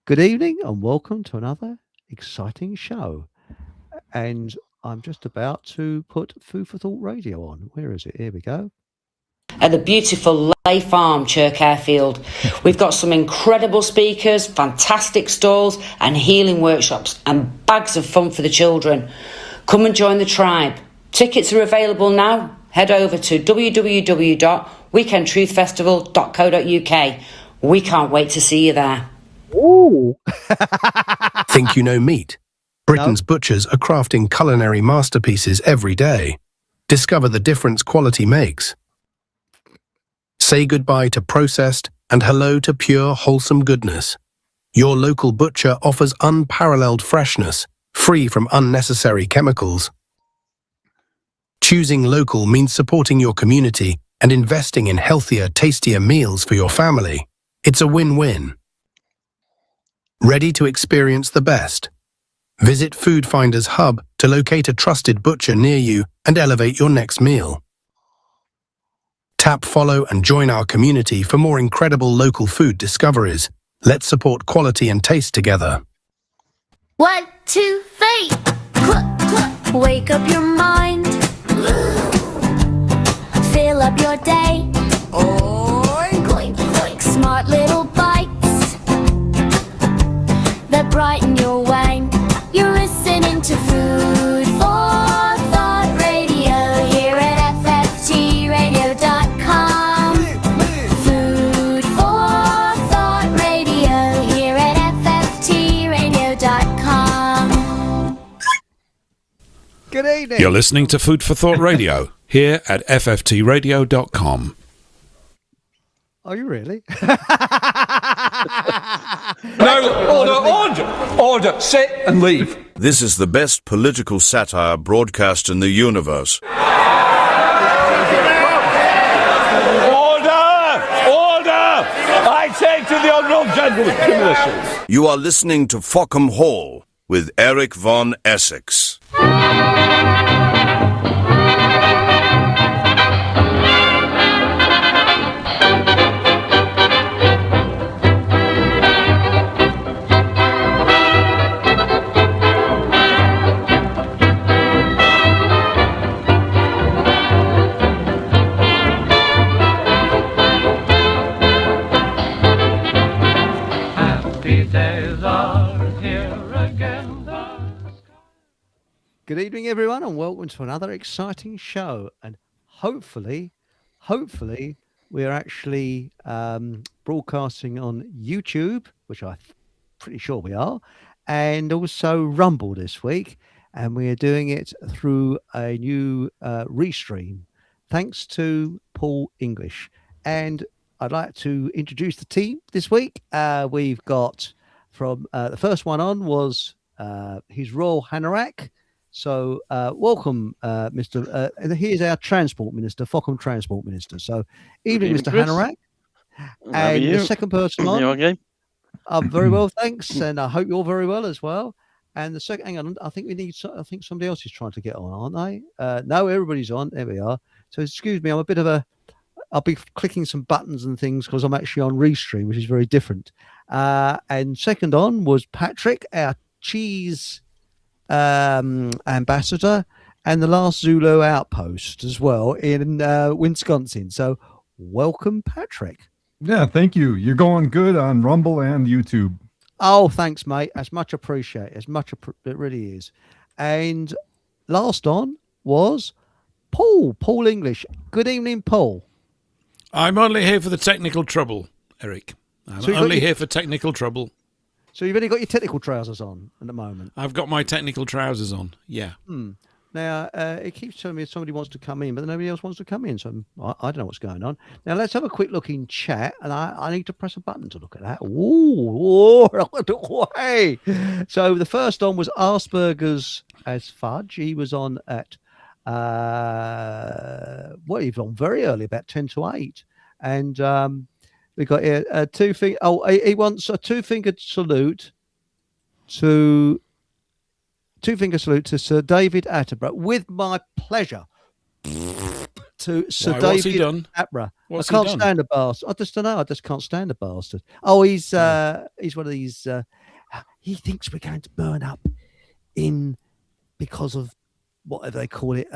Good evening and welcome to another exciting show. And I'm just about to put Food for Thought Radio on. Where is it? Here we go. At the beautiful Leigh Farm, Chirk Airfield. We've got some incredible speakers, fantastic stalls and healing workshops and bags of fun for the children. Come and join the tribe. Tickets are available now. Head over to www.weekendtruthfestival.co.uk. We can't wait to see you there. Ooh. Think you know meat? Britain's No. butchers are crafting culinary masterpieces every day. Discover the difference quality makes. Say goodbye to processed and hello to pure, wholesome goodness. Your local butcher offers unparalleled freshness, free from unnecessary chemicals. Choosing local means supporting your community and investing in healthier, tastier meals for your family. It's a win-win. Ready to experience the best? Visit Food Finders Hub to locate a trusted butcher near you and elevate your next meal. Tap follow and join our community for more incredible local food discoveries. Let's support quality and taste together. 1, 2, 3. Wake up your mind. Fill up your day. Oink, oink. Smart little bites that brighten your way. You're listening to Food for Thought Radio here at FFTradio.com. Food for Thought Radio here at FFTradio.com. Good evening. You're listening to Food for Thought Radio here at FFTradio.com. Are you really? No, order, sit and leave. This is the best political satire broadcast in the universe. Order! I say to the honourable gentleman, commission. You are listening to Fockham Hall with Eric Von Essex. Good evening, everyone, and welcome to another exciting show. And hopefully, we're actually broadcasting on YouTube, which I'm pretty sure we are, and also Rumble this week. And we are doing it through a new restream, thanks to Paul English. And I'd like to introduce the team this week. We've got from the first one on was His Royal Hanorak. So welcome, Mr. Here's our Transport Minister, Fockham Transport Minister. So evening, Mr. Hanorak. And the second person on. You okay? I'm very well, thanks, and I hope you're very well as well. And the second, hang on, I think somebody else is trying to get on, aren't they? No, everybody's on. There we are. So excuse me, I'll be clicking some buttons and things because I'm actually on Restream, which is very different. And second on was Patrick, our cheese ambassador, and the last Zulu outpost as well in Wisconsin. So welcome, Patrick. Yeah, thank you. You're going good on Rumble and YouTube. Oh, thanks, mate. That's much appreciated. It really is. And last on was Paul English. Good evening, Paul. I'm only here for the technical trouble, Eric. I'm So only here for technical trouble. So you've only got your technical trousers on at the moment. I've got my technical trousers on, yeah. Now, it keeps telling me somebody wants to come in, but nobody else wants to come in, so I don't know what's going on. Now, let's have a quick look in chat, and I need to press a button to look at that. Ooh, hey. So the first on was Asperger's as Fudge. He was on at, he was on very early, about 10 to 8. And we got here he wants a two-fingered salute to Sir David Attenborough. With my pleasure. To Sir Why, what's he David done? Attenborough. What's I he can't done? stand the bastard. I just don't know. I just can't stand the bastard. Oh, he's one of these. He thinks we're going to burn up in because of whatever they call it,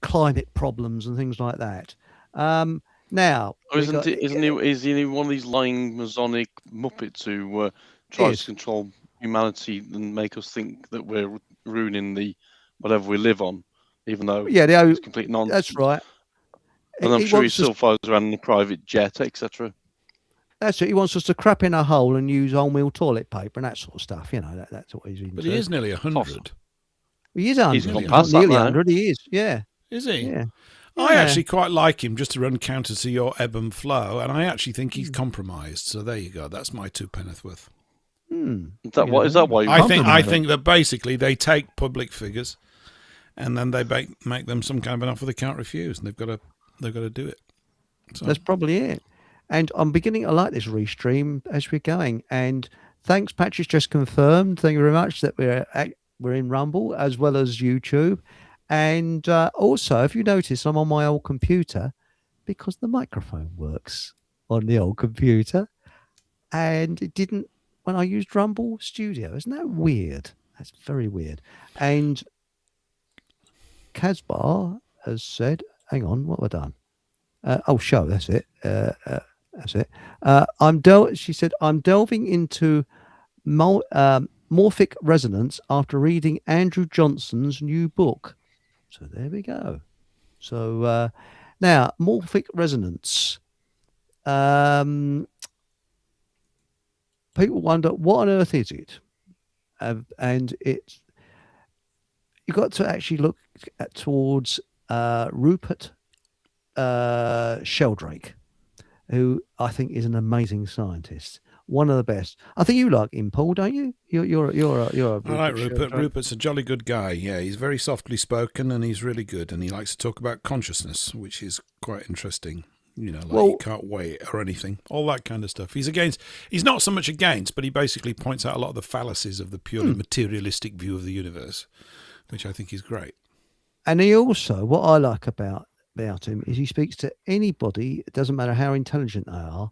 climate problems and things like that. Now Oh, we got Is he one of these lying Masonic muppets who tries to is control humanity and make us think that we're ruining the whatever we live on, even though yeah. it's complete That's nonsense. right. And I'm He sure he wants us. still flies around in a private jet, etc. That's it. He wants us to crap in a hole and use wholemeal toilet paper and that sort of stuff. You know, that's what he's into. But he is nearly Toss. 100. He is He's 100. gone He's past not that nearly now. 100. He is. Yeah. Is he? Yeah. I Yeah. actually quite like him just to run counter to your ebb and flow, and I actually think he's compromised. So there you go. That's my two penneth worth. Is that why? I think that basically they take public figures, and then they make them some kind of an offer they can't refuse, and they've got to do it. So. That's probably it. And I'm beginning to like this restream as we're going. And thanks, Patrick's just confirmed. Thank you very much that we're in Rumble as well as YouTube. And also, if you notice, I'm on my old computer because the microphone works on the old computer, and it didn't when I used Rumble Studio. Isn't that weird? That's very weird. And Casbar has said, "Hang on, what have I done? Show. That's it. That's it. She said, I'm delving into Morphic Resonance after reading Andrew Johnson's new book. So there we go. So now, Morphic Resonance. People wonder, what on earth is it? And it's, you've got to actually look towards Rupert Sheldrake, who I think is an amazing scientist, one of the best. I think you like him, Paul, don't you? You're a I like Rupert. Sheldrake. Rupert's a jolly good guy. Yeah, he's very softly spoken and he's really good. And he likes to talk about consciousness, which is quite interesting. You know, like he can't wait or anything, all that kind of stuff. He's not so much against, but he basically points out a lot of the fallacies of the purely materialistic view of the universe, which I think is great. And he also, what I like about him is he speaks to anybody, it doesn't matter how intelligent they are,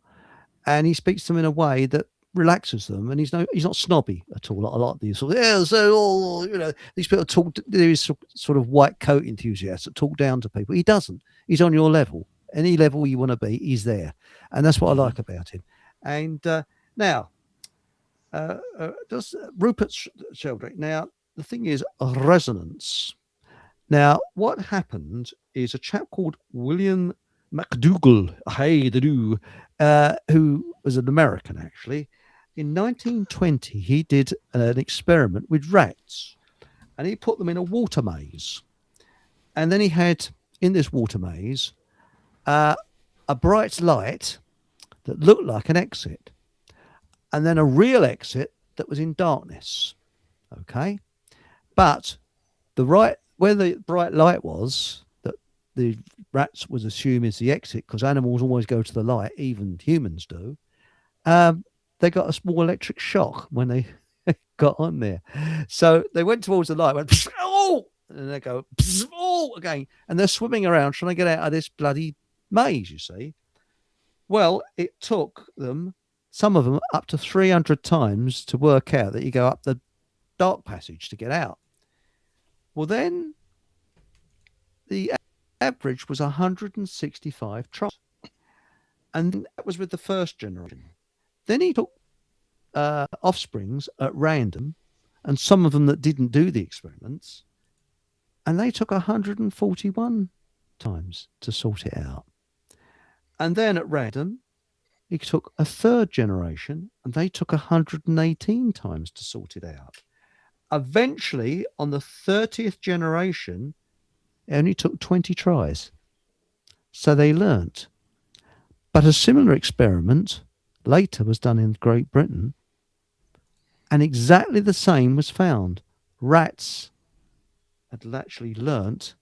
and he speaks to them in a way that relaxes them, and he's not snobby at all. Like a lot of these sort of, these people talk, there is sort of white coat enthusiasts that talk down to people. He doesn't. He's on your level. Any level you want to be, he's there. And that's what I like about him. And now, does Rupert Sheldrake, now, the thing is, resonance. Now, what happened is a chap called William McDougall, who was an American, actually. In 1920, he did an experiment with rats, and he put them in a water maze. And then he had, in this water maze, a bright light that looked like an exit, and then a real exit that was in darkness. Okay, but where the bright light was, that the rats would assume is the exit, because animals always go to the light, even humans do. They got a small electric shock when they got on there, so they went towards the light, went oh, and they go oh again, and they're swimming around trying to get out of this bloody maze, you see. Well, it took them, some of them, up to 300 times to work out that you go up the dark passage to get out. Well, then the average was 165 tries, and that was with the first generation. Then he took offsprings at random, and some of them that didn't do the experiments, and they took 141 times to sort it out. And then at random, he took a third generation, and they took 118 times to sort it out. Eventually, on the 30th generation, it only took 20 tries. So they learnt. But a similar experiment later was done in Great Britain, and exactly the same was found. Rats had actually learnt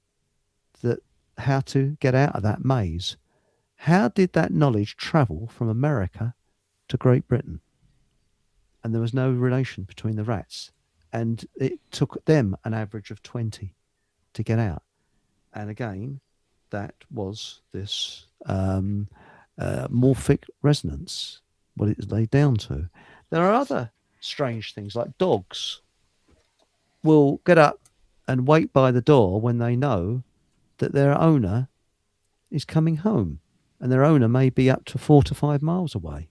that how to get out of that maze. How did that knowledge travel from America to Great Britain? And there was no relation between the rats. And it took them an average of 20 to get out. And again, that was this morphic resonance, what it is laid down to. There are other strange things like dogs will get up and wait by the door when they know that their owner is coming home, and their owner may be up to 4 to 5 miles away,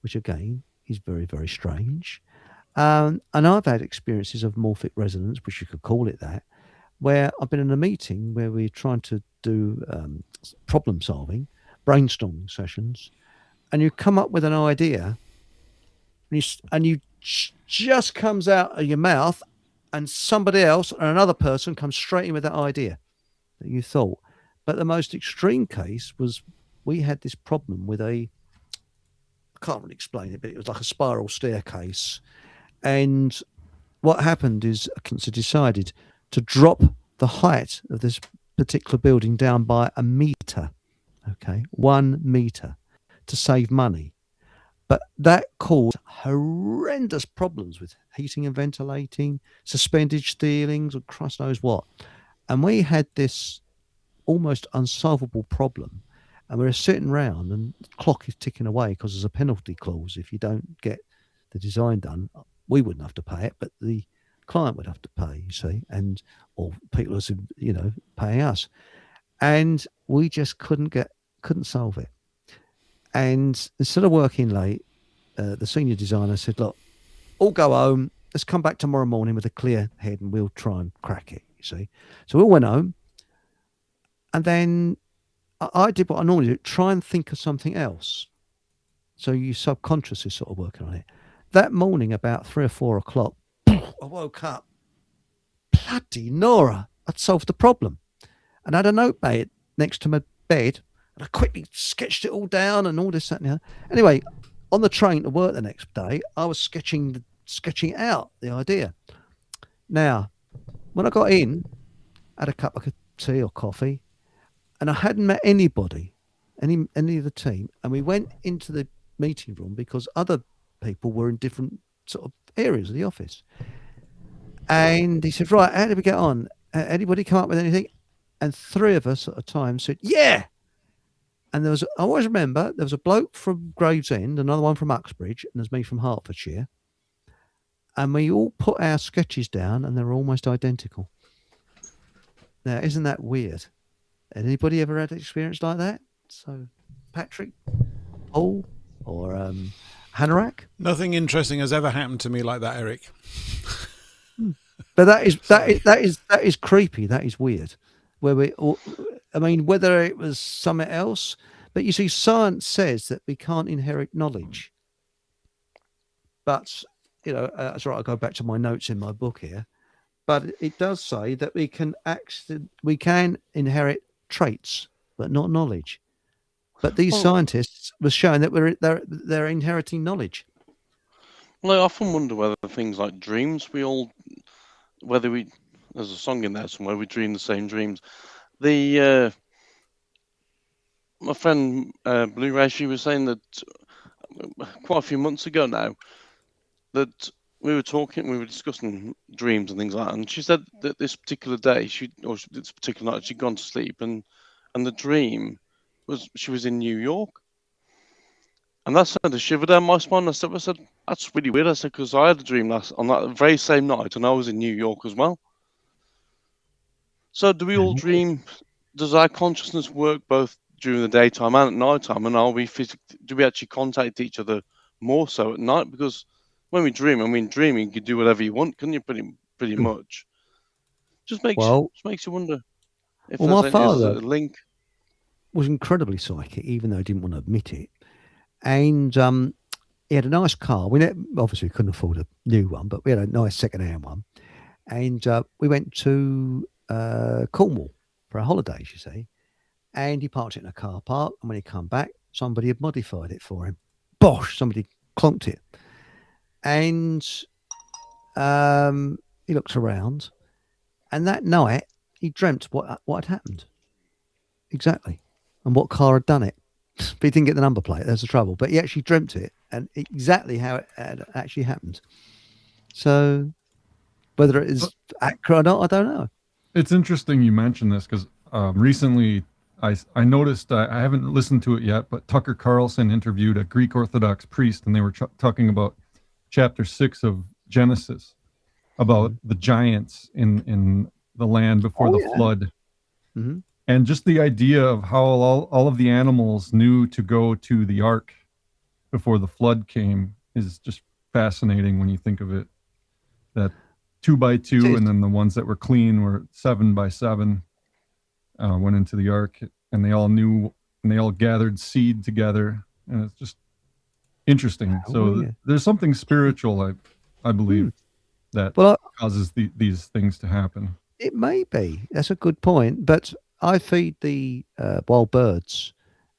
which again is very, very strange. And I've had experiences of morphic resonance, which you could call it that, where I've been in a meeting where we're trying to do problem solving, brainstorming sessions, and you come up with an idea, and you just comes out of your mouth, and somebody else or another person comes straight in with that idea that you thought. But the most extreme case was we had this problem with I can't really explain it, but it was like a spiral staircase. And what happened is Akinsa decided to drop the height of this particular building down by a meter, okay, 1 meter, to save money. But that caused horrendous problems with heating and ventilating, suspended ceilings, and Christ knows what. And we had this almost unsolvable problem. And we were sitting round, and the clock is ticking away because there's a penalty clause. If you don't get the design done, we wouldn't have to pay it, but the client would have to pay, you see, and or people are, paying us. And we just couldn't solve it. And instead of working late, the senior designer said, look, all go home. Let's come back tomorrow morning with a clear head and we'll try and crack it, you see. So we all went home. And then I did what I normally do, try and think of something else. So your subconscious is sort of working on it. That morning, about 3 or 4 o'clock, I woke up. Bloody Nora, I'd solved the problem. And I had a notepad next to my bed. And I quickly sketched it all down and all this, that, and the other. Anyway, on the train to work the next day, I was sketching out the idea. Now, when I got in, I had a cup of tea or coffee, and I hadn't met anybody, any of the team. And we went into the meeting room because other people were in different sort of areas of the office. And he said, right, how did we get on? Anybody come up with anything? And 3 of us at a time said, yeah. And I always remember, there was a bloke from Gravesend, another one from Uxbridge, and there's me from Hertfordshire. And we all put our sketches down, and they were almost identical. Now, isn't that weird? Anybody ever had an experience like that? So, Patrick, Paul, or Hanorak? Nothing interesting has ever happened to me like that, Eric. But that is creepy. That is weird. Whether it was something else, but you see, science says that we can't inherit knowledge. But that's right. I go back to my notes in my book here, but it does say that we can inherit traits, but not knowledge. But these scientists were showing that they're inheriting knowledge. Well, I often wonder whether things like dreams, there's a song in there somewhere, we dream the same dreams. My friend Blu-ray, she was saying that quite a few months ago now, that we were discussing dreams and things like that, and she said that this particular day, this particular night, she'd gone to sleep, and the dream was she was in New York. And that sent a shiver down my spine. I said, that's really weird. I said, because I had a dream on that very same night, and I was in New York as well. So do we all dream? Does our consciousness work both during the daytime and at nighttime? And do we actually contact each other more so at night? Because when we dream, dreaming, you can do whatever you want, can you? Pretty much. Just makes you wonder if there's a link. Was incredibly psychic, even though he didn't want to admit it. And he had a nice car. We obviously couldn't afford a new one, but we had a nice second-hand one. And we went to Cornwall for our holidays, you see. And he parked it in a car park. And when he come back, somebody had modified it for him. Bosh! Somebody clonked it. And he looked around. And that night, he dreamt what had happened. Exactly. And what car had done it. But he didn't get the number plate. There's the trouble. But he actually dreamt it and exactly how it had actually happened. So whether it is accurate or not, I don't know. It's interesting you mentioned this because recently I noticed, I haven't listened to it yet, but Tucker Carlson interviewed a Greek Orthodox priest, and they were talking about chapter 6 of Genesis, about the giants in the land before Oh the yeah. flood. hmm And just the idea of how all of the animals knew to go to the ark before the flood came is just fascinating when you think of it. That 2 by It 2, is. and then the ones that were clean were 7 by 7, went into the ark, and they all knew, and they all gathered seed together, and it's just interesting. Oh So yeah. there's something spiritual, I believe, Hmm. that Well, causes these things to happen. it may be. That's a good point. But I feed the wild birds,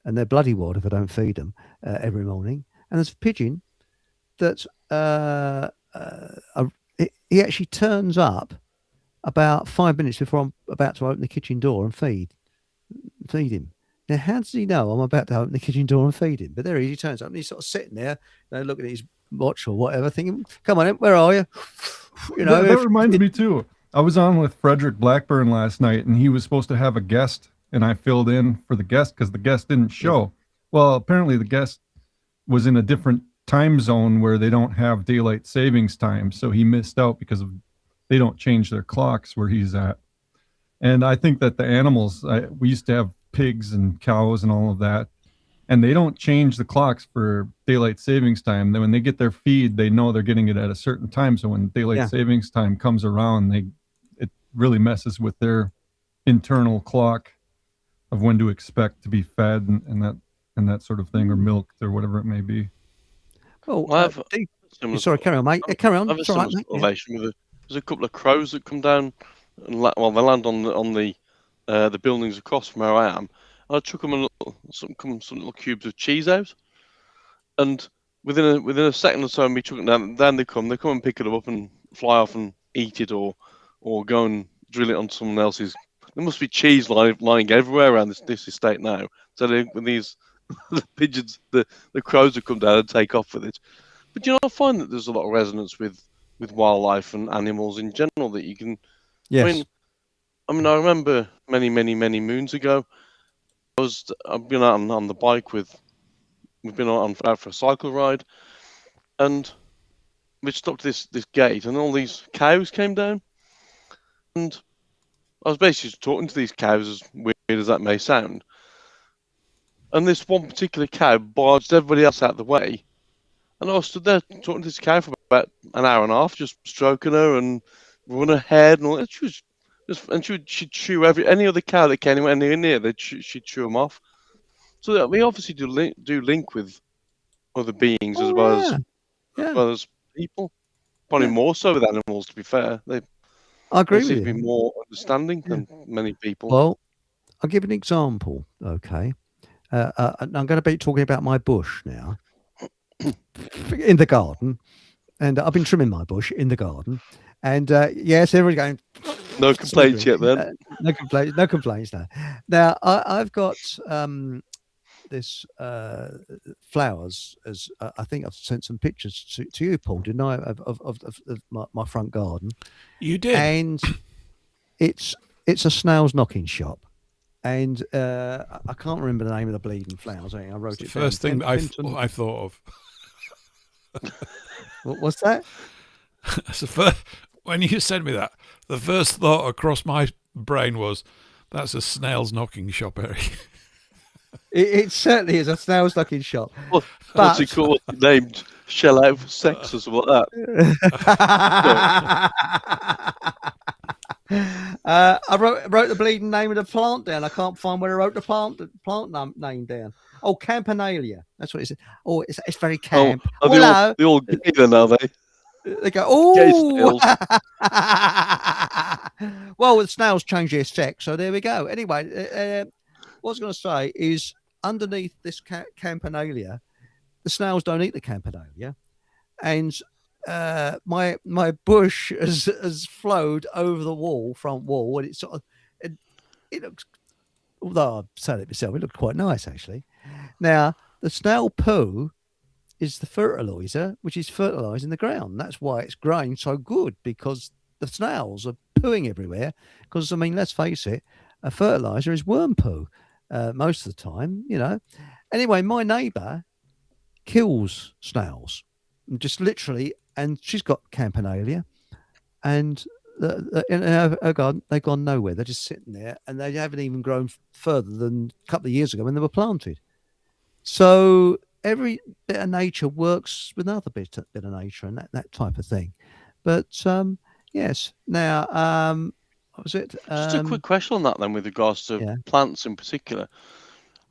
and they're bloody wild if I don't feed them every morning. And there's a pigeon that he actually turns up about 5 minutes before I'm about to open the kitchen door and feed him. Now, how does he know I'm about to open the kitchen door and feed him? But there he is. He turns up and he's sort of sitting there, looking at his watch or whatever, thinking, "Come on, in, where are you?" That reminds me too. I was on with Frederick Blackburn last night, and he was supposed to have a guest, and I filled in for the guest because the guest didn't show. Well, apparently the guest was in a different time zone where they don't have daylight savings time, so he missed out because of they don't change their clocks where he's at. And I think that the animals, we used to have pigs and cows and all of that, and they don't change the clocks for daylight savings time. Then when they get their feed, they know they're getting it at a certain time. So when daylight Yeah. savings time comes around, it really messes with their internal clock of when to expect to be fed and that sort of thing, or milked or whatever it may be. Oh, I have sorry, carry on, mate. Carry on. I have a It's all right, similar mate. Yeah. observation with there's a couple of crows that come down and well, they land on the buildings across from where I am. And I took them some little cubes of cheese out, and within a second or so of me chucking it down they come and pick it up and fly off and eat it, or go and drill it on someone else's. There must be cheese lying everywhere around this estate now. So with these the pigeons, the crows have come down and take off with it. But I find that there's a lot of resonance with wildlife and animals in general that you can. Yes. I mean, I remember many, many, many moons ago. I've been out on the bike we've been out for a cycle ride, and we stopped this gate, and all these cows came down, and I was basically just talking to these cows, as weird as that may sound. And this one particular cow barged everybody else out of the way, and I was stood there talking to this cow for about an hour and a half, just stroking her and run her head and all that. She was she'd chew any other cow that came anywhere near, she'd chew them off. So that we obviously do link with other beings as Oh well yeah. Yeah. as people. Probably Yeah. more so with animals, to be fair. They I agree seem with to be you. more understanding Yeah. than many people. Well, I'll give an example. Okay. And I'm going to be talking about my bush now in the garden, and I've been trimming my bush in the garden. And yes, everyone's going. No complaints yet, then. No complaints. No complaints. No. Now I've got this flowers. As I think I've sent some pictures to you, Paul, didn't I, of my front garden? You did. And it's a snail's knocking shop. And I can't remember the name of the bleeding flowers. I wrote it the first down. thing I thought of. What's that? That's the first, when you said me that, the first thought across my brain was, that's a snail's knocking shop, Eric. It certainly is a snail's knocking shop. What's it called? Named Shell Out for Sex or something like that. I wrote the bleeding name of the plant down. I can't find where I wrote the plant name down. Oh, Campanalia. That's what it is. Oh, it's very camp. They're all gay then, are they? They go, oh! Well, the snails change their sex, so there we go. Anyway, what I was going to say is underneath this Campanalia, the snails don't eat the Campanalia. And my bush has flowed over the front wall, and it's sort of it looks. Although I've said it myself, it looked quite nice actually. Now the snail poo is the fertilizer, which is fertilizing the ground. That's why it's growing so good, because the snails are pooing everywhere. Because I mean, let's face it, a fertilizer is worm poo most of the time, you know. Anyway, my neighbour kills snails, just literally, and she's got Campanalia, and in her garden, they've gone nowhere. They're just sitting there, and they haven't even grown further than a couple of years ago when they were planted. So every bit of nature works with another bit of nature, and that type of thing. But yes, now what was it? Just a quick question on that then, with regards to Yeah. plants in particular.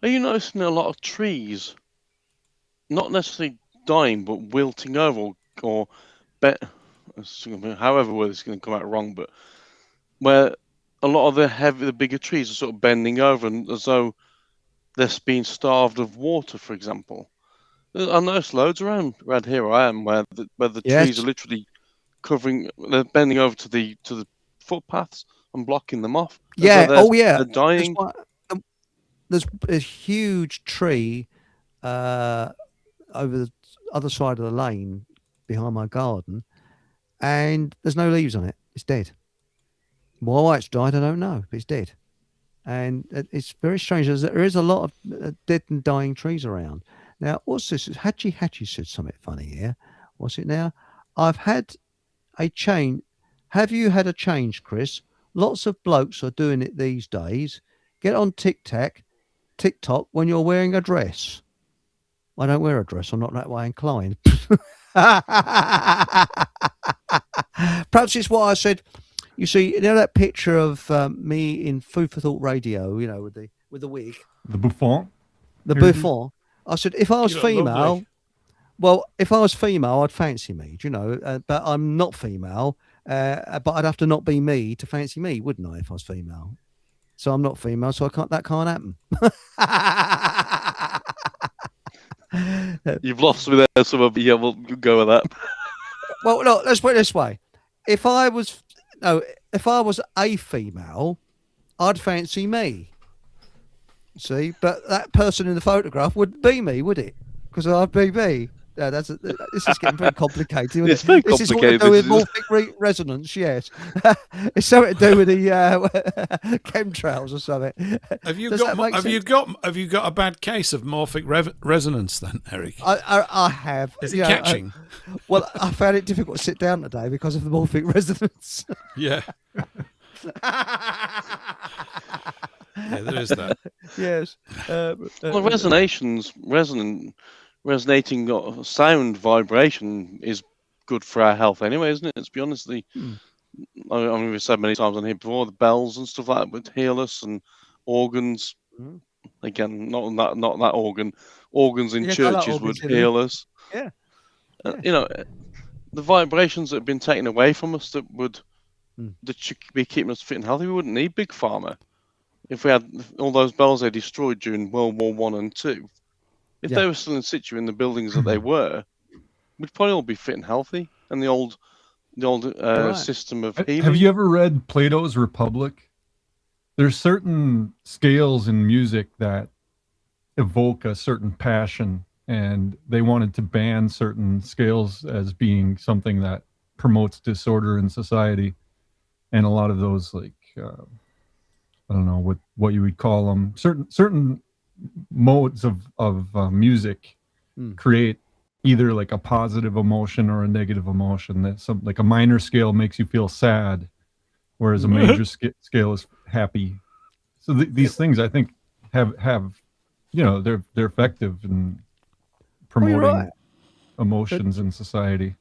Are you noticing a lot of trees, not necessarily dying, but wilting over, or however word it's going to come out wrong, but where a lot of the bigger trees are sort of bending over, and as though they're being starved of water, for example. I noticed loads around here where I am, where the trees are Yes. literally they're bending over to the footpaths and blocking them off. As Yeah. though Oh, yeah. they're dying. There's a huge tree over the other side of the lane behind my garden, and there's no leaves on it. It's dead. Why it's died, I don't know, but it's dead. And it's very strange. There is a lot of dead and dying trees around. Now, what's this? Hatchy said something funny here. What's it now? I've had a change. Have you had a change, Chris? Lots of blokes are doing it these days. Get on TikTok when you're wearing a dress. I don't wear a dress. I'm not that way inclined. Perhaps it's what I said. You see, you know that picture of me in Food for Thought Radio, you know, with the wig, The Buffon. the Buffon. I said, if I was You look female, lovely. well, if I was female, I'd fancy me, do you know, but I'm not female. But I'd have to not be me to fancy me, wouldn't I? If I was female, so I'm not female, so I can't. That can't happen. You've lost me there, so yeah, we'll go with that. Well, look, let's put it this way: if I was a female, I'd fancy me. See, but that person in the photograph wouldn't be me, would it? Because I'd be me. This is getting very complicated. Isn't It's it? very This is what to complicated. do with morphic resonance. Yes, it's something to do with the chemtrails or something. Have you Does got that make have you sense? got a bad case of morphic resonance then, Eric? I have. Is it Yeah, catching? well, I found it difficult to sit down today because of the morphic resonance. Yeah. Yeah, there is that. Yes. Well, resonating sound vibration is good for our health anyway, isn't it? Let's be honest. I mean, we've said many times on here before, the bells and stuff like that would heal us, and organs. Mhm. Again, not that organ. Organs in Yeah, I like churches would organs, you know. heal us. Yeah. You know, the vibrations that have been taken away from us that should be keeping us fit and healthy. We wouldn't need Big Pharma if we had all those bells they destroyed during World War One and Two. If they were still in situ in the buildings that they were, we'd probably all be fit and healthy. And the old Right. system of healing. Have you ever read Plato's Republic? There's certain scales in music that evoke a certain passion, and they wanted to ban certain scales as being something that promotes disorder in society. And a lot of those, like I don't know what you would call them, certain modes of music create either like a positive emotion or a negative emotion. That some like a minor scale makes you feel sad, whereas a major scale is happy. So these things, I think, have you know, they're effective in promoting right. emotions in society.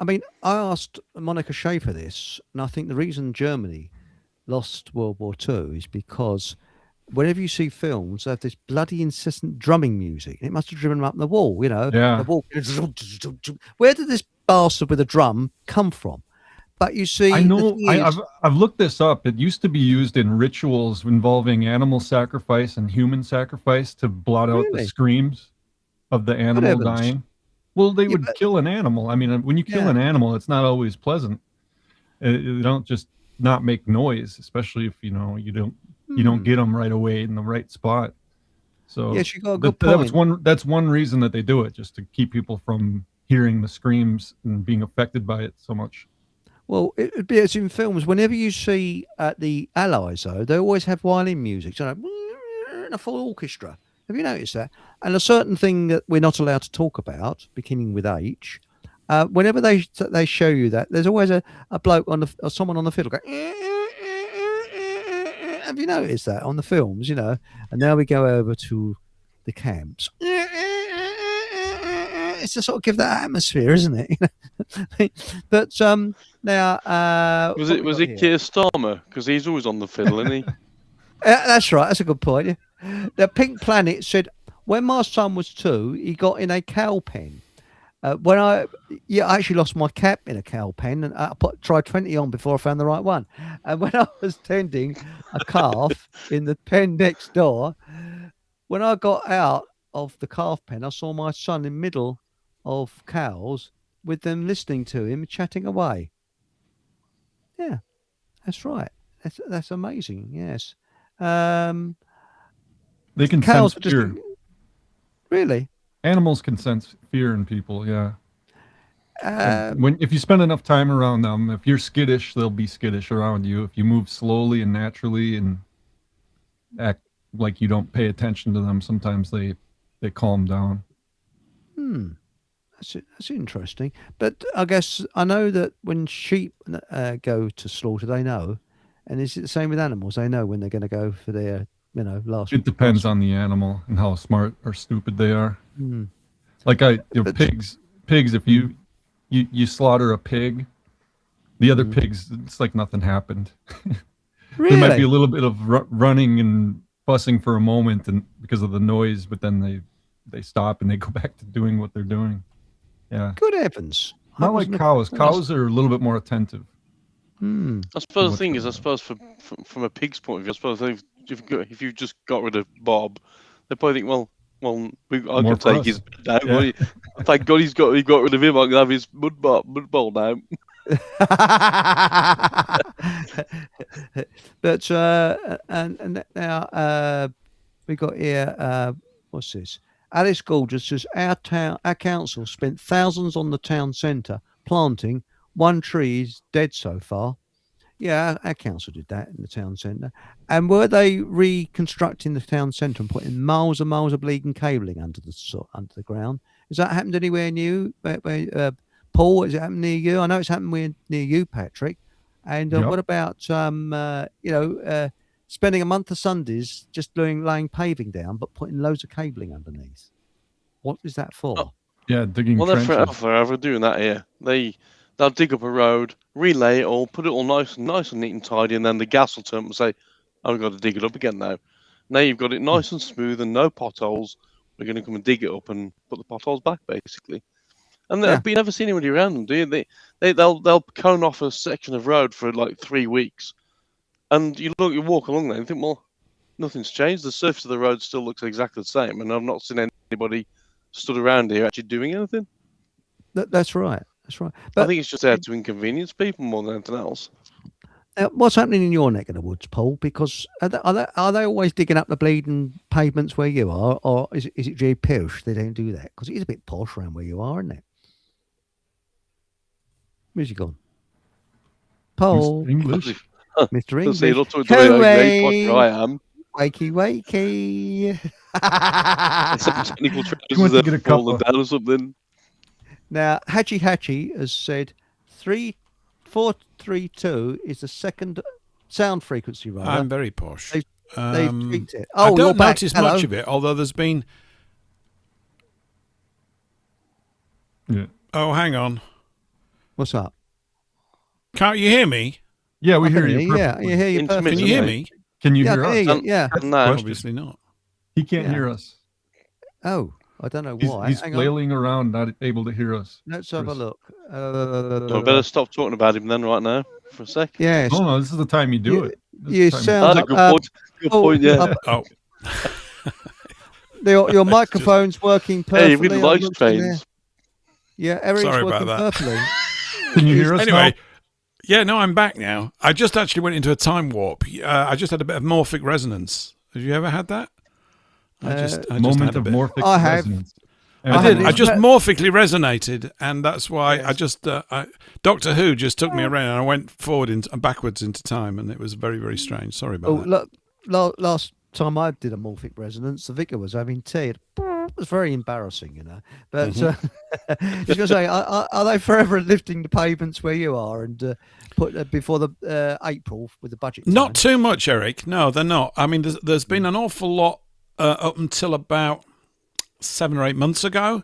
I mean, I asked Monica Schaefer this, and I think the reason Germany lost World War II is because whenever you see films, they have this bloody incessant drumming music. It must have driven them up the wall, you know. Yeah. The wall. Where did this bastard with a drum come from? But you see, I know. the thing is- I've looked this up. It used to be used in rituals involving animal sacrifice and human sacrifice to blot out the Really? screams of the animal heavens. dying. Well, they Yeah, would but- kill an animal. I mean, when you kill Yeah. an animal, it's not always pleasant. You don't just not make noise, especially if you know you don't get them right away in the right spot. So Yes, you got a good that was point. that's one reason that they do it, just to keep people from hearing the screams and being affected by it so much. Well, it'd be as in films. Whenever you see at the Allies, though, they always have violin music, and a full orchestra. Have you noticed that? And a certain thing that we're not allowed to talk about, beginning with H. Whenever they show you that, there's always a bloke on the or someone on the fiddle going. Have you noticed that on the films? And now we go over to the camps. It's to sort of give that atmosphere, isn't it? But now Was it Keir Starmer? Because he's always on the fiddle, isn't he? That's right. That's a good point. Yeah. The Pink Planet said when my son was 2, he got in a cow pen. When I actually lost my cap in a cow pen, and I tried 20 on before I found the right one. And when I was tending a calf in the pen next door, when I got out of the calf pen, I saw my son in the middle of cows with them listening to him chatting away. Yeah, that's right. That's amazing. Yes. They can cows sense fear. Really? Animals can sense fear in people, yeah. If you spend enough time around them, if you're skittish, they'll be skittish around you. If you move slowly and naturally and act like you don't pay attention to them, sometimes they calm down. That's interesting. But I guess I know that when sheep go to slaughter, they know. And is it the same with animals? They know when they're going to go for their, last. It depends on the animal and how smart or stupid they are. Like pigs. If you slaughter a pig, the other pigs, it's like nothing happened. Really? There might be a little bit of running and fussing for a moment, and because of the noise, but then they stop and they go back to doing what they're doing. Yeah. Good heavens! Not like cows. Cows are a little bit more attentive. I suppose the thing is, from a pig's point of view, I suppose if you've just got rid of Bob, they probably think, well, I can take his now. Yeah. Thank God he got rid of him. I can have his mud bowl now. But and now we got here. What's this? Alice Gorgeous says our council spent thousands on the town centre planting. One tree is dead so far. Yeah, our council did that in the town centre. And were they reconstructing the town centre and putting miles and miles of bleeding cabling under the ground? Has that happened anywhere new? Paul, has it happened near you? I know it's happened near you, Patrick. And what about spending a month of Sundays just laying paving down, but putting loads of cabling underneath? What is that for? Oh. Yeah, digging trenches. They're forever doing that here. They'll dig up a road, relay it all, put it all nice and neat and tidy, and then the gas will turn up and say, "Oh, we've got to dig it up again now." Now you've got it nice and smooth and no potholes. We're going to come and dig it up and put the potholes back, basically. And but you never see anybody around them, do you? They'll cone off a section of road for like 3 weeks, and you walk along there and think, well, nothing's changed. The surface of the road still looks exactly the same, and I've not seen anybody stood around here actually doing anything. That's right. That's right. But I think it's just there to inconvenience people more than anything else. What's happening in your neck of the woods, Paul? Because are they always digging up the bleeding pavements where you are, or is it J posh they don't do that? Because it is a bit posh around where you are, isn't it? Where's he gone? Paul. Mr. English. Mr. English. You're not talking to me, I am. Wakey, wakey. Some technical trousers that have fallen down or something. Now, Hatchy has said 3432 is the second sound frequency radar. I'm very posh. They've tweaked it. I don't notice much of it, although there's been... Yeah. Oh, hang on. What's up? Can't you hear me? Yeah, we hear you. Yeah, you hear you perfectly. Can you hear me? Can you hear us? Yeah. No, obviously not. He can't hear us. Oh, I don't know why. He's flailing around, not able to hear us. Let's have a look. I better stop talking about him then right now for a sec. Yes. Oh, no, this is the time you do it. You sound good point, yeah. Your microphone's working perfectly. Hey, you've been voice trained. Yeah, everything's working perfectly. Can you hear us anyway? Now? Yeah, no, I'm back now. I just actually went into a time warp. I just had a bit of Morphic Resonance. Have you ever had that? I just moment had a of bit. Morphic I have. Resonance. I did. I just But- morphically resonated, and that's why Yes. I just Doctor Who just took me around, and I went forward and backwards into time, and it was very, very strange. Sorry about Oh, that. look, last time I did a morphic resonance, the vicar was having tea. It was very embarrassing, you know. But just gonna say, are they forever lifting the pavements where you are and put before the April with the budget? Not time? too much, Eric. No, they're not. I mean, there's been an awful lot up until about 7 or 8 months ago.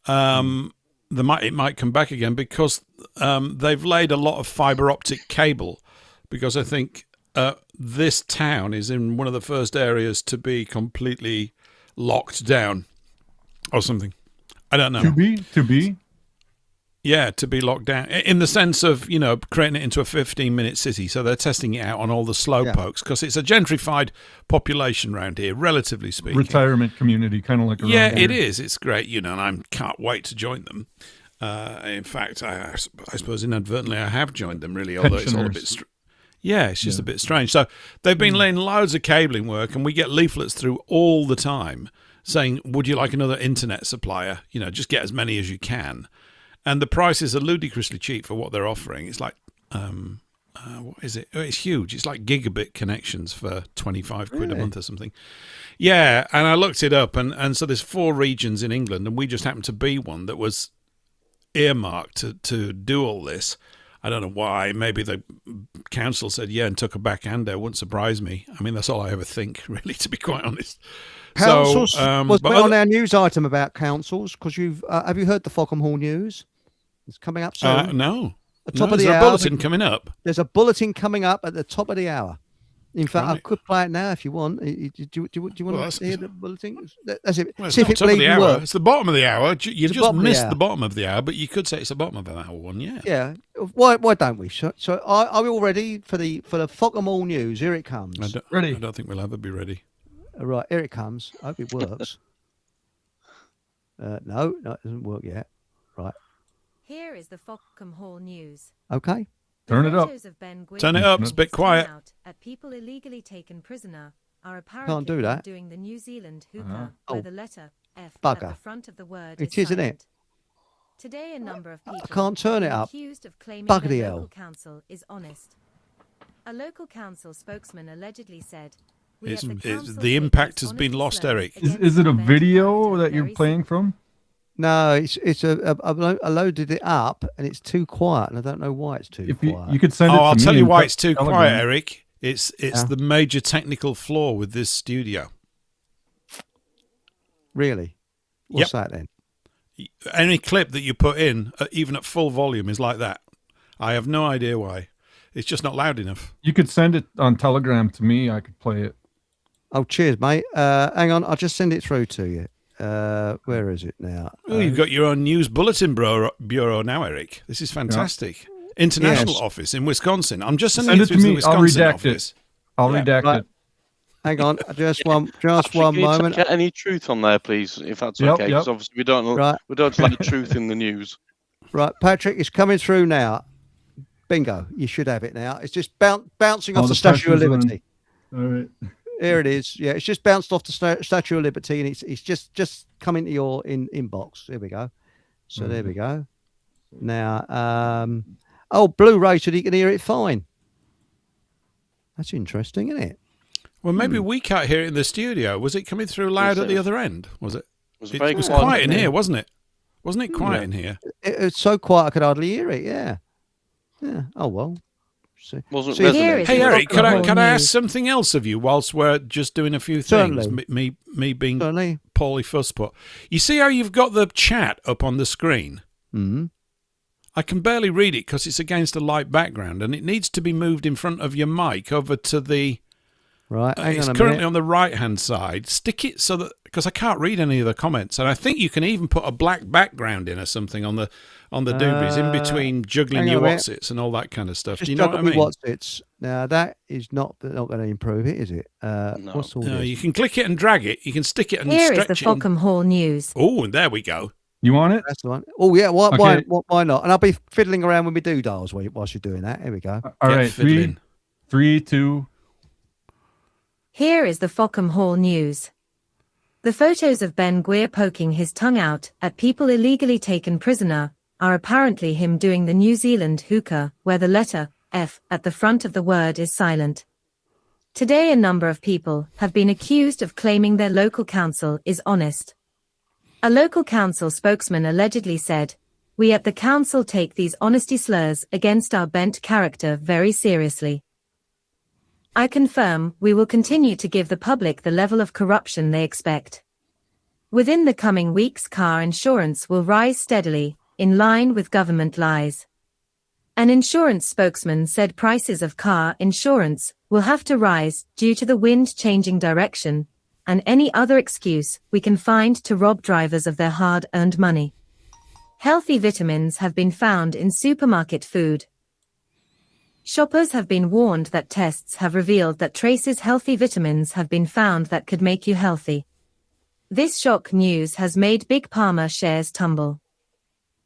It might come back again because they've laid a lot of fiber optic cable, because I think this town is in one of the first areas to be completely locked down or something. I don't know. To be. Yeah, to be locked down in the sense of, creating it into a 15-minute city. So they're testing it out on all the slowpokes because it's a gentrified population around here, relatively speaking. Retirement community, kind of like around Yeah, here. it is. It's great, and I can't wait to join them. In fact, I suppose inadvertently I have joined them, really, although it's all a bit... it's just a bit strange. So they've been laying loads of cabling work, and we get leaflets through all the time saying, would you like another internet supplier? Just get as many as you can. And the prices are ludicrously cheap for what they're offering. It's like, what is it? Oh, it's huge. It's like gigabit connections for 25 quid a month or something. Yeah, and I looked it up, and so there's 4 regions in England, and we just happened to be one that was earmarked to do all this. I don't know why. Maybe the council said yeah and took a backhand. It wouldn't surprise me. I mean, that's all I ever think, really, to be quite honest. Councils was but on our news item about councils, because have you heard the Fockham Hall news? It's coming up soon. No. At the top of is the there hour. a bulletin coming up? There's a bulletin coming up at the top of the hour. In fact, I Right. could play it now if you want. Do you want Well, to hear the bulletin? That's it. Well, it's See not if it top of the even hour. works. It's the bottom of the hour. You the just bottom of the missed hour. the bottom of the hour, but you could say it's the bottom of the hour one, yeah. Yeah. Why don't we? So are we all ready for the Fockham Hall news? Here it comes. Ready. I don't think we'll ever be ready. Right, here it comes. I hope it works. No, it doesn't work yet. Right. Here is the Fockham Hall news. Okay. Turn it up. Photos of Ben Gwynn Turn it up. It's a bit quiet. out at people illegally taken prisoner are a Can't do that. doing the New Zealand hookah, Oh. where the letter F Bugger. at the front of the word It is is, isn't it? silent. Today, a number of people can't turn it are up. accused of claiming Bugger their the local hell. council is honest. A local council spokesman allegedly said, "We It's- at the it's- council the take impact this has been honest lost, slurs Eric. against Is it a our video character that you're very playing from? No, I loaded it up and it's too quiet, and I don't know why it's too If quiet. you could send it to I'll me tell you in why it's too Telegram. quiet, Eric. It's Yeah. the major technical flaw with this studio. Really? What's that then? Any clip that you put in, even at full volume, is like that. I have no idea why. It's just not loud enough. You could send it on Telegram to me. I could play it. Oh, cheers, mate. Hang on, I'll just send it through to you. Where is it now? Oh, you've got your own news bulletin bureau now, Eric. This is fantastic. International Yes. office in Wisconsin. I'm just Send sending it it to through the me. I'll Wisconsin redact office. it. I'll Yeah. redact Right. it. Hang on, just one Actually, can you moment. get any truth on there, please, if that's Yep, okay? Because yep. obviously we don't Right. like truth in the news. Right, Patrick, it's coming through now. Bingo, you should have it now. It's just bouncing off Oh, the the Statue of pressure's on. Liberty. All right. Here it is. Yeah, it's just bounced off the Statue of Liberty, and it's just come into your inbox. Here we go. So there we go. Now, Blu-ray, so you can hear it fine. That's interesting, isn't it? Well, maybe we can't hear it in the studio. Was it coming through loud at the other end? Was it? Was It very was quiet, quiet in wasn't it? here, wasn't it? Wasn't it quiet in here? It's so quiet I could hardly hear it. Yeah. Yeah. Oh well. Wasn't See, resonating. Here is Hey, the Eric, Fockham Hall could I ask news. something else of you whilst we're just doing a few things? Certainly. Me being Certainly. Paulie Fusspot. You see how you've got the chat up on the screen? Mm-hmm. I can barely read it because it's against a light background, and it needs to be moved in front of your mic over to the... Right. Hang it's on a currently minute. on the right-hand side. Stick it so that... Because I can't read any of the comments, and I think you can even put a black background in or something on the doobies, in between juggling hang on your a minute. what's-its and all that kind of stuff. Just Do you know what I juggle me mean? what's it's. Now that is not going to improve it, is it? No. What's all No, this? you can click it and drag it. You can stick it and Here is the stretch it. Fockham Hall news. Oh, and there we go. You want it? That's the one. Oh yeah. Why? Okay. Why not? And I'll be fiddling around with my doodles whilst you're doing that. Here we go. All Get right. fiddling. 3, 2. Here is the Fockham Hall news. The photos of Ben Guir poking his tongue out at people illegally taken prisoner are apparently him doing the New Zealand hookah, where the letter F at the front of the word is silent. Today a number of people have been accused of claiming their local council is honest. A local council spokesman allegedly said, "We at the council take these honesty slurs against our bent character very seriously. I confirm we will continue to give the public the level of corruption they expect. Within the coming weeks, car insurance will rise steadily, in line with government lies." An insurance spokesman said prices of car insurance will have to rise due to the wind changing direction, and any other excuse we can find to rob drivers of their hard-earned money. Healthy vitamins have been found in supermarket food. Shoppers have been warned that tests have revealed that traces healthy vitamins have been found that could make you healthy. This shock news has made Big Pharma shares tumble.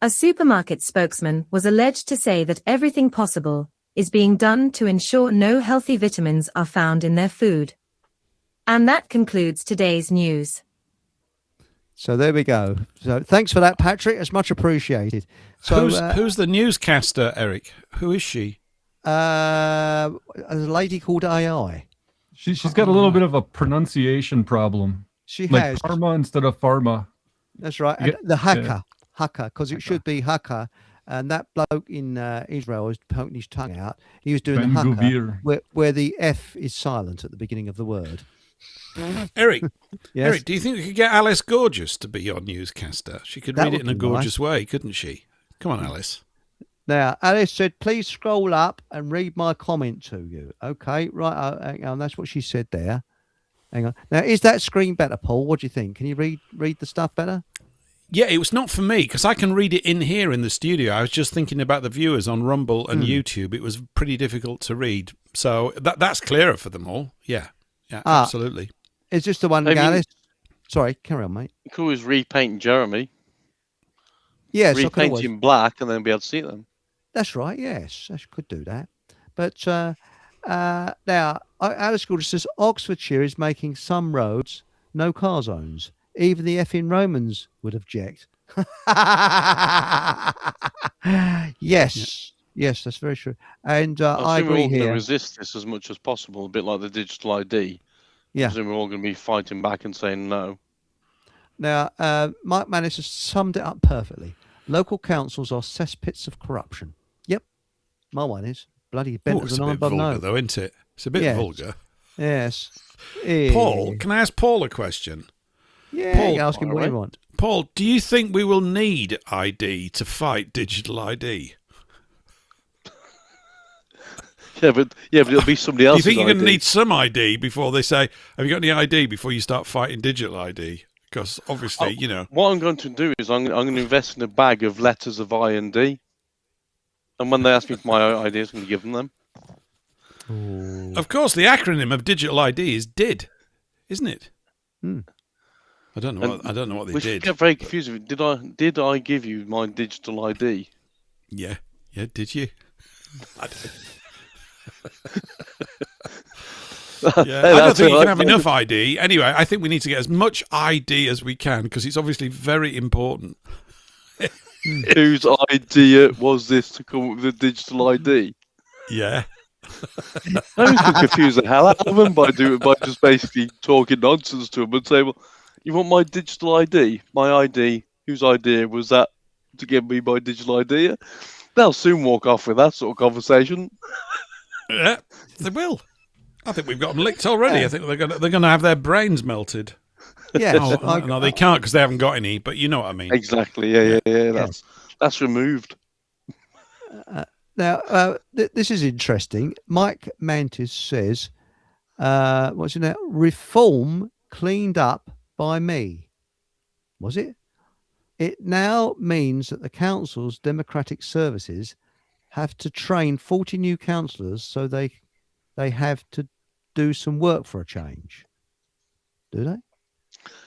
A supermarket spokesman was alleged to say that everything possible is being done to ensure no healthy vitamins are found in their food. And that concludes today's news. So there we go. So thanks for that, Patrick. It's much appreciated. So who's the newscaster, Eric? Who is she? A lady called AI. She's got a little bit of a pronunciation problem. She like has Parma instead of Pharma. That's right. And the hacker, because it should be hacker. And that bloke in Israel was poking his tongue out. He was doing Ben the hacker, Guvir. where the F is silent at the beginning of the word. Eric, Yes? Eric, do you think we could get Alice Gorgeous to be your newscaster? She could That read it would in a be gorgeous way, couldn't she? Come on, Alice. Now, Alice said, "Please scroll up and read my comment to you." Okay, right. Hang on, that's what she said there. Hang on. Now, is that screen better, Paul? What do you think? Can you read the stuff better? Yeah, it was not for me because I can read it in here in the studio. I was just thinking about the viewers on Rumble and YouTube. It was pretty difficult to read. So that's clearer for them all. Yeah, absolutely. Is this the one, Alice? Sorry, carry on, mate. You could always repaint Jeremy. Yes, repaint him black and then be able to see them. That's right. Yes, I could do that. But now, Alice Gould says Oxfordshire is making some roads no car zones. Even the effing Romans would object. Yes, that's very true. And I agree we're all going here. to resist this as much as possible, a bit like the digital ID. Yeah. I we're all going to be fighting back and saying no. Now, Mike Mannis has summed it up perfectly. Local councils are cesspits of corruption. Yep, my one is bloody bent as an iron bun nose, though, isn't it? It's a bit vulgar. Yes. Paul, can I ask Paul a question? Yeah, Paul, ask him what you want. Paul, do you think we will need ID to fight digital ID? Yeah, but it'll be somebody else's. Do you think you're ID. going to need some ID before they say, "Have you got any ID?" before you start fighting digital ID? Because obviously, you know. What I'm going to do is I'm going to invest in a bag of letters of I and D, and when they ask me for my ID, I'm going to give them. Ooh. Of course, the acronym of digital ID is DID, isn't it? Hmm. I don't know what they we did. Get very confused. Did I give you my digital ID? Yeah. Did you? I don't think you can have enough ID. Anyway, I think we need to get as much ID as we can because it's obviously very important. Whose idea was this to come up with a digital ID? Yeah. I used to confuse the hell out of them by just basically talking nonsense to them and say, "Well, you want my digital ID? My ID? Whose idea was that to give me my digital ID?" They'll soon walk off with that sort of conversation. Yeah, they will. I think we've got them licked already. I think they're going to have their brains melted. Yeah, no, they can't because they haven't got any. But you know what I mean. Exactly. Yeah. That's removed. Now, this is interesting. Mike Mantis says, "What's it now? Reform cleaned up by me." Was it? It now means that the council's democratic services have to train 40 new councillors, so they have to do some work for a change. Do they?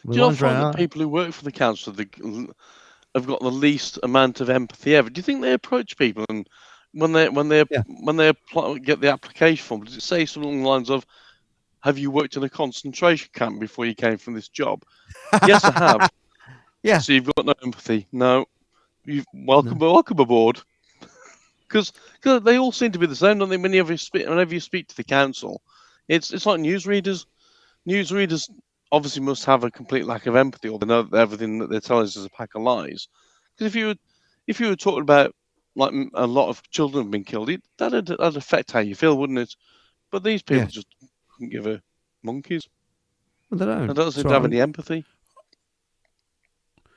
Do you not find that people who work for the council have got the least amount of empathy ever? Do you think they approach people and when they get the application form, does it say something along the lines of, have you worked in a concentration camp before you came from this job? Yes, I have. Yeah. So you've got no empathy. No. Welcome aboard. Because they all seem to be the same, don't they? Whenever you speak to the council, it's like newsreaders. Newsreaders obviously must have a complete lack of empathy, or they know that everything that they're telling us is a pack of lies. Because if you were talking about like a lot of children have been killed, that'd affect how you feel, wouldn't it? But these people just couldn't give a monkeys. Well, they don't. They don't seem to have any empathy.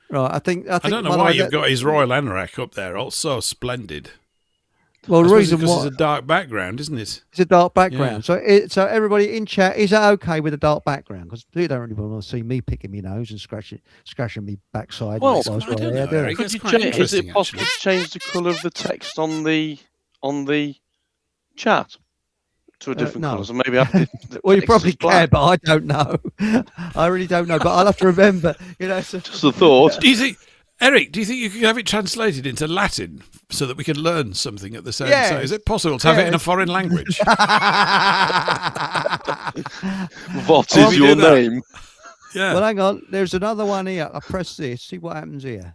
Right, I think I don't know why you've got his Royal Anorak up there, all so splendid. Well, the reason why it's a dark background, isn't it? It's a dark background. Yeah. So everybody in chat, is that okay with a dark background? Because you don't really want to see me picking my nose and scratching me backside. Well, is it possible to change the colour of the text on the chat to a different colour? So maybe well, you probably can, but I don't know. I really don't know. But I'll have to remember. Just a thought. Do you think, Eric? Do you think you could have it translated into Latin so that we could learn something at the same time? Is it possible to have it in a foreign language? What is your name? Yeah. Well, hang on. There's another one here. I press this. See what happens here.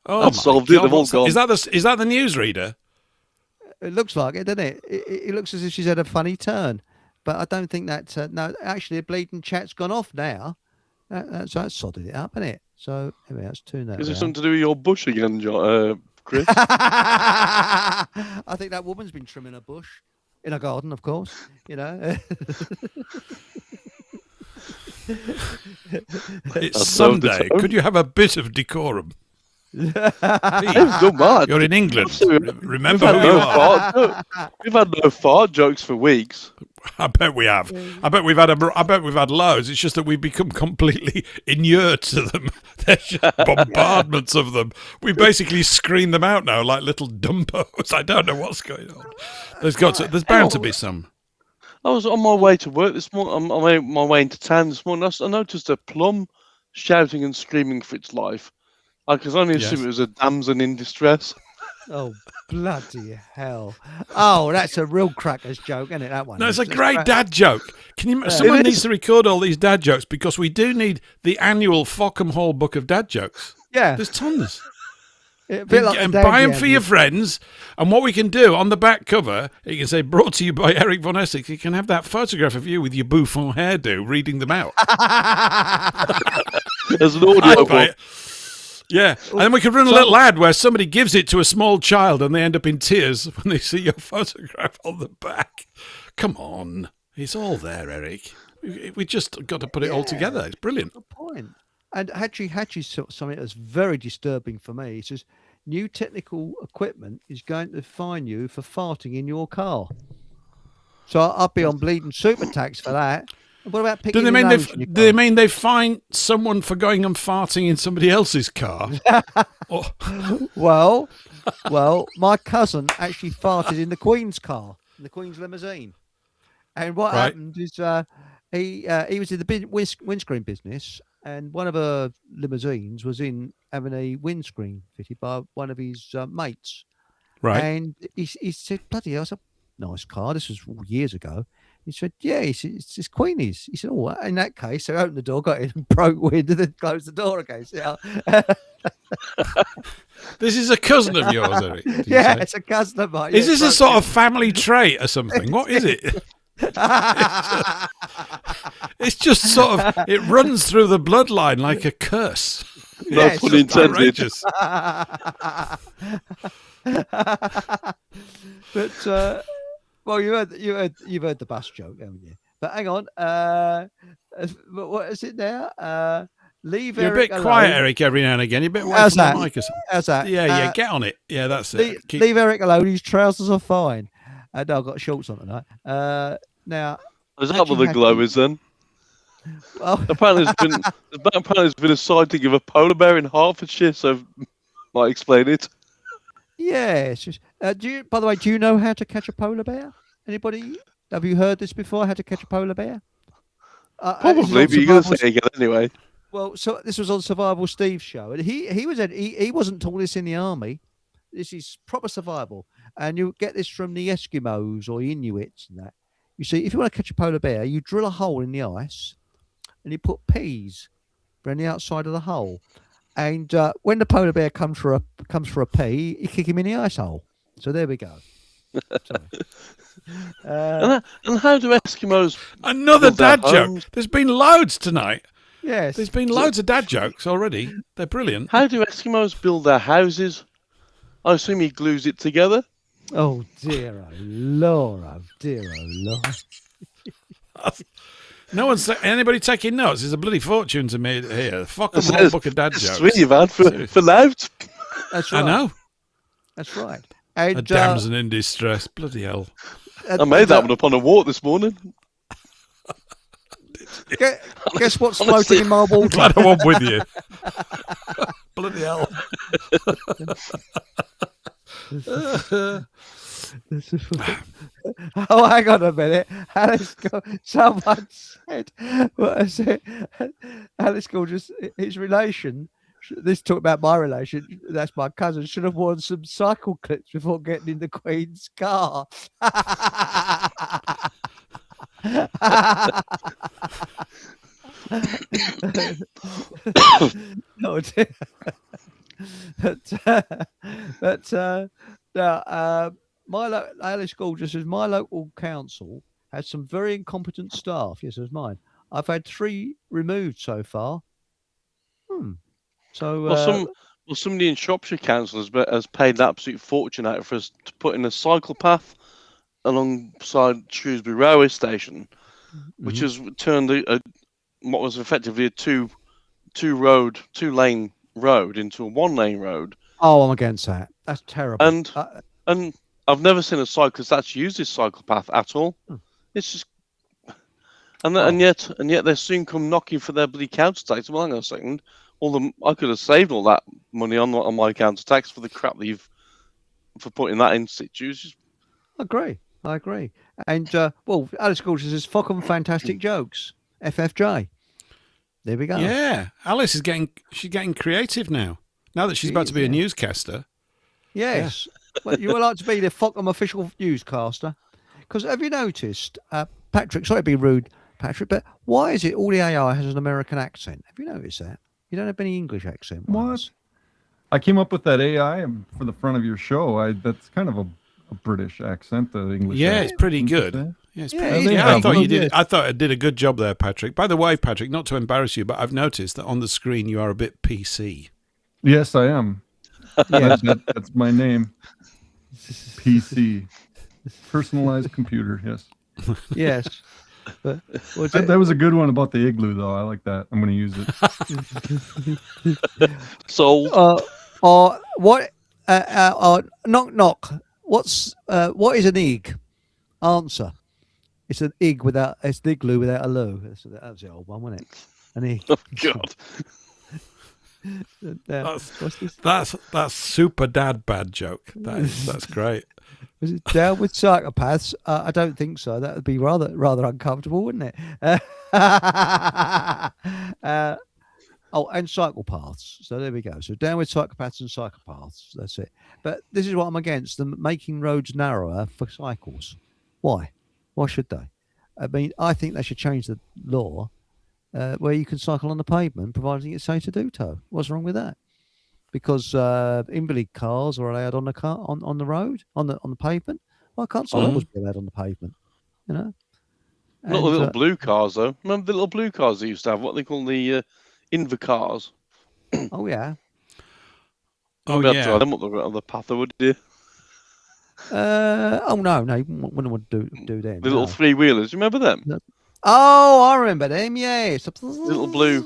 Oh, I've solved it. They've all gone. Is that the newsreader? It looks like it, doesn't it? It looks as if she's had a funny turn, but I don't think that. No, actually, the bleeding chat's gone off now. That's sodded it up, isn't it? So anyway, that's two now. Is it something to do with your bush again, Chris? I think that woman's been trimming a bush in a garden, of course. It's Sunday. Could you have a bit of decorum? Mad. You're in England. Remember who you are. We've had no fart jokes for weeks. I bet we have. I bet we've had loads. It's just that we've become completely inured to them. There's just bombardments of them. We basically screen them out now like little dumpos. I don't know what's going on. There's bound to be some. I was on my way to work this morning. On my way into town this morning. I noticed a plum shouting and screaming for its life. I could only assume it was a damsel in distress. Oh, bloody hell. Oh, that's a real cracker's joke, isn't it, that one? No, it's a great dad joke. Someone needs to record all these dad jokes because we do need the annual Fockham Hall Book of Dad Jokes. Yeah. There's tons. And buy them for your friends. And what we can do on the back cover, you can say, brought to you by Eric Von Essex. You can have that photograph of you with your bouffant hairdo reading them out. There's an audio book. Yeah, and then we could run a little ad where somebody gives it to a small child and they end up in tears when they see your photograph on the back. Come on. It's all there, Eric. We just got to put it all together. It's brilliant. Good point. And Hatchie something that's very disturbing for me. He says, new technical equipment is going to fine you for farting in your car. So I'll be on bleeding super tax for that. What about picking do they mean they fine someone for going and farting in somebody else's car? Well, my cousin actually farted in the Queen's car, in the Queen's limousine. And what happened is he was in the windscreen business, and one of her limousines was having a windscreen fitted by one of his mates. Right. And he said, bloody hell, it's a nice car. This was years ago. He said, yeah, it's Queenie's. He said, oh, in that case, I opened the door, got in and broke wind and then closed the door again. So, this is a cousin of yours, Eric? Yeah, it's a cousin of mine. Is this a sort of family trait or something? What is it? It's just sort of, it runs through the bloodline like a curse. No pun intended. But well, you've heard the bus joke, haven't you? But hang on, what is it now? Leave You're Eric a bit quiet, alone. Eric, every now and again. You're a bit away How's from that? the mic or something. How's that? Yeah, get on it. Yeah, that's it. Leave Eric alone. His trousers are fine. No, I've got shorts on tonight. Now, is that what the glow is then? Well, apparently there's been a sighting of a polar bear in Hertfordshire, so might explain it. Yeah, it's just, by the way, do you know how to catch a polar bear? Anybody? Have you heard this before? How to catch a polar bear? Probably, but you're going to say it again anyway. Well, so this was on Survival Steve's show, and he wasn't taught this in the army. This is proper survival, and you get this from the Eskimos or Inuits and that. You see, if you want to catch a polar bear, you drill a hole in the ice, and you put peas around the outside of the hole. And when the polar bear comes for a pee, you kick him in the ice hole. So there we go. And how do Eskimos? Another build their dad joke. homes? There's been loads tonight. Yes. There's been loads of dad jokes already. They're brilliant. How do Eskimos build their houses? I assume he glues it together. Oh dear, oh Lord, oh dear, oh Lord. No one's anybody taking notes. There's a bloody fortune to me here. Fuck them whole book of dad It's jokes. really bad for now. That's right. I know. That's right. And, A damsel in distress. Bloody hell. I made that one up on a walk this morning. Guess what's floating in my water? Glad I wasn't with you. Bloody hell. Oh, hang on a minute. Someone said, what is it? Alice Gorgeous, his relation, this talk about my relation, that's my cousin, should have worn some cycle clips before getting in the Queen's car. Oh dear. Now, Alice Gorgeous says my local council has some very incompetent staff. Yes, as mine. I've had 3 removed so far. So somebody in Shropshire Council has paid an absolute fortune out for us to put in a cycle path alongside Shrewsbury Railway Station, which has turned what was effectively a two lane road into a 1-lane road. Oh, I'm against that. That's terrible. And I've never seen a cyclist actually use this cycle path at all. It's just and yet they soon come knocking for their bloody council tax. Well, hang on a second. I could have saved all that money on my council tax for the crap that for putting that in situ. I agree. And Alice Gorgeous says fucking fantastic jokes. FFJ. There we go. Yeah, Alice is getting creative now. Now that she's about to be a newscaster. Yes. Well, you would like to be the Fuckham official newscaster. Because have you noticed, Patrick, sorry to be rude, Patrick, but why is it all the AI has an American accent? Have you noticed that? You don't have any English accent. What? I came up with that AI for the front of your show. That's kind of a British accent, the English. Yeah, it's pretty good. Yeah, it's pretty good. I thought you did. I thought I did a good job there, Patrick. By the way, Patrick, not to embarrass you, but I've noticed that on the screen you are a bit PC. Yes, I am. Yeah, that's my name. PC, personalized computer. Yes. Yes. But, that was a good one about the igloo, though. I like that. I'm going to use it. Sold. What? Knock knock. What is an egg? Answer. It's an egg without. It's an igloo without a loo. That was the old one, wasn't it? An egg. Oh God. That's super dad bad joke. That's great. Was it down with psychopaths? I don't think so. That would be rather uncomfortable, wouldn't it? And psychopaths. So there we go. So down with psychopaths and psychopaths. That's it. But this is what I'm against: them making roads narrower for cycles. Why? Why should they? I mean, I think they should change the law where you can cycle on the pavement, providing it's safe to do so. What's wrong with that? Because invalid cars are allowed on the road, on the pavement. Why can't cycles be allowed on the pavement? You know, not the little blue cars though. Remember the little blue cars they used to have? What they call the Inva cars. Oh yeah. Oh yeah. Drive them up the path, would you? No, you wouldn't want to do them. The little 3-wheelers. You remember them? No. Oh, I remember them. Yes. Little blue.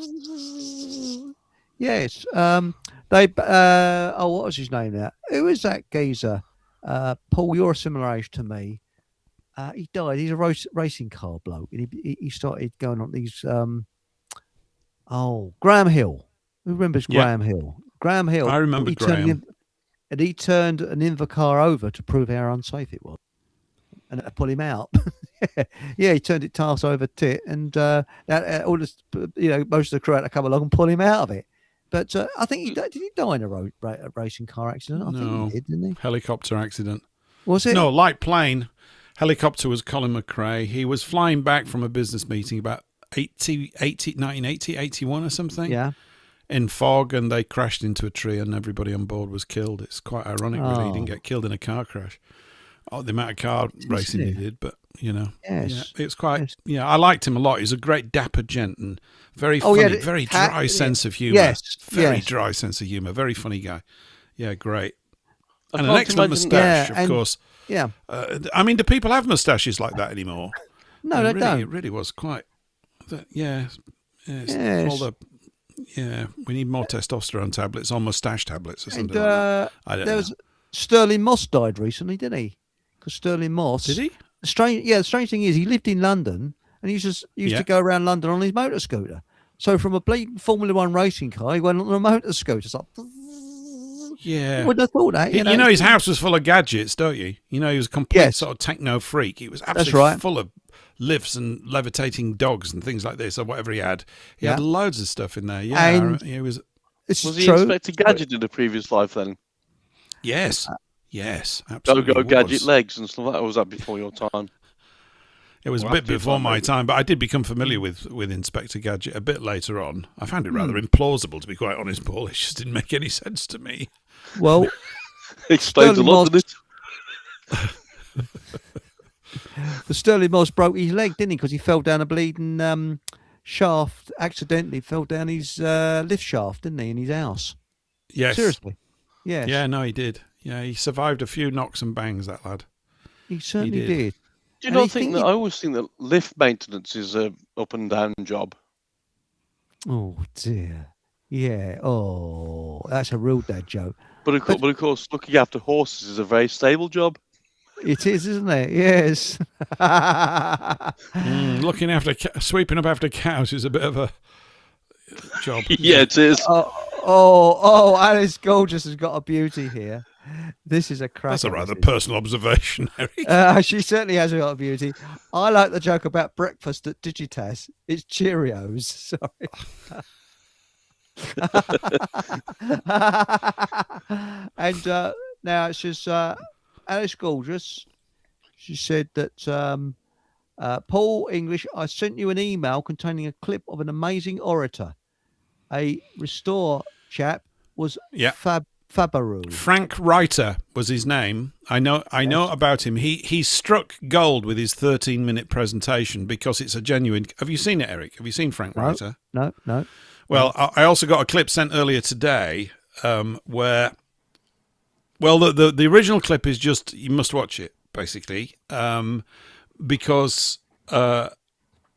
Yes. They. What was his name now? Who was that geezer? Paul, you're a similar age to me. He died. He's a racing car bloke, and he started going on these. Graham Hill. Who remembers Graham Hill? Graham Hill. I remember Graham. He turned an Inva car over to prove how unsafe it was, and pull him out. He turned it task over tit, and all this, most of the crew had to come along and pull him out of it. But I think did he die in a racing car accident? I think he did, didn't he? Helicopter accident. Was it? No, light plane. Helicopter was Colin McRae. He was flying back from a business meeting about 1980, 81 or something. Yeah. In fog, and they crashed into a tree, and everybody on board was killed. It's quite ironic, really. He didn't get killed in a car crash. Oh, the amount of car racing he did, but Yes. yeah, it's quite. Yeah, I liked him a lot. He's a great dapper gent and very funny, very dry sense of humour. Yes, very dry sense of humour. Very funny guy. Yeah, great. And an excellent moustache, of course. Yeah. I mean, do people have moustaches like that anymore? No, they don't. It really was quite. Yes. Yes. Yeah, we need more testosterone tablets or moustache tablets or something like that. I don't know. Sterling Moss died recently, didn't he? Because Sterling Moss. Did he? The strange thing is he lived in London and he used to go around London on his motor scooter. So from a bleeding Formula One racing car, he went on a motor scooter. It's like, yeah. You wouldn't have thought that. You know his house was full of gadgets, don't you? You know, he was a complete sort of techno freak. He was absolutely full of lifts and levitating dogs and things like this, or whatever he had. He had loads of stuff in there. Yeah, and he was. Was he Inspector Gadget in a previous life then? Yes, absolutely. Go Gadget legs and stuff like that. Or was that before your time? It was a bit before my time, but I did become familiar with Inspector Gadget a bit later on. I found it rather implausible, to be quite honest, Paul. It just didn't make any sense to me. Well, explains a lot, doesn't it? The Sterling Moss broke his leg, didn't he? Because he fell down a bleeding shaft, accidentally fell down his lift shaft, didn't he, in his house? Yes. Seriously. Yes. Yeah, no, he did. Yeah, he survived a few knocks and bangs, that lad. He certainly did. Do you not think that? I always think that lift maintenance is a up and down job. Oh, dear. Yeah. Oh, that's a real dad joke. But of course, looking after horses is a very stable job. It is, isn't it? Yes. Looking after, sweeping up after cows is a bit of a job. Yeah, it is. Alice Gorgeous has got a beauty here. This is a crack. That's a rather personal observation, Eric. She certainly has got a beauty. I like the joke about breakfast at Digitas. It's Cheerios. Sorry. And now it's just Alice Gorgeous. She said that Paul English, I sent you an email containing a clip of an amazing orator. A restore chap was Fabaru. Frank Reiter was his name. I know about him. He struck gold with his 13-minute presentation because it's a genuine. Have you seen it, Eric? Have you seen Frank Reiter? No. Well, I also got a clip sent earlier today where, well, the original clip is just, you must watch it, basically, because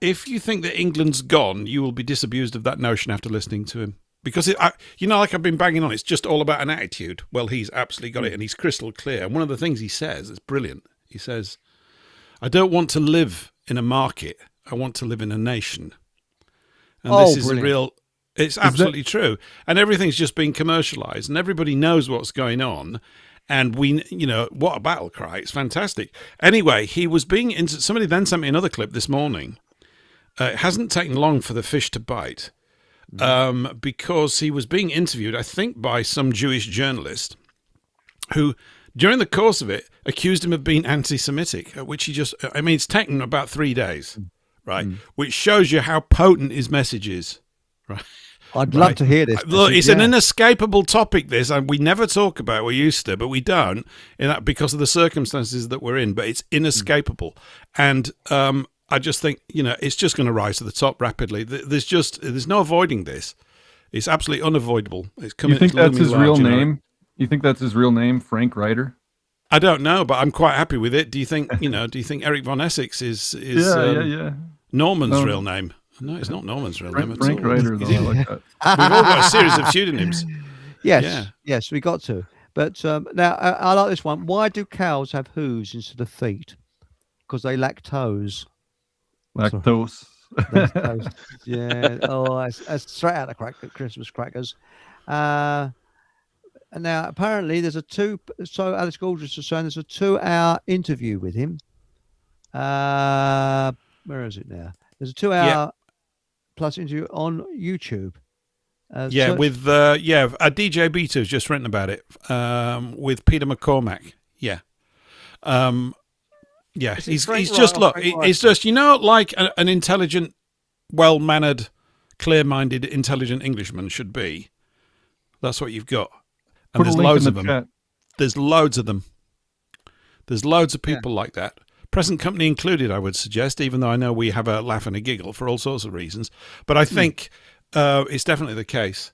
if you think that England's gone, you will be disabused of that notion after listening to him. Because, like I've been banging on, it's just all about an attitude. Well, he's absolutely got it, and he's crystal clear. And one of the things he says is brilliant. He says, I don't want to live in a market. I want to live in a nation. And this is brilliant. It's absolutely true. And everything's just been commercialized, and everybody knows what's going on. And what a battle cry. It's fantastic. Anyway, somebody then sent me another clip this morning. It hasn't taken long for the fish to bite. Because he was being interviewed, I think, by some Jewish journalist who, during the course of it, accused him of being anti-Semitic, which it's taken about 3 days, right? Which shows you how potent his message is, right? I'd love to hear this. Look, it's an inescapable topic, this, and we never talk about it. We used to, but we don't, because of the circumstances that we're in, but it's inescapable. And I just think, it's just going to rise to the top rapidly. There's no avoiding this. It's absolutely unavoidable. It's coming. You think that's his real name? You think that's his real name, Frank Reiter? I don't know, but I'm quite happy with it. Do you think, do you think Eric von Essex is Norman's real name? No, it's not Norman's real name at all. Frank Reiter, though, I like that. We've all got a series of pseudonyms. Yes, we got to. But now, I like this one. Why do cows have hooves instead of feet? Because they lack toes. Lactose. Yeah. Oh, that's straight out of Christmas crackers. And now, apparently, there's so Alice Gorgeous is saying there's a 2-hour interview with him. Where is it now? There's a 2-hour plus interview on YouTube. With DJ Beto's just written about it with Peter McCormack. Yeah. Yeah, Is it he's Frank just Wright or look. Frank It's just like an intelligent, well-mannered, clear-minded, intelligent Englishman should be. That's what you've got, and Put a there's link in loads the of them. chat. There's loads of them. There's loads of Yeah. people like that. Present company included, I would suggest, even though I know we have a laugh and a giggle for all sorts of reasons. But I think it's definitely the case.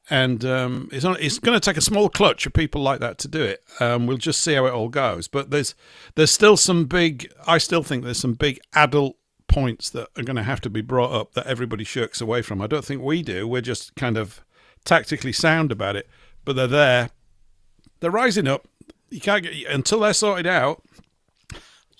And it's going to take a small clutch of people like that to do it. We'll just see how it all goes. But there's still some I still think there's some big adult points that are going to have to be brought up that everybody shirks away from. I don't think we do. We're just kind of tactically sound about it. But they're there. They're rising up. You can't get until they're sorted out.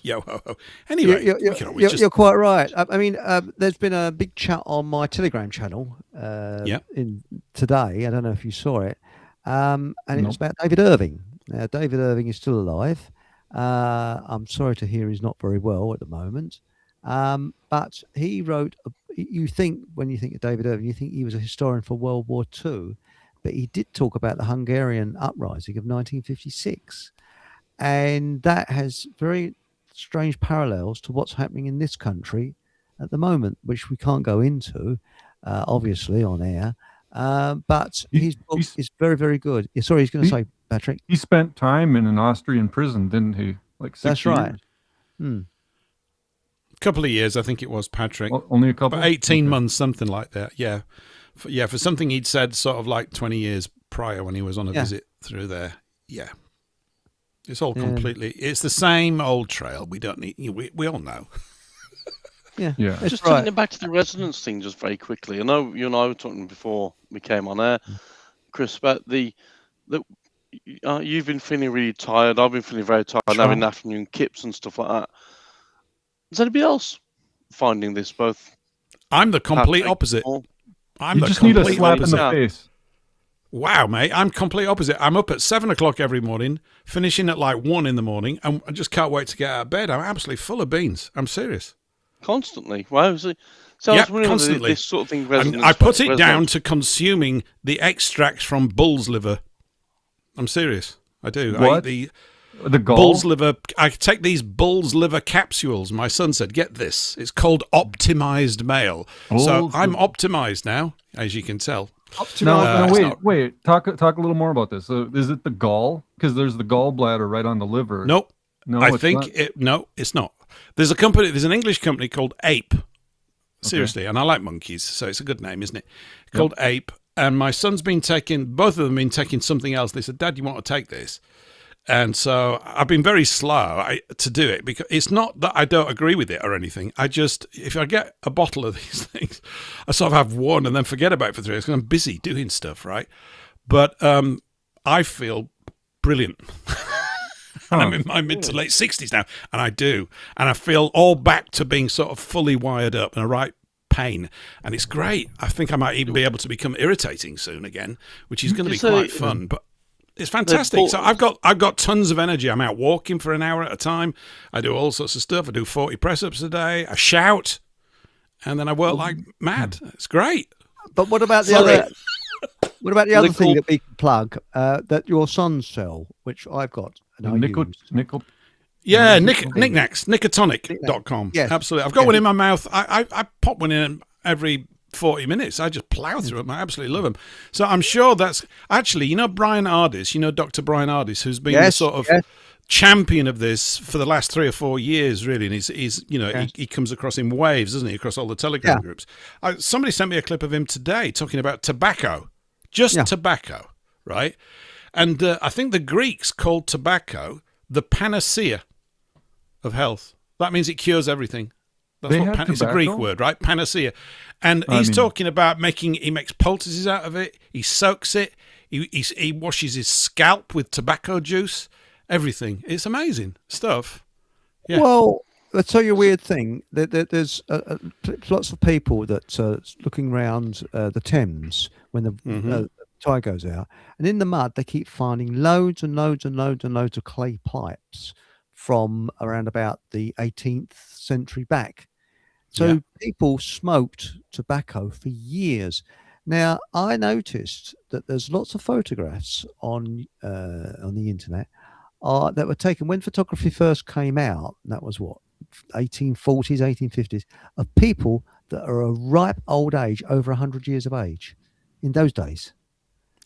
Yo ho ho. Anyway, you're quite right. I mean, there's been a big chat on my Telegram channel in today. I don't know if you saw it, and it's about David Irving. Now, David Irving is still alive. I'm sorry to hear he's not very well at the moment, but he wrote. You think when you think of David Irving, you think he was a historian for World War II, but he did talk about the Hungarian uprising of 1956, and that has very strange parallels to what's happening in this country at the moment, which we can't go into, obviously, on air. But his book is very, very good. Sorry, he's going to say, Patrick. He spent time in an Austrian prison, didn't he? Like 6 years? That's right. Couple of years, I think it was, Patrick. Only a couple? But 18 months, something like that. Yeah. For something he'd said sort of like 20 years prior when he was on a visit through there. Yeah. It's all completely, it's the same old trail. We don't need, we all know. Yeah. Just taking it back to the resonance thing just very quickly. I know you and I were talking before we came on air, Chris, about you've been feeling really tired. I've been feeling very tired, having afternoon kips and stuff like that. Is anybody else finding this both? I'm the complete opposite. You just need a slap in the face. Wow, mate, I'm complete opposite. I'm up at 7 o'clock every morning, finishing at like 1 in the morning, and I just can't wait to get out of bed. I'm absolutely full of beans. I'm serious. Constantly. Wow. So constantly. This sort of thing and I put it down to consuming the extracts from bull's liver. I'm serious. I do. What? I eat the bull's liver. I take these bull's liver capsules. My son said, get this. It's called optimized male. So I'm optimized now, as you can tell. No, wait. Talk a little more about this. Is it the gall? Because there's the gallbladder right on the liver. Nope. No, it's not. There's an English company called Ape. Seriously, and I like monkeys, so it's a good name, isn't it? Called Ape. And my son's both of them been taking something else. They said, Dad, you want to take this? And so I've been very slow to do it, because it's not that I don't agree with it or anything. If I get a bottle of these things, I sort of have one and then forget about it for 3 days because I'm busy doing stuff, right? But I feel brilliant. And I'm in my mid to late 60s now, and I do. And I feel all back to being sort of fully wired up and a right pain. And it's great. I think I might even be able to become irritating soon again, which is going to be quite fun. But it's fantastic. So I've got tons of energy. I'm out walking for an hour at a time. I do all sorts of stuff. I do 40 press-ups a day. I shout, and then I work like mad. It's great. But what about the other? What about the other thing that we can plug? That your sons sell, which I've got. Nickel. Yeah, knickknacks, nicotonic.com. Yes. Absolutely. I've got one in my mouth. I pop one in every 40 minutes. I just plow through them. I absolutely love them. So I'm sure that's actually, Brian Ardis, Dr. Brian Ardis, who's been the sort of champion of this for the last 3 or 4 years, really. And he comes across in waves, doesn't he, across all the Telegram groups. Somebody sent me a clip of him today talking about tobacco, tobacco, right? And I think the Greeks called tobacco the panacea of health. That means it cures everything. It's a Greek word, right? Panacea. And he's talking about he makes poultices out of it. He soaks it. He washes his scalp with tobacco juice. Everything. It's amazing stuff. Yeah. Well, I'll tell you a weird thing. There's lots of people that looking around the Thames when the tide goes out, and in the mud they keep finding loads and loads and loads and loads of clay pipes from around about the 18th century back. So people smoked tobacco for years. Now, I noticed that there's lots of photographs on the internet that were taken when photography first came out. That was what, 1840s, 1850s, of people that are a ripe old age, over 100 years of age, in those days.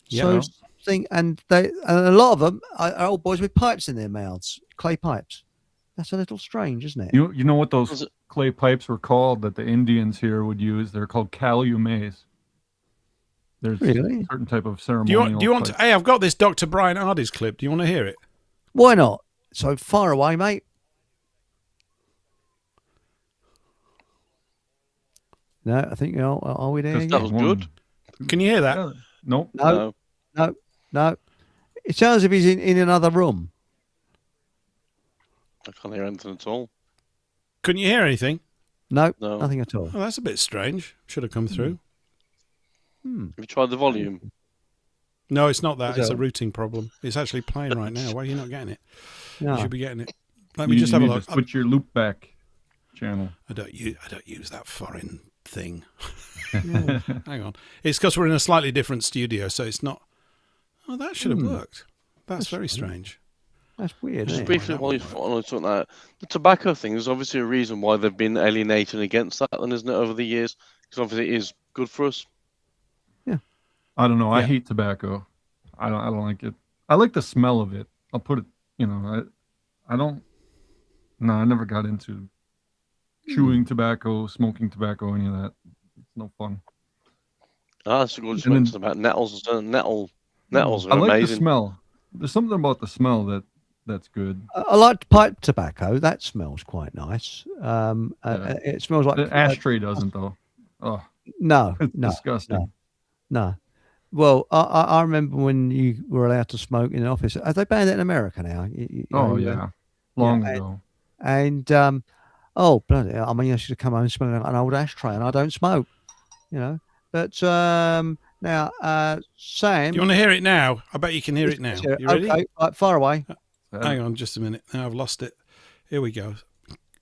Yeah. So and a lot of them are old boys with pipes in their mouths, clay pipes. That's a little strange, isn't it? You know what those clay pipes were called that the Indians here would use? They're called calumes. There's Really? a certain type of ceremonial. Do you want to? Hey, I've got this Dr. Brian Hardy's clip. Do you want to hear it? Why not? So far away, mate. No, I think are we there? That was good. Can you hear that? Yeah. Nope. No. It sounds as if he's in another room. I can't hear anything at all. Couldn't you hear anything? No, No. nothing at all. Oh, that's a bit strange. Should have come through. Have you tried the volume? No, it's not that. Is It's that- a routing problem. It's actually playing right now. Why are you not getting it? No. You should be getting it. Let me just have a look. Switch your loop back channel. I don't use that foreign thing. Hang on. It's because we're in a slightly different studio, so it's not. Oh, that should have worked. That's very strange. That's weird. Just Isn't it? briefly, while you're talking that, the tobacco thing is obviously a reason why they've been alienated against that, then, isn't it, over the years? Because obviously it is good for us. I don't know. I Yeah. hate tobacco. I don't like it. I like the smell of it. I'll put it. I don't. No, I never got into chewing tobacco, smoking tobacco, any of that. It's no fun. That's a good And then- mention about nettles. Nettles I are like amazing. the smell. There's something about the smell that's good. I like pipe tobacco. That smells quite nice. Yeah. It smells like The ashtray doesn't though. Oh, no, it's no, disgusting. no. Well, I remember when you were allowed to smoke in an office. Have they banned it in America now? Oh yeah, long ago. And oh bloody hell, I mean, I should have come home smelling like an old ashtray, and I don't smoke, But now, Sam, Do you want to hear it now? I bet you can hear it now. You ready? Okay, right, far away. Hang on just a minute. Now I've lost it. Here we go.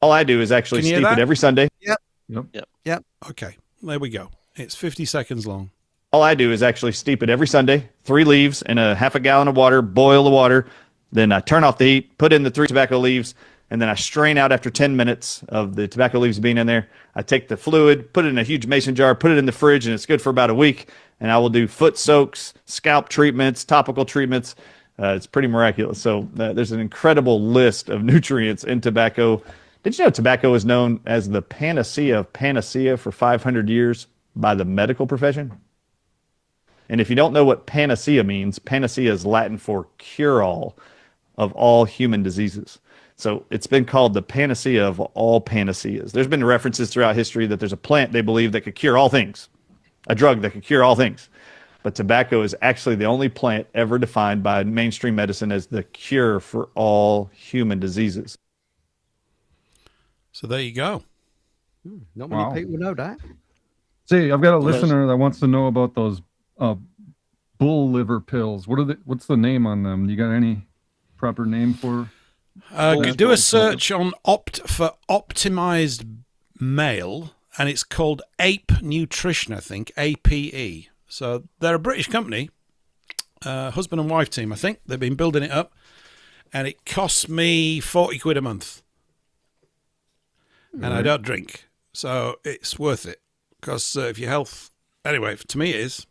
All I do is actually Can you hear steep it that? every Sunday. Yep. Okay, there we go. It's 50 seconds long. All I do is actually steep it every Sunday. 3 leaves in a half a gallon of water, boil the water. Then I turn off the heat, put in the 3 tobacco leaves, and then I strain out after 10 minutes of the tobacco leaves being in there. I take the fluid, put it in a huge mason jar, put it in the fridge, and it's good for about a week. And I will do foot soaks, scalp treatments, topical treatments. It's pretty miraculous. So there's an incredible list of nutrients in tobacco. Did you know tobacco is known as the panacea of panacea for 500 years by the medical profession? And if you don't know what panacea means, panacea is Latin for cure-all of all human diseases. So it's been called the panacea of all panaceas. There's been references throughout history that there's a plant they believe that could cure all things, a drug that could cure all things. But tobacco is actually the only plant ever defined by mainstream medicine as the cure for all human diseases. So there you go. Not many people know that. See, I've got a listener that wants to know about those bull liver pills. What's the name on them? You got any proper name for? Do a search on for optimized male, and it's called Ape Nutrition, I think, APE. So they're a British company, husband and wife team, I think. They've been building it up, and it costs me 40 quid a month. And I don't drink, so it's worth it, because if your health... Anyway, to me it is.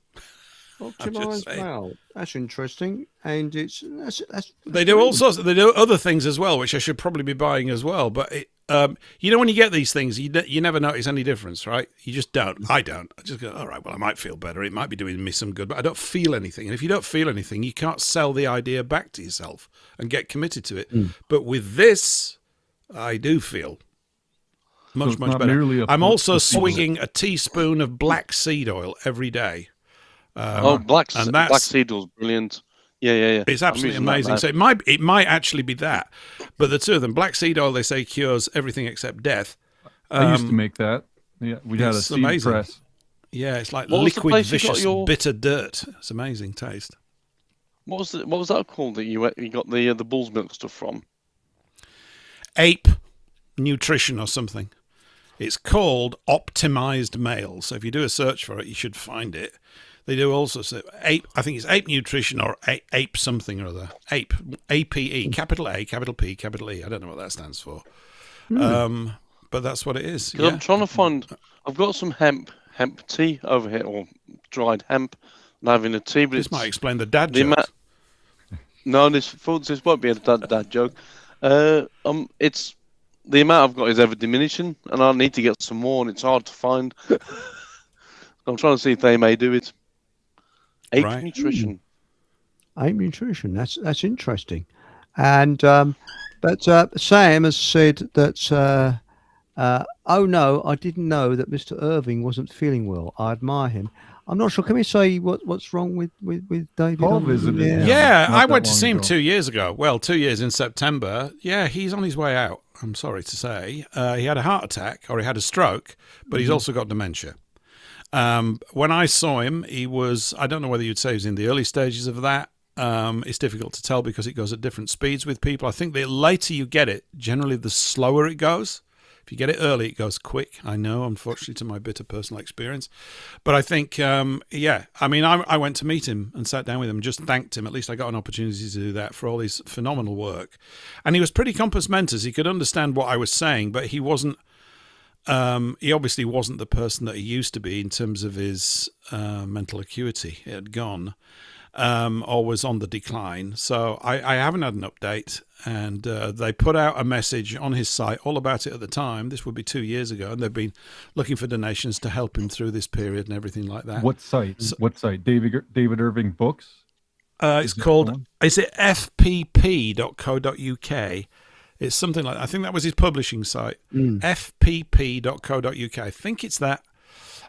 Optimized well. That's interesting, and that's They do all sorts. They do other things as well, which I should probably be buying as well. But when you get these things, you never notice any difference, right? You just don't. I don't. I just go, all right. Well, I might feel better. It might be doing me some good, but I don't feel anything. And if you don't feel anything, you can't sell the idea back to yourself and get committed to it. But with this, I do feel much better. I'm also swinging a teaspoon of black seed oil every day. Black seed oil's brilliant. Yeah. It's absolutely amazing. So it might actually be that, but the two of them, black seed oil, they say cures everything except death. I used to make that. Yeah, we had a seed amazing. press. Yeah, it's like What was the liquid, place you got vicious, your- bitter dirt. It's amazing taste. What was that called that you got the bull's milk stuff from? Ape Nutrition or something. It's called Optimized Male. So if you do a search for it, you should find it. They do also ape. I think it's ape nutrition or ape something or other. Ape, APE, capital A, capital P, capital E. I don't know what that stands for. But that's what it is. Yeah. I'm trying to find. I've got some hemp tea over here, or dried hemp. I'm having a tea, but this might explain the dad joke. No, this won't be a dad joke. It's the amount I've got is ever diminishing, and I need to get some more, and it's hard to find. I'm trying to see if they may do it. Ape nutrition. Ape nutrition. That's interesting. And but Sam has said that. Oh no, I didn't know that Mr. Irving wasn't feeling well. I admire him. I'm not sure. Can we say what's wrong with David? Paul visited. Yeah, I went to see him 2 years ago. Well, 2 years in September. Yeah, he's on his way out. I'm sorry to say. He had a heart attack, or he had a stroke, but he's also got dementia. When I saw him, he was, I don't know whether you'd say he was in the early stages of that. It's difficult to tell because it goes at different speeds with people. I think the later you get it, generally the slower it goes. If you get it early, it goes quick. I know, unfortunately, to my bitter personal experience. But I think, yeah, I mean, I went to meet him and sat down with him and just thanked him. At least I got an opportunity to do that for all his phenomenal work. And he was pretty compos mentis. He could understand what I was saying, but he wasn't, he obviously wasn't the person that he used to be in terms of his mental acuity. It had gone. Or was on the decline. So I haven't had an update. And they put out a message on his site all about it at the time. This would be 2 years ago. And they've been looking for donations to help him through this period and everything like that. What site? What site? David Irving Books? It's called, is it fpp.co.uk? It's something like that. I think that was his publishing site. fpp.co.uk. I think it's that.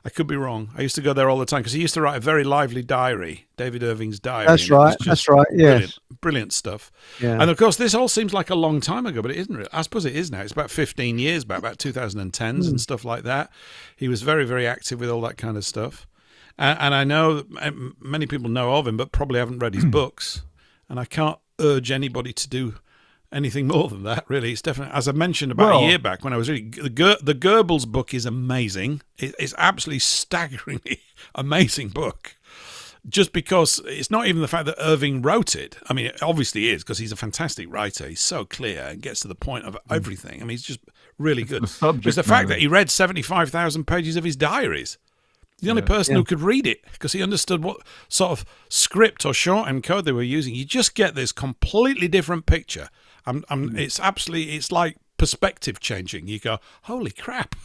I could be wrong. I used to go there all the time because he used to write a very lively diary, David Irving's diary. That's right. That's right. Yes. Brilliant stuff. Yeah. And of course, this all seems like a long time ago, but it isn't. I suppose it is now. It's about 15 years back, about 2010s and stuff like that. He was very, very active with all that kind of stuff. And I know many people know of him, but probably haven't read his books. And I can't urge anybody to do anything more than that, really. It's definitely, as I mentioned about a year back when I was reading, the Goebbels book is amazing. It's absolutely staggeringly amazing book. Just because it's not even the fact that Irving wrote it. I mean, it obviously is because he's a fantastic writer. He's so clear and gets to the point of everything. I mean, he's just really good. It's the fact that he read 75,000 pages of his diaries. The only person who could read it because he understood what sort of script or shorthand code they were using. You just get this completely different picture. It's like perspective changing. You go, holy crap!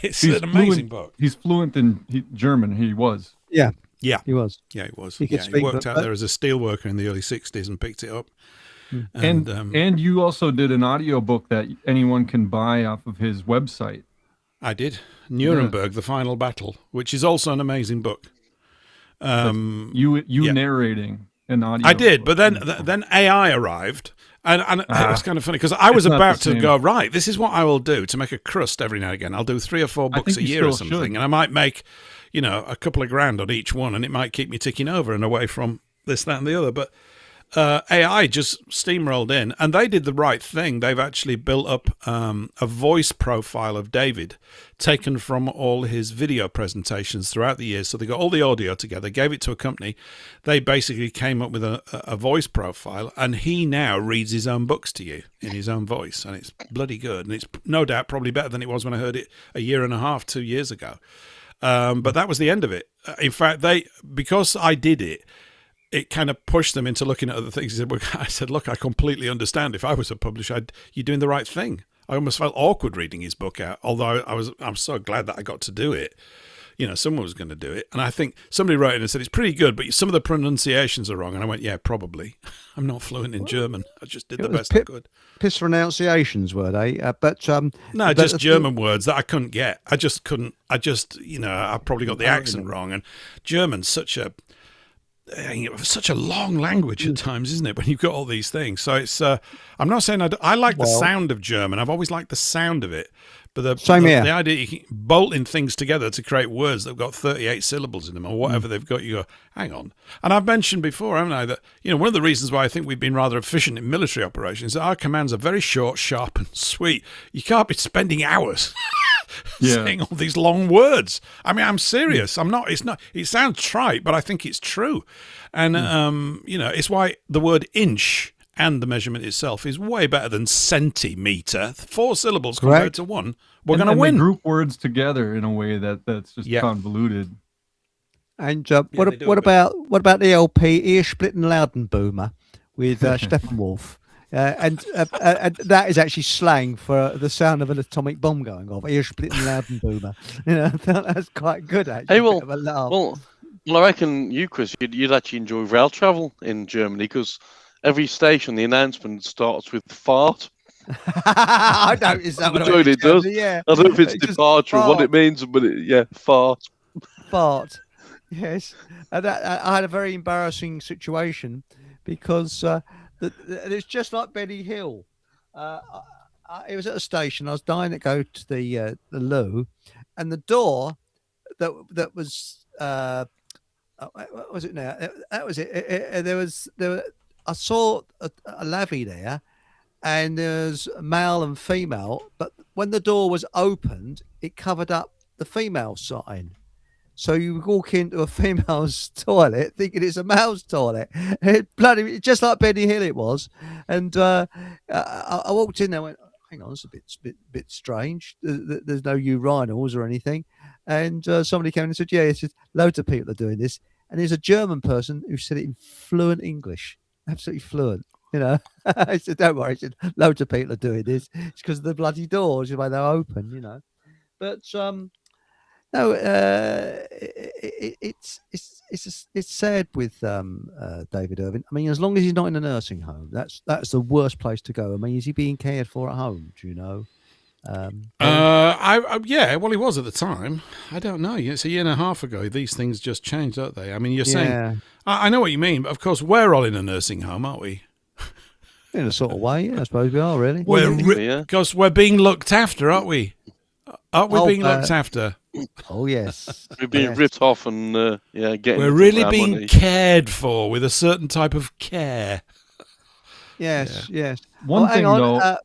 It's an amazing book. He's fluent in German. He was. Yeah, he was. Yeah, he was. He worked out there as a steelworker in the early '60s and picked it up. And you also did an audio book that anyone can buy off of his website. I did. Nuremberg, The Final Battle, which is also an amazing book. You narrating an audio. I did, book. but then AI arrived. And it was kind of funny because I was about to go, right, this is what I will do to make a crust every now and again. I'll do 3 or 4 books a year or something. And I might make, a couple of grand on each one. And it might keep me ticking over and away from this, that, and the other. But AI just steamrolled in. And they did the right thing. They've actually built up a voice profile of David taken from all his video presentations throughout the years. So they got all the audio together, gave it to a company. They basically came up with a voice profile, and he now reads his own books to you in his own voice, and it's bloody good. And it's no doubt probably better than it was when I heard it a year and a half, 2 years ago. But that was the end of it. In fact, because I did it, it kind of pushed them into looking at other things. I said, look, I completely understand. If I was a publisher, you're doing the right thing. I almost felt awkward reading his book out, although I'm so glad that I got to do it. Someone was going to do it. And I think somebody wrote in and said, it's pretty good, but some of the pronunciations are wrong. And I went, yeah, probably. I'm not fluent in German. I just did the best I could. Piss pronunciations, were they? No, just German words that I couldn't get. I probably got the accent wrong. And German's such a long language at times, isn't it, when you've got all these things? So it's I'm not saying I like the sound of German. I've always liked the sound of it, but the idea you can bolting things together to create words that have got 38 syllables in them or whatever they've got, you go, hang on. And I've mentioned before, haven't I, that one of the reasons why I think we've been rather efficient in military operations is that our commands are very short, sharp and sweet. You can't be spending hours saying all these long words. I mean, I'm serious. I'm not. It's not. It sounds trite, but I think it's true. And it's why the word inch and the measurement itself is way better than centimeter. 4 syllables compared to 1. We're going to win. They group words together in a way that's just convoluted. And what about the LP Ear Splitting Loudenboomer with Steppenwolf? And that is actually slang for the sound of an atomic bomb going off. Ear Splitting Loudenboomer. That's quite good, actually. Hey, well, I reckon you, Chris, you'd actually enjoy rail travel in Germany because every station, the announcement starts with fart. I noticed that. It does. Yeah. I don't know if it's departure or what it means, but fart. Fart. Yes. And I had a very embarrassing situation because it's just like Benny Hill. It was at a station. I was dying to go to the loo, and the door that was what was it now? That was it. I saw a lavvy there, and there's male and female. But when the door was opened, it covered up the female sign. So you walk into a female's toilet thinking it's a male's toilet. Bloody, just like Benny Hill it was. And I walked in there and went, hang on, it's a bit strange. There's no urinals or anything. And somebody came in and said, yeah, it's just loads of people are doing this. And there's a German person who said it in fluent English, absolutely fluent. I said, don't worry. I said, loads of people are doing this. It's because of the bloody doors, the way they're open, But no, it's sad with David Irving. I mean, as long as he's not in a nursing home, that's the worst place to go. I mean, is he being cared for at home? Do you know? Well, he was at the time. I don't know. It's a year and a half ago. These things just changed, don't they? I mean, you're saying, I know what you mean, but of course, we're all in a nursing home, aren't we? In a sort of way, I suppose we are, really. Because we're being looked after, aren't we? Aren't we being looked after? Oh, yes. We're being ripped off and, getting... We're really being cared for with a certain type of care. Yes. One thing, though,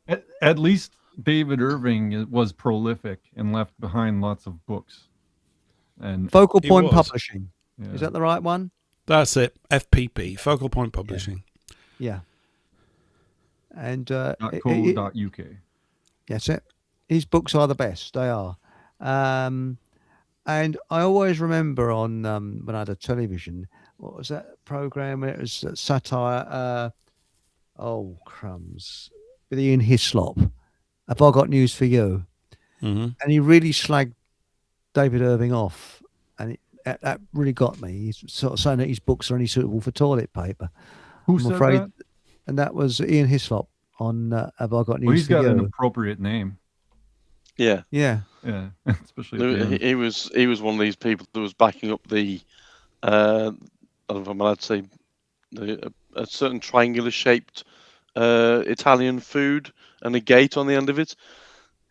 at least David Irving was prolific and left behind lots of books. And Focal Point Publishing. Yeah. Is that the right one? That's it. FPP, Focal Point Publishing. Yeah. And .co.uk. That's it. His books are the best. They are. And I always remember on when I had a television, what was that program? It was satire. Crumbs. With Ian Hislop. Have I got news for you? Mm-hmm. And he really slagged David Irving off. And that really got me. He's sort of saying that his books are only suitable for toilet paper. Who said that? And that was Ian Hislop on Have I Got News for You? He's got an appropriate name. Yeah. Especially he was one of these people that was backing up the I don't know if I'm allowed to say a certain triangular shaped Italian food and a gate on the end of it.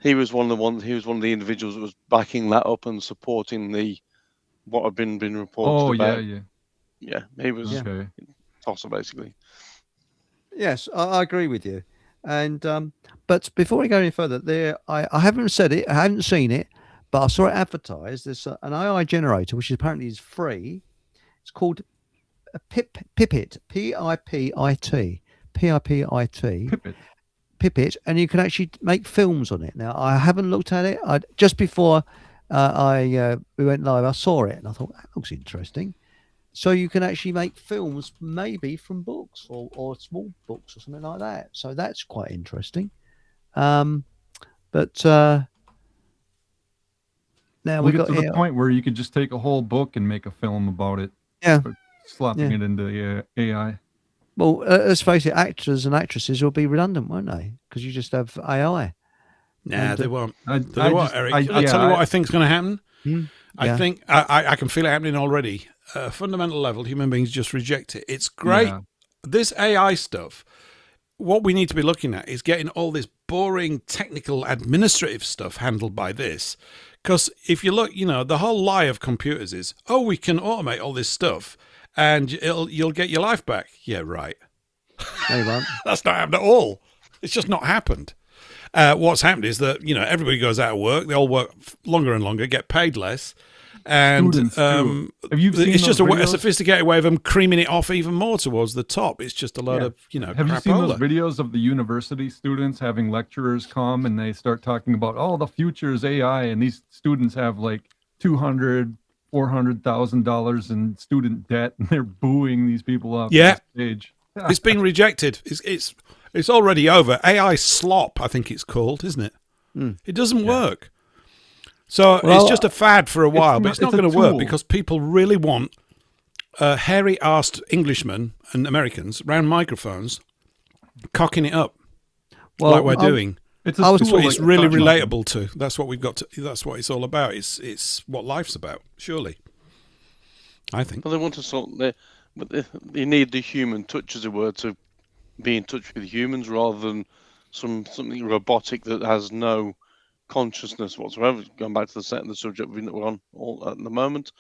He was one of the individuals that was backing that up and supporting what had been reported about. Yeah. He was tosser basically. Yes, I agree with you. And but before we go any further, I haven't said it, I haven't seen it, but I saw it advertised. There's an AI generator which apparently is free. It's called Pipit, Pipit, Pipit, and you can actually make films on it. Now I haven't looked at it. Just before we went live, I saw it and I thought that looks interesting. So you can actually make films maybe from books or small books or something like that. So that's quite interesting. But now we get to the point where you could just take a whole book and make a film about it. Yeah. Slapping it into AI. Well, let's face it, actors and actresses will be redundant, won't they? Because you just have AI. Nah, they won't. Eric. I'll tell you what I think is going to happen. I think I can feel it happening already. At a fundamental level, human beings just reject it. It's great. Yeah. This AI stuff, what we need to be looking at is getting all this boring technical administrative stuff handled by this. Because if you look, the whole lie of computers is, we can automate all this stuff and you'll get your life back. Yeah, right. No, you won't. That's not happened at all. It's just not happened. What's happened is that, everybody goes out of work. They all work longer and longer, get paid less. And Have you seen it's just those a videos? sophisticated way of them creaming it off even more towards the top. It's just a lot of, Have you seen those videos of the university students having lecturers come and they start talking about, the future is AI, and these students have like $400,000 in student debt, and they're booing these people off the stage. It's been rejected. It's already over. AI slop, I think it's called, isn't it? It doesn't work. So it's just a fad for a while, but it's not going to work because people really want hairy-arsed Englishmen and Americans around microphones cocking it up like we're doing. It's it's really relatable to. That's what we've got to. That's what it's all about. It's what life's about. Surely, I think. Well, they want to but they need the human touch, as it were, to be in touch with humans rather than something robotic that has no consciousness whatsoever. Going back to the subject we're on all at the moment,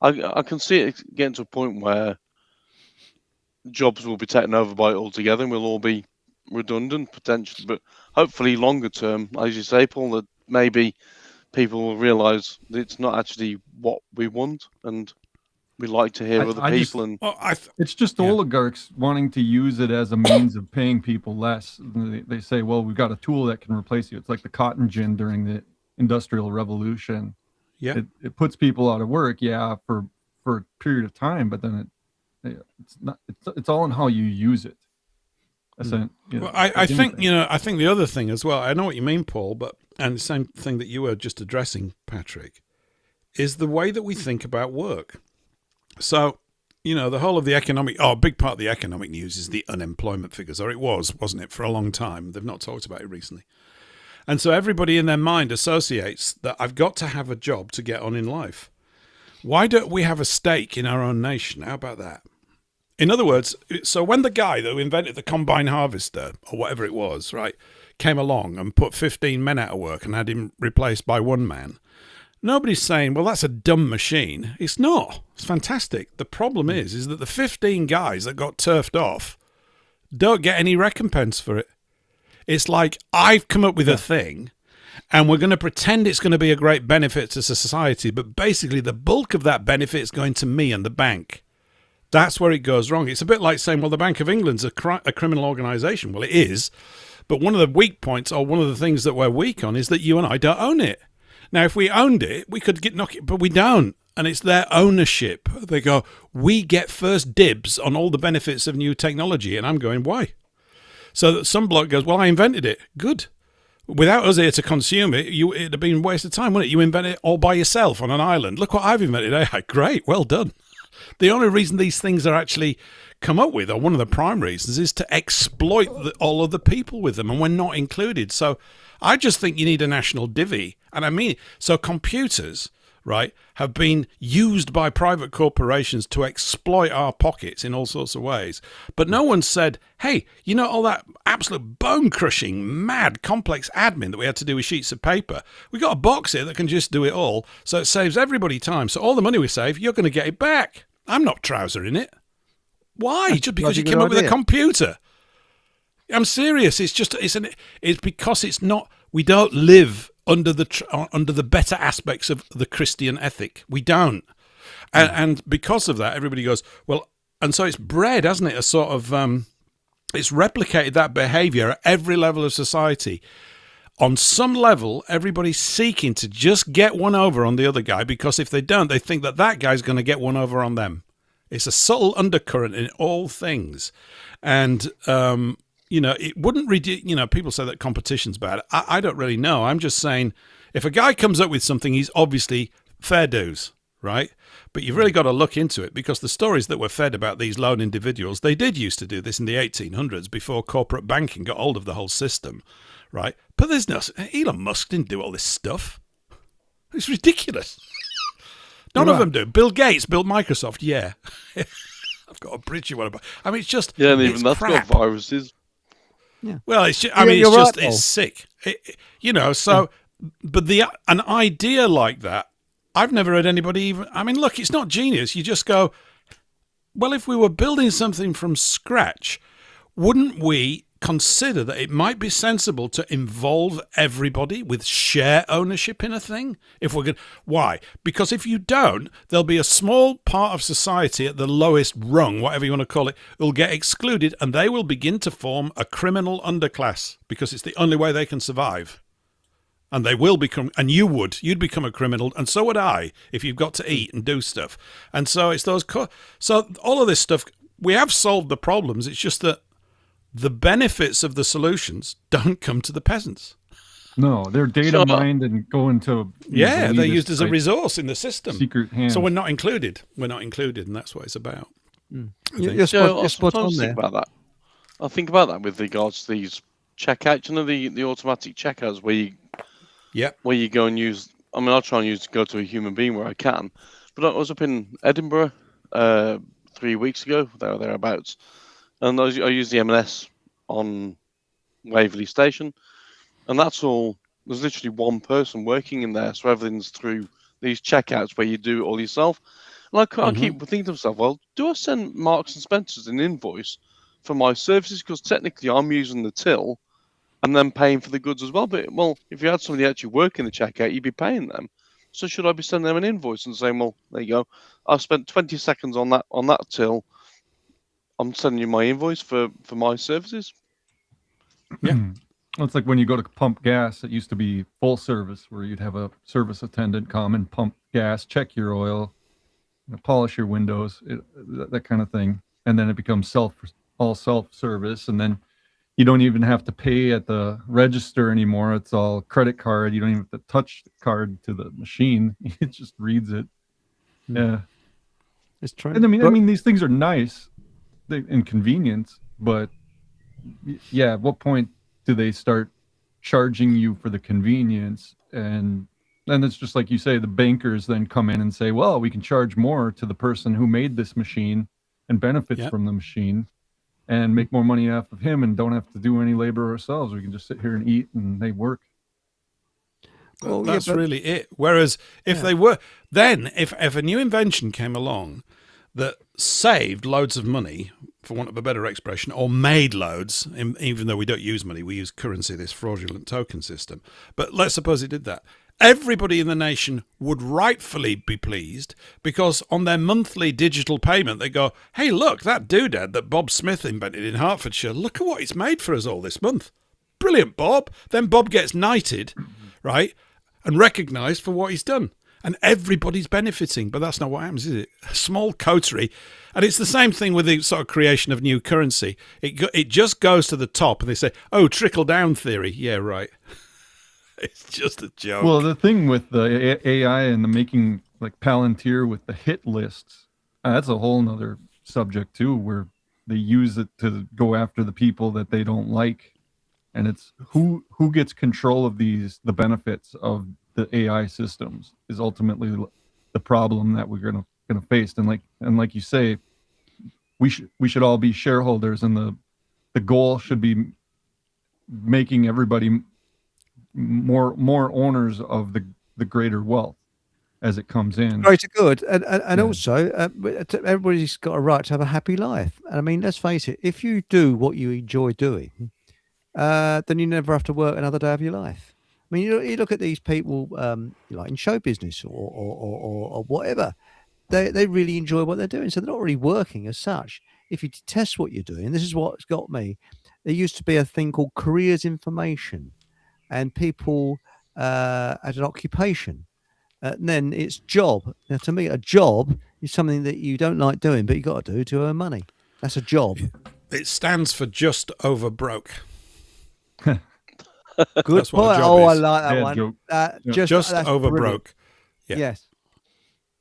I can see it getting to a point where jobs will be taken over by it altogether, and we'll all be redundant potentially. But hopefully, longer term, as you say, Paul, that maybe people will realise that it's not actually what we want, and we like to hear other people. It's just oligarchs wanting to use it as a means of paying people less. They say, well, we've got a tool that can replace you. It's like the cotton gin during the Industrial Revolution. Yeah, it puts people out of work, for a period of time, but then it's all in how you use it. I think the other thing as well, I know what you mean, Paul, and the same thing that you were just addressing, Patrick, is the way that we think about work. So, the whole of the a big part of the economic news is the unemployment figures, or it wasn't it, for a long time. They've not talked about it recently. And so everybody in their mind associates that I've got to have a job to get on in life. Why don't we have a stake in our own nation? How about that? In other words, so when the guy who invented the combine harvester, or whatever it was, right, came along and put 15 men out of work and had him replaced by one man, nobody's saying, well, that's a dumb machine. It's not. It's fantastic. The problem is that the 15 guys that got turfed off don't get any recompense for it. It's like, I've come up with a thing, and we're going to pretend it's going to be a great benefit to society, but basically the bulk of that benefit is going to me and the bank. That's where it goes wrong. It's a bit like saying, well, the Bank of England's a criminal organisation. Well, it is. But one of the weak points, or one of the things that we're weak on, is that you and I don't own it. Now, if we owned it, we could knock it, but we don't. And it's their ownership. They go, we get first dibs on all the benefits of new technology. And I'm going, why? So that some bloke goes, well, I invented it. Good. Without us here to consume it, it'd have been a waste of time, wouldn't it? You invented it all by yourself on an island. Look what I've invented. AI. Great. Well done. The only reason these things are actually come up with, or one of the prime reasons, is to exploit all of the people with them, and we're not included. So I just think you need a national divvy. And I mean, so computers, right, have been used by private corporations to exploit our pockets in all sorts of ways. But no one said, hey, all that absolute bone-crushing, mad, complex admin that we had to do with sheets of paper, we got a box here that can just do it all, so it saves everybody time. So all the money we save, you're going to get it back. I'm not trousering it. Why? Just because you came up with a computer. I'm serious. It's because it's not. We don't live under the better aspects of the Christian ethic. We don't, and because of that, everybody goes, well. And so it's bred, hasn't it? A sort of it's replicated that behaviour at every level of society. On some level, everybody's seeking to just get one over on the other guy, because if they don't, they think that guy's going to get one over on them. It's a subtle undercurrent in all things. And, it wouldn't people say that competition's bad. I don't really know. I'm just saying, if a guy comes up with something, he's obviously fair dues, right? But you've really got to look into it, because the stories that were fed about these lone individuals, they did used to do this in the 1800s before corporate banking got hold of the whole system. Right, but there's no. Elon Musk didn't do all this stuff. It's ridiculous. None of them do. Bill Gates built Microsoft. Yeah, I've got a bridge you want about. I mean, it's just and even that's got viruses. Yeah. Well, it's just, it's sick. So, but an idea like that, I've never heard anybody even. I mean, look, it's not genius. You just go, well, if we were building something from scratch, wouldn't we consider that it might be sensible to involve everybody with share ownership in a thing? If we're good, why? Because if you don't, there'll be a small part of society at the lowest rung, whatever you want to call it, will get excluded, and they will begin to form a criminal underclass because it's the only way they can survive. And they will become, and you'd become a criminal, and so would I if you've got to eat and do stuff. And so it's those, so all of this stuff, we have solved the problems. It's just that the benefits of the solutions don't come to the peasants. No, they're data mined and go into they're used as a resource in the system. Secret hands. So we're not included. We're not included, and that's what it's about. You're spot on there. About that. I think about that with regards to these checkouts. You know, the automatic checkouts where you go and use. I mean, I'll try and go to a human being where I can. But I was up in Edinburgh 3 weeks ago, thereabouts, and I used the M&S on Waverley Station, and that's all. There's literally one person working in there, so everything's through these checkouts where you do it all yourself. And I keep thinking to myself, well, do I send Marks and Spencer's an invoice for my services? Because technically I'm using the till and then paying for the goods as well. But, well, if you had somebody actually working the checkout, you'd be paying them. So should I be sending them an invoice and saying, well, there you go, I spent 20 seconds on that till. I'm sending you my invoice for my services. Yeah. Well, it's like when you go to pump gas, it used to be full service where you'd have a service attendant come and pump gas, check your oil, polish your windows, that kind of thing. And then it becomes all self-service. And then you don't even have to pay at the register anymore. It's all credit card. You don't even have to touch the card to the machine. It just reads it. Yeah. It's true. And I mean, these things are nice and convenient, but yeah, at what point do they start charging you for the convenience? And then it's just like you say, the bankers then come in and say, well, we can charge more to the person who made this machine and benefits from the machine and make more money off of him and don't have to do any labor ourselves. We can just sit here and eat and they work. Well, that's really it. Whereas if they were, then if a new invention came along that saved loads of money, for want of a better expression, or made loads, even though we don't use money, we use currency, this fraudulent token system. But let's suppose it did that. Everybody in the nation would rightfully be pleased because on their monthly digital payment, they go, hey, look, that doodad that Bob Smith invented in Hertfordshire, look at what it's made for us all this month. Brilliant, Bob. Then Bob gets knighted, right, and recognised for what he's done. And everybody's benefiting, but that's not what happens, is it? A small coterie. And it's the same thing with the sort of creation of new currency. It just goes to the top and they say, oh, trickle-down theory. Yeah, right. It's just a joke. Well, the thing with the AI and the making like Palantir with the hit lists, that's a whole nother subject too, where they use it to go after the people that they don't like. And it's who gets control of the benefits of the AI systems is ultimately the problem that we're gonna face. And like you say, we should all be shareholders, and the goal should be making everybody more owners of the greater wealth as it comes in. Greater good, and also everybody's got a right to have a happy life. And I mean, let's face it: if you do what you enjoy doing, then you never have to work another day of your life. I mean, you look at these people, like in show business or whatever. They really enjoy what they're doing, so they're not really working as such. If you detest what you're doing, this is what's got me. There used to be a thing called careers information, and people had an occupation. And then it's job. Now, to me, a job is something that you don't like doing, but you got to do to earn money. That's a job. It stands for just over broke. Good That's what point. a job I is. like that one. Just over broke. Yeah.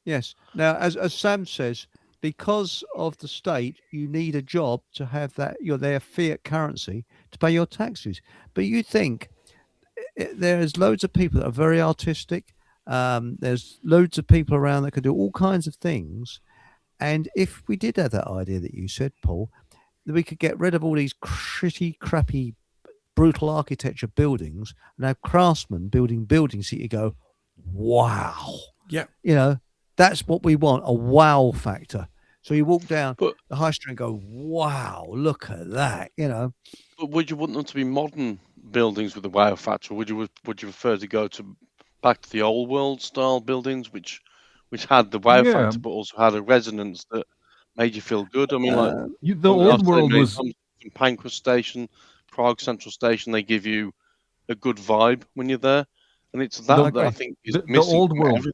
Yes. Now, as Sam says, because of the state, you need a job to have their fiat currency to pay your taxes. But you think there's loads of people that are very artistic. There's loads of people around that can do all kinds of things. And if we did have that idea that you said, Paul, that we could get rid of all these shitty, crappy, brutal architecture buildings and have craftsmen building buildings that you go, wow. Yeah. That's what we want, a wow factor. So you walk down But the high street and go, wow, look at that, you know. but would you want them to be modern buildings with a wow factor, or would you prefer to go back to the old world style buildings, which had the wow Yeah, factor, but also had a resonance that made you feel good? I mean, like the I've old seen world many was. times from Pancras Station, Prague Central Station, they give you a good vibe when you're there, and it's that the I think is the missing old from world. everything.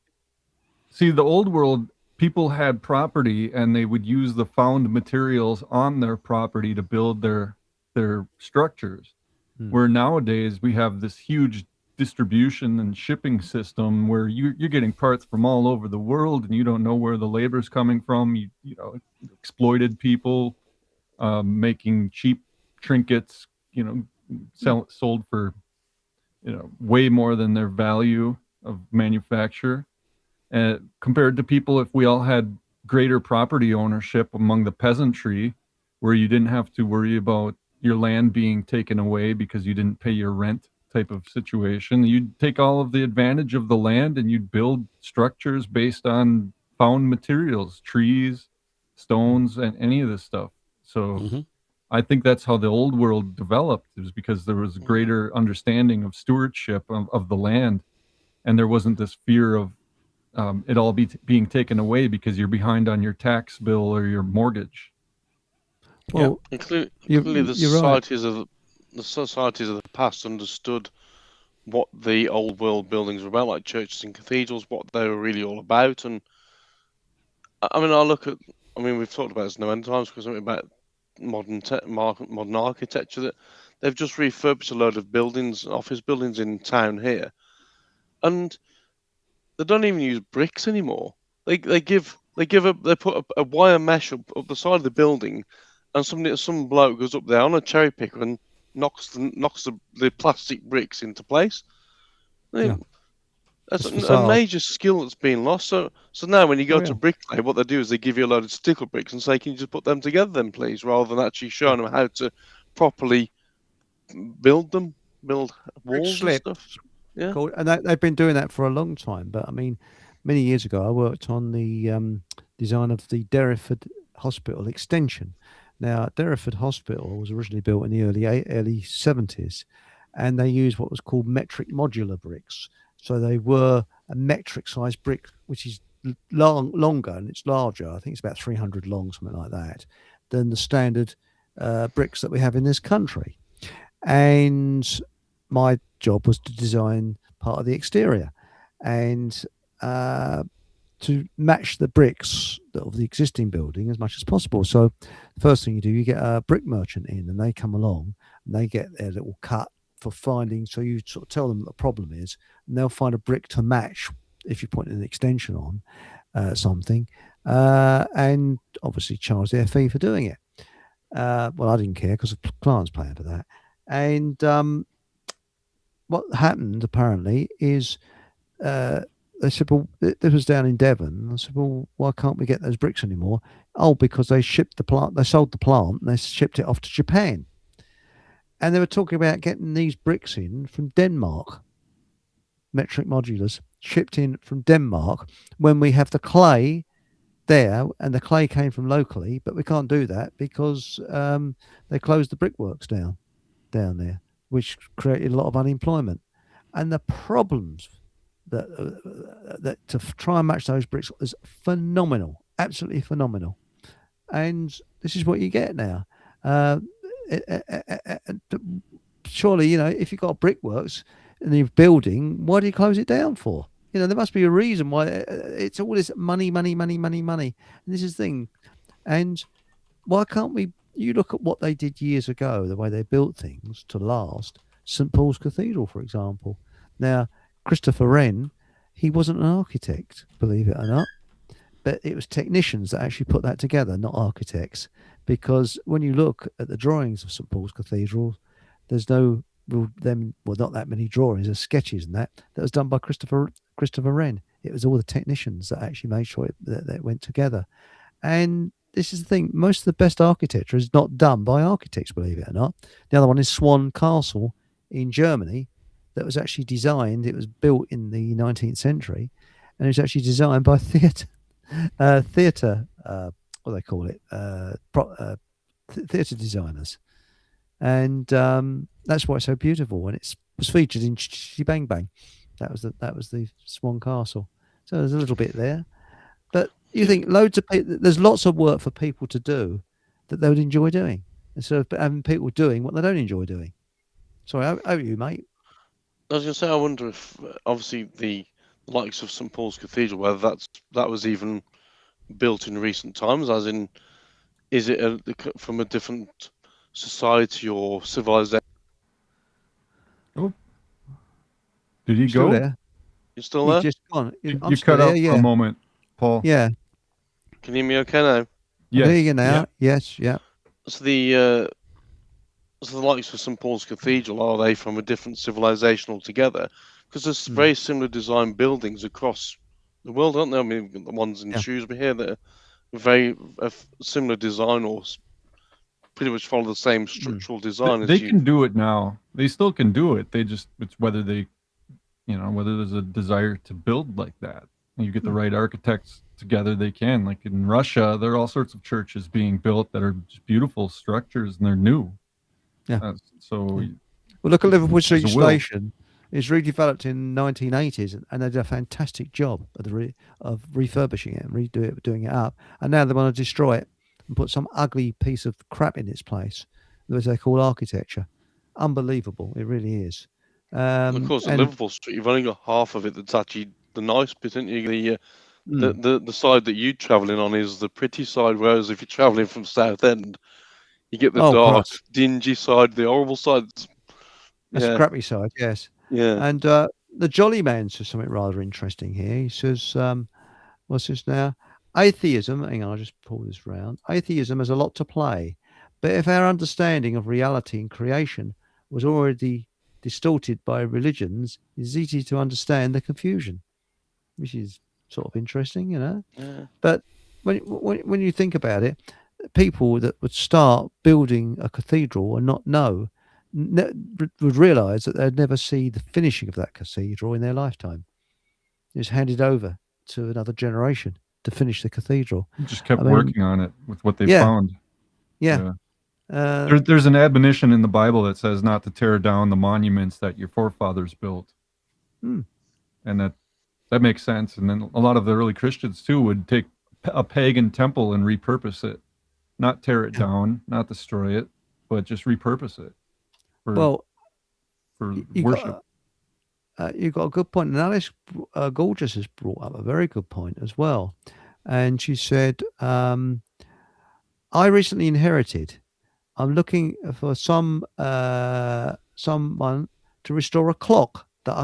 See, the old world, people had property and they would use the found materials on their property to build their structures. Where nowadays we have this huge distribution and shipping system where you're getting parts from all over the world and you don't know where the labor's coming from. You know, exploited people making cheap trinkets, you know, sold for, you know, way more than their value of manufacture. Compared to people, if we all had greater property ownership among the peasantry, where you didn't have to worry about your land being taken away because you didn't pay your rent type of situation, you'd take all of the advantage of the land and you'd build structures based on found materials, trees, stones, and any of this stuff. So I think that's how the old world developed, is because there was a greater understanding of stewardship of the land, and there wasn't this fear of it all being taken away because you're behind on your tax bill or your mortgage. Well, And clearly, you're right. The societies of the past understood what the old world buildings were about, like churches and cathedrals, what they were really all about. And I mean, we've talked about this no end of times because about modern architecture, that they've just refurbished a load of buildings, office buildings in town here, and they don't even use bricks anymore. They put a wire mesh up the side of the building, and some bloke goes up there on a cherry picker and knocks the plastic bricks into place. I mean, Yeah. that's Just a facade. major skill that's been lost. So now when you go Oh, to yeah. bricklay, what they do is they give you a load of stickle bricks and say, "Can you just put them together then, please?" Rather than actually showing them how to properly build Brick walls and slip. stuff. Yeah. Called, and they've been doing that for a long time. But I mean, many years ago, I worked on the design of the Derriford Hospital extension. Now, Derriford Hospital was originally built in the early 70s, and they used what was called metric modular bricks. So they were a metric sized brick, which is longer and it's larger. I think it's about 300 long, something like that, than the standard bricks that we have in this country. And my job was to design part of the exterior and to match the bricks of the existing building as much as possible. So the first thing you do, you get a brick merchant in, and they come along and they get their little cut for finding. So you sort of tell them what the problem is, and they'll find a brick to match if you put an extension on something, and obviously charge their fee for doing it. Well, I didn't care because the client's paying for that. And what happened apparently is they said, well, this was down in Devon. I said, well, why can't we get those bricks anymore? Oh, because they shipped the plant, they sold the plant, and they shipped it off to Japan. And they were talking about getting these bricks in from Denmark, metric modulars, shipped in from Denmark, when we have the clay there, and the clay came from locally, but we can't do that because they closed the brickworks down there, which created a lot of unemployment. And the problems that to try and match those bricks is phenomenal, absolutely phenomenal. And this is what you get now. Surely, you know, if you've got brickworks in your building, why do you close it down for? You know, there must be a reason why. It's all this money. And this is the thing. And why can't we? You look at what they did years ago, the way they built things to last. St. Paul's Cathedral, for example. Now, Christopher Wren, he wasn't an architect, believe it or not, but it was technicians that actually put that together, not architects. Because when you look at the drawings of St. Paul's Cathedral, there's not that many drawings, there's sketches and that was done by Christopher Wren. It was all the technicians that actually made sure that it went together. And this is the thing, most of the best architecture is not done by architects, believe it or not. The other one is Swan Castle in Germany, that was actually designed, it was built in the 19th century, and it was actually designed by theatre what do they call it, theatre designers, and that's why it's so beautiful. And it was featured in Bang Bang. That was the Swan Castle. So there's a little bit there, but you think loads of people. There's lots of work for people to do that they would enjoy doing, instead of having people doing what they don't enjoy doing. Sorry, over you, mate. I was going to say, I wonder if obviously the likes of St Paul's Cathedral, whether that was even built in recent times, as in, is it from a different society or civilization? Oh, did he Still go? there? You still You've there? just gone. I'm You still cut out there, for yeah. a moment, Paul. Yeah. Can you hear me okay now? I Yes. can hear you now. Yeah. Yes. Yeah. So the likes of St Paul's Cathedral, are they from a different civilization altogether? Because there's very similar design buildings across the world, aren't there? I mean, the ones in Yeah. Shrewsbury here that are very similar design, or pretty much follow the same structural design They as you. can do it now. They still can do it. They just, it's whether they, whether there's a desire to build like that. And you get the right architects together, they can. Like in Russia, there are all sorts of churches being built that are just beautiful structures, and they're new. Yeah. Well, look at Liverpool Street there's a will. Station. It's redeveloped in 1980s, and they did a fantastic job of refurbishing it and doing it up. And now they want to destroy it and put some ugly piece of crap in its place, which they call architecture. Unbelievable, it really is. And of course, at Liverpool Street, you've only got half of it that's actually the nice bit, isn't you? The side that you travelling on is the pretty side, whereas if you're travelling from Southend, you get the dark, Christ. dingy side, the horrible side. That's the crappy side, yes. Yeah. And the Jolly Man says something rather interesting here. He says, what's this now? Atheism, hang on, I'll just pull this round. Atheism has a lot to play. But if our understanding of reality and creation was already distorted by religions, it's easy to understand the confusion, which is sort of interesting, Yeah. But when you think about it, people that would start building a cathedral and not know would realise that they'd never see the finishing of that cathedral in their lifetime. It was handed over to another generation to finish the cathedral. Just kept working on it with what they found. Yeah. There's an admonition in the Bible that says not to tear down the monuments that your forefathers built. And that makes sense. And then a lot of the early Christians too would take a pagan temple and repurpose it, not tear it down, not destroy it, but just repurpose it for worship. You've got a good point. And Alice Gorgeous has brought up a very good point as well. And she said, I recently inherited. I'm looking for someone to restore a clock but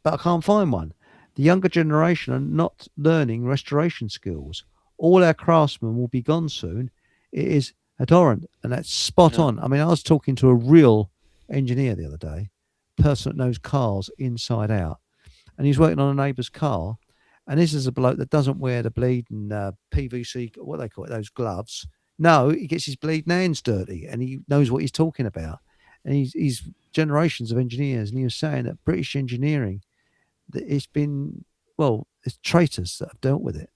I can't find one. The younger generation are not learning restoration skills. All our craftsmen will be gone soon. It is abhorrent, and that's spot on. I mean, I was talking to a real engineer the other day, person that knows cars inside out, and he's working on a neighbour's car. And this is a bloke that doesn't wear the bleeding PVC, what they call it, those gloves. No, he gets his bleeding hands dirty, and he knows what he's talking about. And he's generations of engineers, and he was saying that British engineering, that it's been, it's traitors that have dealt with it.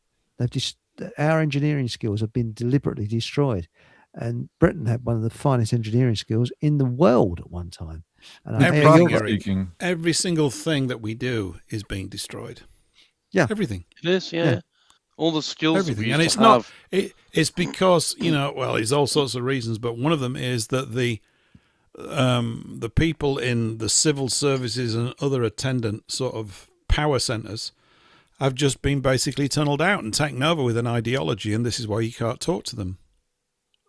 Our engineering skills have been deliberately destroyed. And Britain had one of the finest engineering skills in the world at one time. And every single thing that we do is being destroyed. Yeah, everything. It is. Yeah. All the skills. Everything, and it's not. It's because it's all sorts of reasons, but one of them is that the people in the civil services and other attendant sort of power centres have just been basically tunnelled out and taken over with an ideology, and this is why you can't talk to them.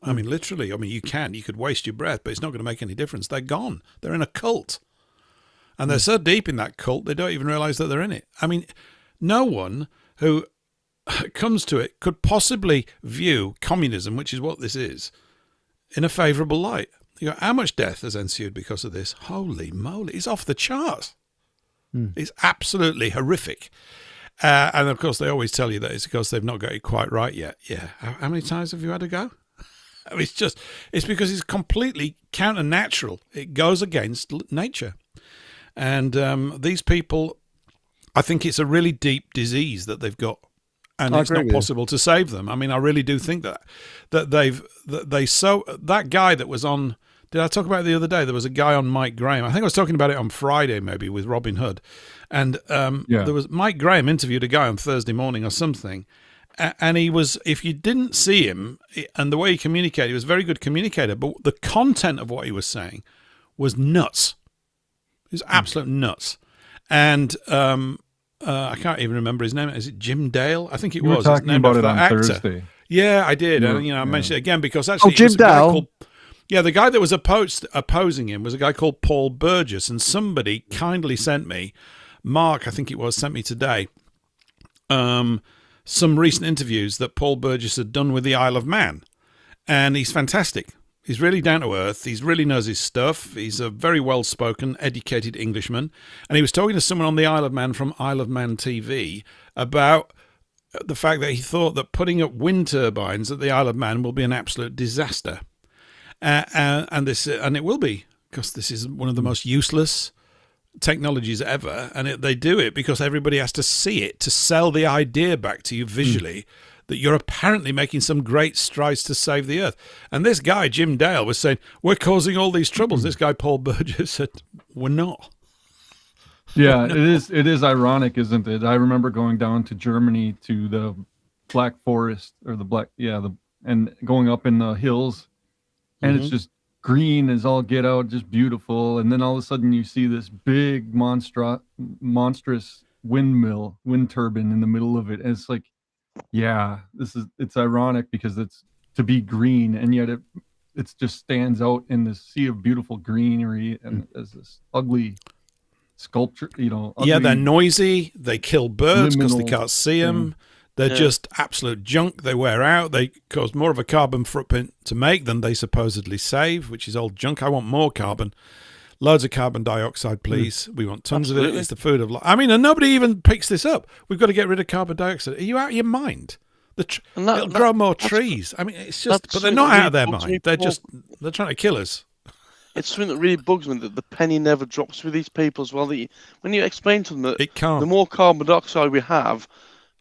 I mean, literally. I mean, you could waste your breath, but it's not going to make any difference. They're gone. They're in a cult, and they're so deep in that cult they don't even realise that they're in it. I mean, no one who comes to it could possibly view communism, which is what this is, in a favourable light. You go, how much death has ensued because of this? Holy moly, it's off the charts. It's absolutely horrific. And of course, they always tell you that it's because they've not got it quite right yet. Yeah. How many times have you had to go? I mean, it's because it's completely counter-natural. It goes against nature. And these people, I think it's a really deep disease that they've got. and I it's agree not with you. possible to save them. I mean, I really do think that that guy that was on. Did I talk about it the other day? There was a guy on Mike Graham. I think I was talking about it on Friday, maybe with Robin Hood, and there was Mike Graham interviewed a guy on Thursday morning or something, and he was. If you didn't see him and the way he communicated, he was a very good communicator. But the content of what he was saying was nuts. It was absolute nuts, and I can't even remember his name. Is it Jim Dale? I think it You were was. talking about it on actor. Thursday. Yeah, I did. And I mentioned it again because actually, Jim Dale. The guy that was opposing him was a guy called Paul Burgess, and somebody kindly sent me, Mark, I think it was, sent me today, some recent interviews that Paul Burgess had done with the Isle of Man, and he's fantastic. He's really down to earth. He really knows his stuff. He's a very well-spoken, educated Englishman. And he was talking to someone on the Isle of Man from Isle of Man TV about the fact that he thought that putting up wind turbines at the Isle of Man will be an absolute disaster. And it will be, because this is one of the most useless technologies ever. And they do it because everybody has to see it to sell the idea back to you visually. That you're apparently making some great strides to save the earth. And this guy, Jim Dale, was saying, we're causing all these troubles. This guy, Paul Burgess, said, we're not. Yeah, it is ironic, isn't it? I remember going down to Germany to the Black Forest, or and going up in the hills, and it's just green as all get out, just beautiful. And then all of a sudden you see this big monstrous wind turbine in the middle of it. And it's like, yeah, it's ironic because it's to be green, and yet it just stands out in this sea of beautiful greenery and as this ugly sculpture, ugly, they're noisy, they kill birds because they can't see them. They're just absolute junk. They wear out. They cause more of a carbon footprint to make than they supposedly save, which is all junk. I want more carbon. Loads of carbon dioxide, please. We want tons of it. It's the food of life. I mean, and nobody even picks this up. We've got to get rid of carbon dioxide. Are you out of your mind? It'll grow more trees. I mean, it's just, but they're not out of their mind. They're trying to kill us. It's something that really bugs me, that the penny never drops with these people as well. When you explain to them that the more carbon dioxide we have,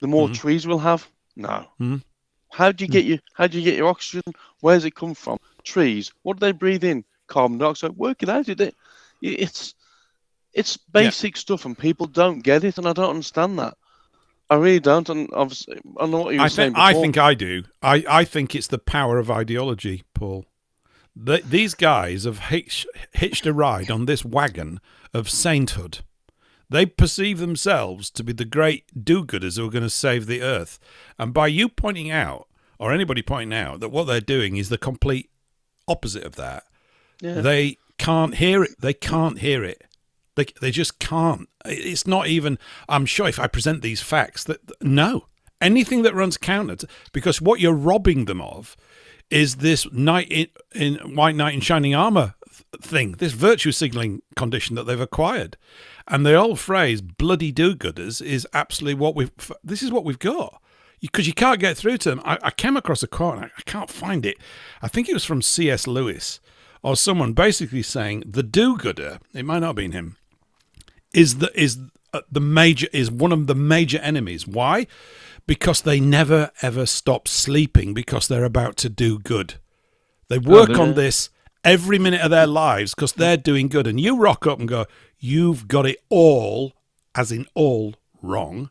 the more trees we'll have. No. How do you get your oxygen? Where does it come from? Trees. What do they breathe in? Carbon dioxide. Work it out. It's basic stuff, and people don't get it, and I don't understand that. I really don't. And obviously, I know what you were saying before. I think I do. I think it's the power of ideology, Paul. These guys have hitched a ride on this wagon of sainthood. They perceive themselves to be the great do-gooders who are going to save the earth. And by you pointing out, or anybody pointing out, that what they're doing is the complete opposite of that, they can't hear it. They can't hear it. They just can't. It's not even, I'm sure if I present these facts, no. Anything that runs counter to, because what you're robbing them of is this white knight in shining armor thing, this virtue signaling condition that they've acquired. And the old phrase, bloody do-gooders, is absolutely this is what we've got. Because you can't get through to them. I came across a quote, and I can't find it. I think it was from C.S. Lewis, or someone basically saying the do-gooder, it might not have been him, is one of the major enemies. Why? Because they never ever stop sleeping because they're about to do good. They work on this every minute of their lives because they're doing good. And you rock up and go, you've got it all, as in all, wrong.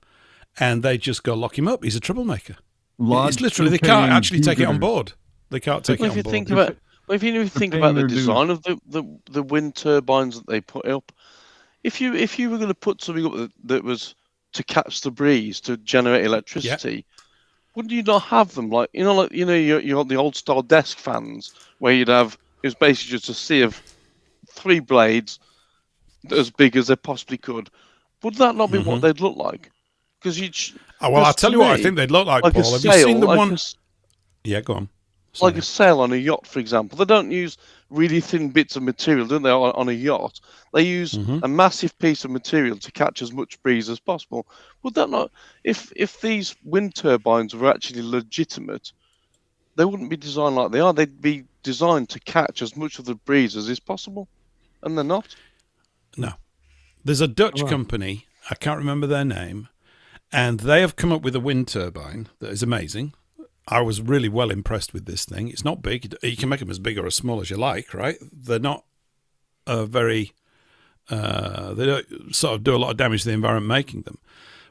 And they just go, lock him up. He's a troublemaker. It's literally, they can't actually take it on board. They can't take it on board. If you think about the design of the wind turbines that they put up, if you were going to put something up that was to catch the breeze to generate electricity, wouldn't you not have them you got the old style desk fans where you'd have, it was basically just a sea of 3 blades as big as they possibly could. Would that not be what they'd look like? Because I'll tell you what I think they'd look like, Paul. Have you seen the one? Yeah, go on. Like a sail on a yacht, for example. They don't use really thin bits of material, don't they, on a yacht? They use a massive piece of material to catch as much breeze as possible. Would that not... If these wind turbines were actually legitimate, they wouldn't be designed like they are. They'd be designed to catch as much of the breeze as is possible. And they're not. No. There's a Dutch company, I can't remember their name, And they have come up with a wind turbine that is amazing. I was really well impressed with this thing. It's not big. You can make them as big or as small as you like, right? They're not very... they don't sort of do a lot of damage to the environment making them.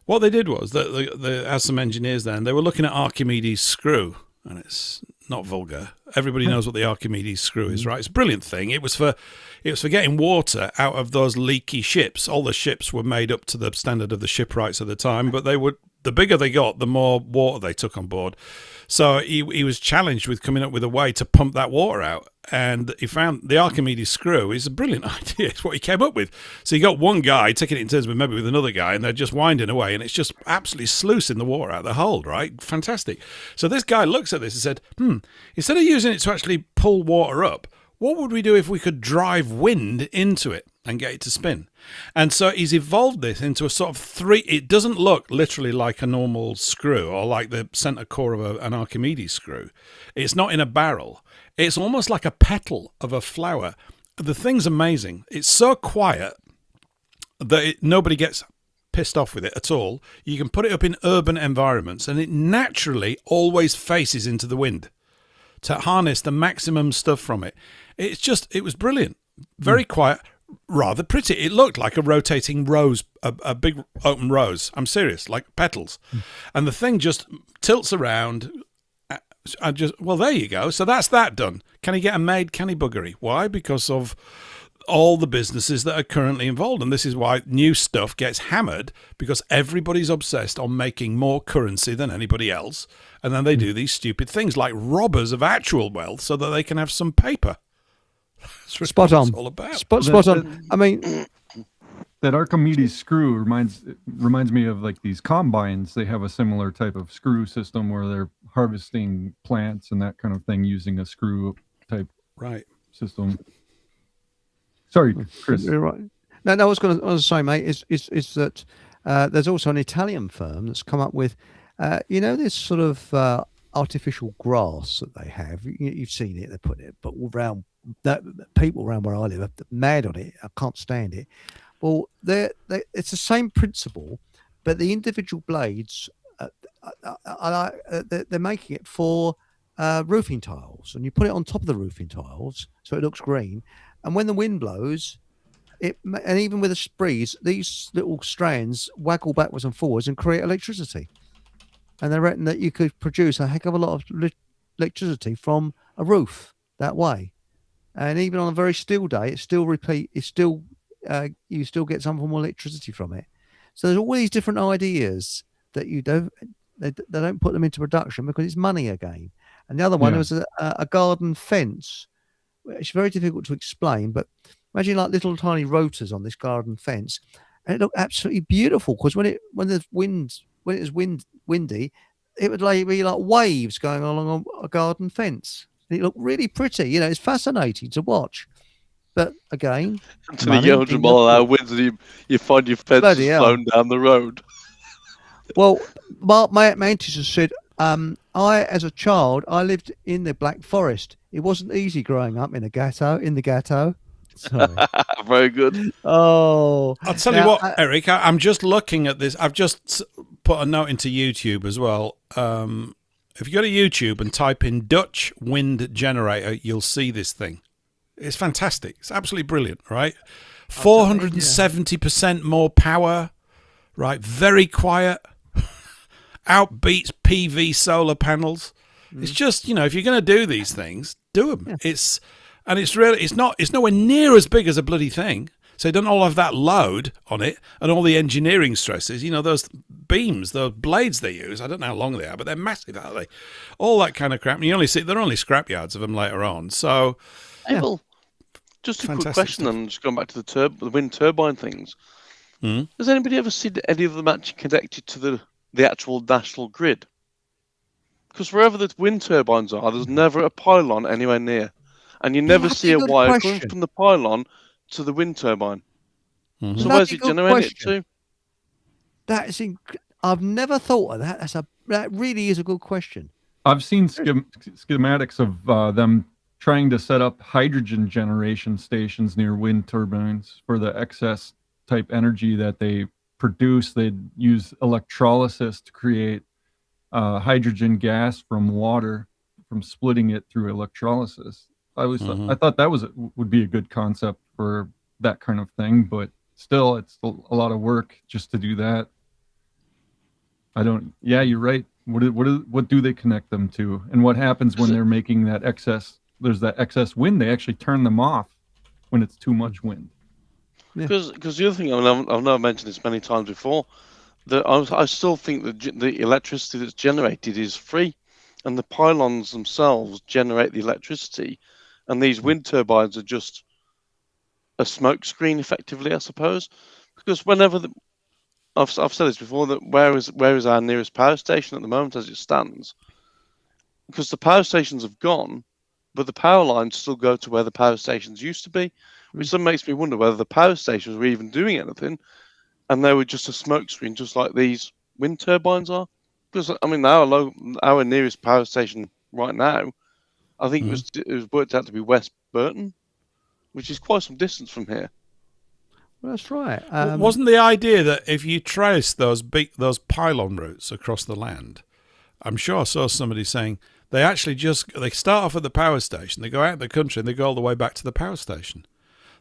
What they did was that they had some engineers there, and they were looking at Archimedes' screw, and it's not vulgar. Everybody knows what the Archimedes screw is, right? It's a brilliant thing. It was for getting water out of those leaky ships. All the ships were made up to the standard of the shipwrights at the time, but the bigger they got, the more water they took on board. So he was challenged with coming up with a way to pump that water out. And he found the Archimedes screw is a brilliant idea. It's what he came up with. So you got one guy taking it in turns maybe with another guy, and they're just winding away, and it's just absolutely sluicing the water out of the hold, right? Fantastic. So this guy looks at this and said, instead of using it to actually pull water up, what would we do if we could drive wind into it and get it to spin? And so he's evolved this into a sort of it doesn't look literally like a normal screw or like the center core of an Archimedes screw. It's not in a barrel. It's almost like a petal of a flower. The thing's amazing. It's so quiet that nobody gets pissed off with it at all. You can put it up in urban environments, and it naturally always faces into the wind to harness the maximum stuff from it. It was brilliant. Very quiet, rather pretty. It looked like a rotating rose, a big open rose. I'm serious, like petals. And the thing just tilts around. Well, there you go. So that's that done. Can he get a made? Can he buggery? Why? Because of all the businesses that are currently involved. And this is why new stuff gets hammered, because everybody's obsessed on making more currency than anybody else. And then they do these stupid things like robbers of actual wealth so that they can have some paper. That's spot on. It's all about. Spot on. I mean, that Archimedes screw reminds me of like these combines. They have a similar type of screw system where they're harvesting plants and that kind of thing using a screw type system. Sorry, Chris. You're right. No, I was going to say, mate, is that there's also an Italian firm that's come up with, this sort of artificial grass that they have. You've seen it. They put it, but around that people around where I live are mad on it. I can't stand it. Well, it's the same principle, but the individual blades, they're making it for roofing tiles, and you put it on top of the roofing tiles so it looks green. And when the wind blows, and even with a breeze, these little strands waggle backwards and forwards and create electricity. And they reckon that you could produce a heck of a lot of electricity from a roof that way. And even on a very still day, you still get some form of electricity from it. So there's all these different ideas that they don't put them into production because it's money again. And the other one was a garden fence. It's very difficult to explain, but imagine like little tiny rotors on this garden fence, and it looked absolutely beautiful because when it was windy, it would be like waves going along a garden fence. It looked really pretty. It's fascinating to watch. But again, until you get 100 mile an hour winds and you find your fence has flown down the road. Well, Mark Mantis has said, I, as a child, I lived in the Black Forest. It wasn't easy growing up in the ghetto. Sorry. Very good. Oh. I'll tell you what, Eric, I'm just looking at this. I've just put a note into YouTube as well. If you go to YouTube and type in Dutch wind generator, you'll see this thing. It's fantastic. It's absolutely brilliant, right? 470% more power, right? Very quiet. Outbeats PV solar panels. It's just, if you're going to do these things, do them. Yeah. It's nowhere near as big as a bloody thing. So it doesn't all have that load on it and all the engineering stresses. Those beams, those blades they use, I don't know how long they are, but they're massive, aren't they? All that kind of crap. And you only see, they're only scrapyards of them later on. So, Well, just a quick question then, just going back to the wind turbine things. Has anybody ever seen any of them actually connected to the actual national grid? Because wherever the wind turbines are, there's never a pylon anywhere near. And you never see a wire coming from the pylon to the wind turbine. So where's it generated to? I've never thought of that. That really is a good question. I've seen schematics of them trying to set up hydrogen generation stations near wind turbines for the excess type energy that they produce, they'd use electrolysis to create hydrogen gas from water, from splitting it through electrolysis. I thought that would be a good concept for that kind of thing, but still, it's a lot of work just to do that. Yeah, you're right. What do they connect them to, and what happens when they're making that excess? There's that excess wind. They actually turn them off when it's too much wind. Because the other thing, I mean, I know I've mentioned this many times before, that I still think that the electricity that's generated is free, and the pylons themselves generate the electricity, and these wind turbines are just a smoke screen, effectively, I suppose. Because whenever I've said this before, that where is our nearest power station at the moment as it stands? Because the power stations have gone, but the power lines still go to where the power stations used to be, which then makes me wonder whether the power stations were even doing anything, and they were just a smokescreen, just like these wind turbines are. Because I mean, our nearest power station right now, I think it was worked out to be West Burton, which is quite some distance from here. Well, that's right. Wasn't the idea that if you trace those pylon routes across the land, I'm sure I saw somebody saying they actually they start off at the power station, they go out of the country, and they go all the way back to the power station.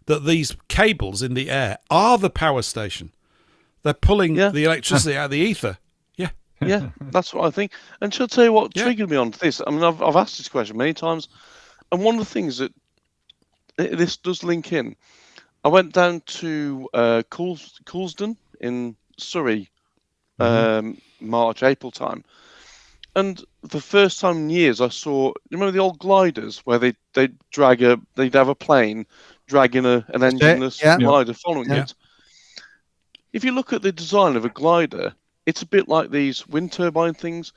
That these cables in the air are the power station. They're pulling the electricity out of the ether. Yeah. Yeah, that's what I think. And shall I tell you what triggered me on this? I mean, I've asked this question many times, and one of the things that this does link in, I went down to Coulsdon in Surrey, March, April time. And the first time in years I saw, you remember the old gliders where they'd have a plane dragging an engineless glider following it. If you look at the design of a glider, it's a bit like these wind turbine things.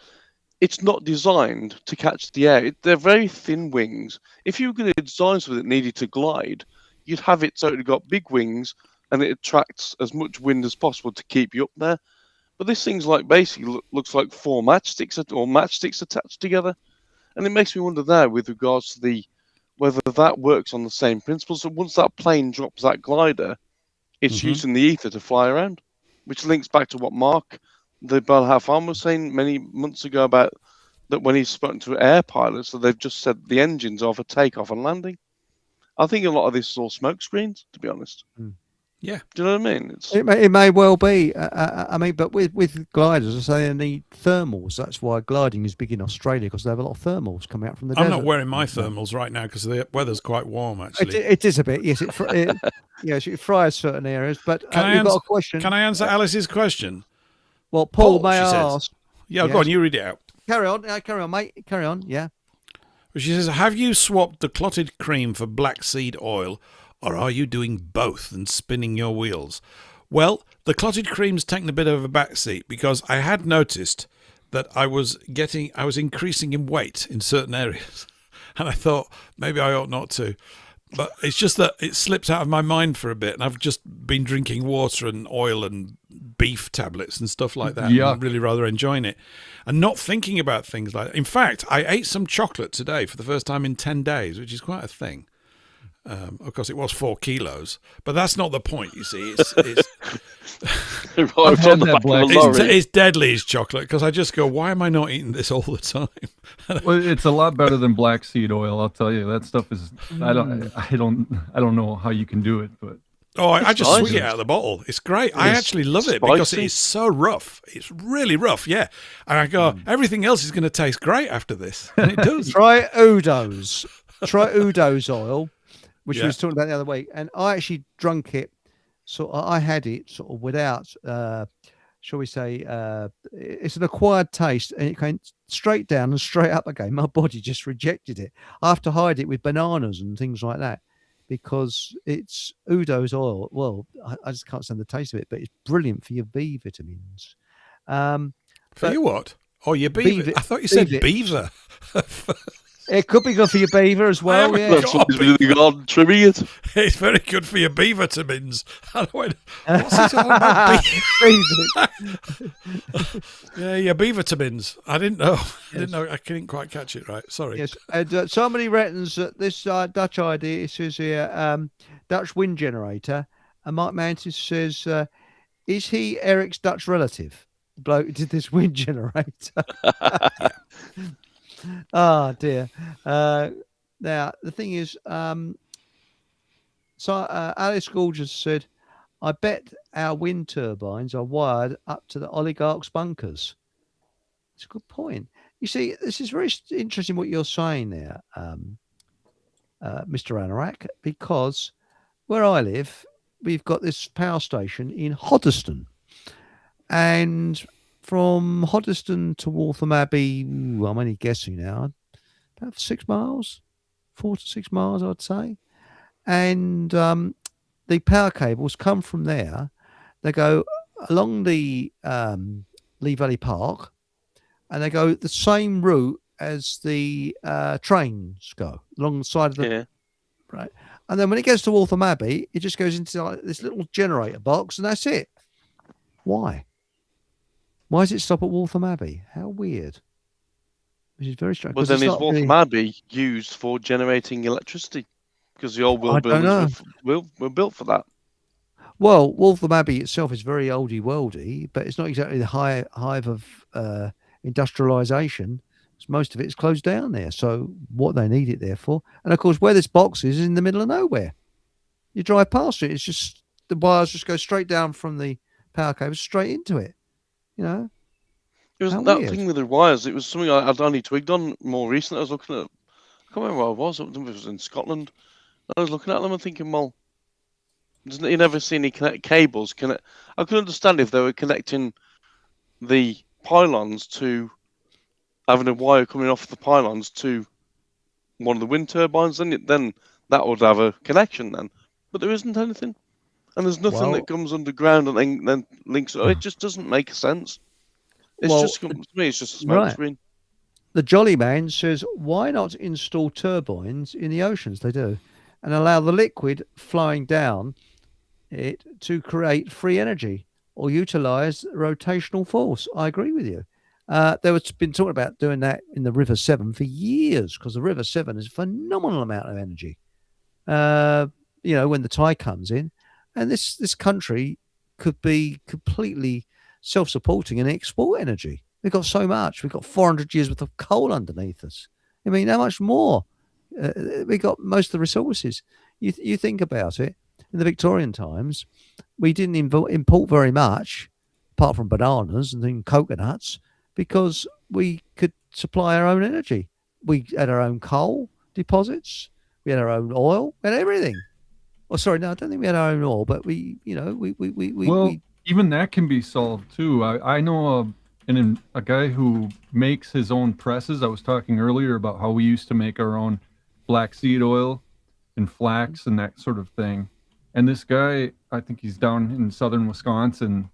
It's not designed to catch the air. They're very thin wings. If you were going to design something that needed to glide, you'd have it so it got big wings and it attracts as much wind as possible to keep you up there. But this thing's like basically looks like four matchsticks attached together. And it makes me wonder there with regards to whether that works on the same principle. So once that plane drops that glider, it's using the ether to fly around, which links back to what Mark, the Belhar farmer, was saying many months ago about that when he's spoken to air pilots, that they've just said the engines are for takeoff and landing. I think a lot of this is all smoke screens, to be honest. Yeah. Do you know what I mean? It may well be. I mean, but with gliders, I say they need thermals. That's why gliding is big in Australia, because they have a lot of thermals coming out from the desert. I'm not wearing my thermals right now because the weather's quite warm, actually. It is a bit, yes. Yes, it fries certain areas. But you've got a question. Can I answer Alice's question? Well, Paul may ask. Yeah, go on, you read it out. Carry on, mate. Carry on, yeah. She says, have you swapped the clotted cream for black seed oil, or are you doing both and spinning your wheels? Well, the clotted cream's taken a bit of a backseat because I had noticed that I was increasing in weight in certain areas. And I thought maybe I ought not to. But it's just that it slipped out of my mind for a bit. And I've just been drinking water and oil and beef tablets and stuff like that. I'm really rather enjoying it and not thinking about things like that. In fact, I ate some chocolate today for the first time in 10 days, which is quite a thing. Of course, it was 4 kilos, but that's not the point. You see, it's deadly as chocolate because I just go, why am I not eating this all the time? Well, it's a lot better than black seed oil. I'll tell you, that stuff is. I don't know how you can do it, but I just swig it out of the bottle. It's great. I actually love it because it is so rough. It's really rough, yeah. And I go, everything else is going to taste great after this, and it does. Try Udo's oil, which we was talking about the other week, and I actually drunk it. So I had it sort of without, shall we say, it's an acquired taste, and it came straight down and straight up again. My body just rejected it. I have to hide it with bananas and things like that because it's Udo's oil. Well, I just can't stand the taste of it, but it's brilliant for your B vitamins. For your what? Oh, your beaver. I thought you said beaver. It could be good for your beaver as well. Yeah, trimming it. It's very good for your B vitamins. What's he talking about? Yeah, your B vitamins. I didn't know. I couldn't quite catch it right. Sorry. Yes, and somebody reckons that this Dutch idea, it says here, Dutch wind generator, and Mike Mantis says Is he Eric's Dutch relative? The bloke who did this wind generator. Oh dear. Now the thing is, Alice Gorgeous said, "I bet our wind turbines are wired up to the oligarchs' bunkers." It's a good point. You see, this is very interesting what you're saying there, Mr. Anorak, because where I live, we've got this power station in Hoddesdon. And from Hoddesdon to Waltham Abbey, I'm only guessing now, about 6 miles, 4 to 6 miles, I'd say. And the power cables come from there. They go along the Lee Valley Park, and they go the same route as the trains go along the side of the right. And then when it gets to Waltham Abbey, it just goes into like this little generator box, and that's it. Why? Why does it stop at Waltham Abbey? How weird. Which is very strange. Well, then is Waltham Abbey used for generating electricity? Because the old world buildings were built for that. Well, Waltham Abbey itself is very oldie worldy, but it's not exactly the hive of industrialisation. Most of it's closed down there. So what they need it there for? And of course, where this box is in the middle of nowhere. You drive past it, it's just the wires just go straight down from the power cable straight into it. You know, it was that thing with the wires. It was something I'd only twigged on more recently. I was looking at. I can't remember where I was. I don't know if it was in Scotland. I was looking at them and thinking, well, you never see any cables connect. I could understand if they were connecting the pylons to having a wire coming off the pylons to one of the wind turbines. Then that would have a connection then. But there isn't anything, and there's nothing that comes underground and then links. It just doesn't make sense. It's just to me, it's just a smoke screen. The Jolly Man says, why not install turbines in the oceans? They do, and allow the liquid flowing down it to create free energy or utilize rotational force. I agree with you. There was been talking about doing that in the River Severn for years, because the River Severn is a phenomenal amount of energy. You know, when the tide comes in, and this country could be completely self-supporting and export energy. We've got so much. We've got 400 years worth of coal underneath us. I mean, how much more? We got most of the resources. You think about it. In the Victorian times, we didn't import very much, apart from bananas and then coconuts, because we could supply our own energy. We had our own coal deposits. We had our own oil. We had everything. Oh, sorry, no, I don't think we had our own oil, but we even that can be solved too. I know a guy who makes his own presses. I was talking earlier about how we used to make our own black seed oil and flax and that sort of thing. And this guy, I think he's down in southern Wisconsin.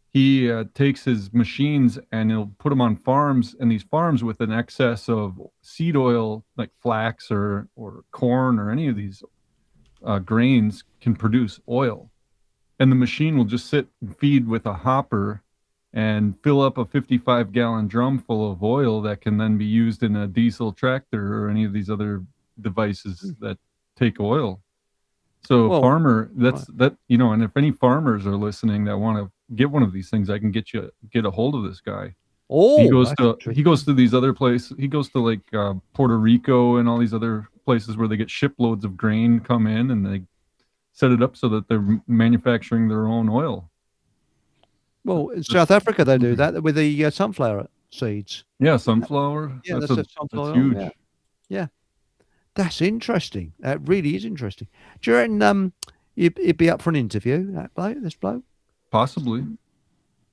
He takes his machines and he'll put them on farms, and these farms with an excess of seed oil, like flax or corn or any of these grains, can produce oil. And the machine will just sit and feed with a hopper and fill up a 55-gallon drum full of oil that can then be used in a diesel tractor or any of these other devices that take oil. So farmer, you know, and if any farmers are listening that want to get one of these things, I can get a hold of this guy. Oh, he goes to these other places. He goes to like Puerto Rico and all these other places where they get shiploads of grain come in, and they set it up so that they're manufacturing their own oil. Well, in South Africa they do that with the sunflower seeds. Yeah, sunflower. Yeah, that's huge. Yeah. That's interesting. That really is interesting. Do you reckon you'd be up for an interview, this bloke? Possibly.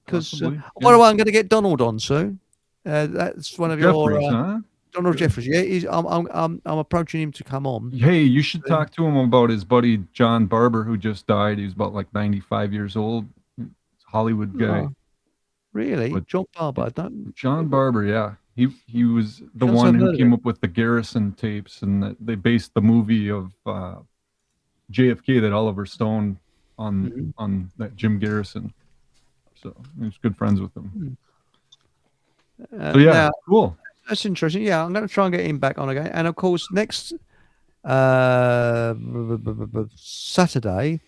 Because I'm going to get Donald on soon. That's one of Jeffries, your Donald Jeffries. Yeah, I'm approaching him to come on. Hey, you should talk to him about his buddy John Barber, who just died. He was about like 95 years old. Hollywood guy. Oh, really? But John Barber? John Barber, yeah. He was the one who came up with the Garrison tapes, and they based the movie of JFK that Oliver Stone on that Jim Garrison. So he was good friends with him. So yeah, now, cool. That's interesting. Yeah, I'm going to try and get him back on again. And of course, next Saturday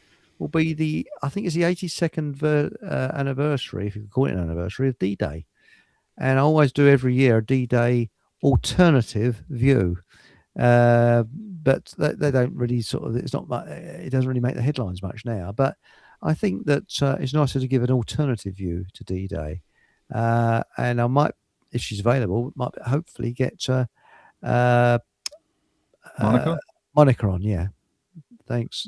will be I think it's the 82nd anniversary, if you can call it an anniversary, of D-Day. And I always do every year a D-Day alternative view. But they don't really sort of, it doesn't really make the headlines much now. But I think that it's nicer to give an alternative view to D-Day. And I might, if she's available, might hopefully get Monica? Monica on, yeah. Thanks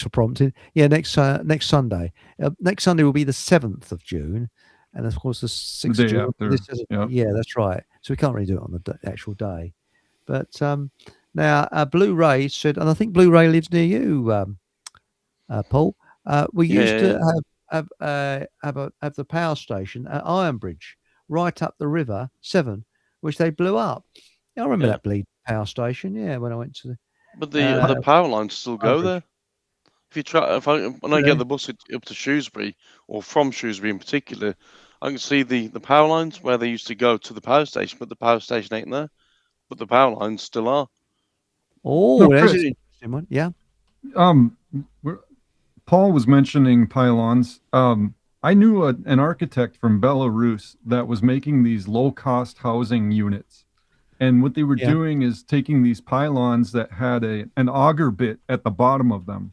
for prompting. Yeah, next Sunday. Next Sunday will be the 7th of June, and of course the 6th of June. Yeah, that's right. So we can't really do it on the actual day. But now Blu-ray said, and I think Blu-ray lives near you, Paul. We used to have the power station at Ironbridge, right up the river Severn, which they blew up. I remember that bleed power station. Yeah, when I went to the. But the power lines still go there. If you try, when I get the bus up to Shrewsbury, or from Shrewsbury in particular, I can see the power lines where they used to go to the power station, but the power station ain't there. But the power lines still are. Oh, there's an interesting one. Yeah. Paul was mentioning pylons. I knew an architect from Belarus that was making these low-cost housing units. And what they were doing is taking these pylons that had an auger bit at the bottom of them.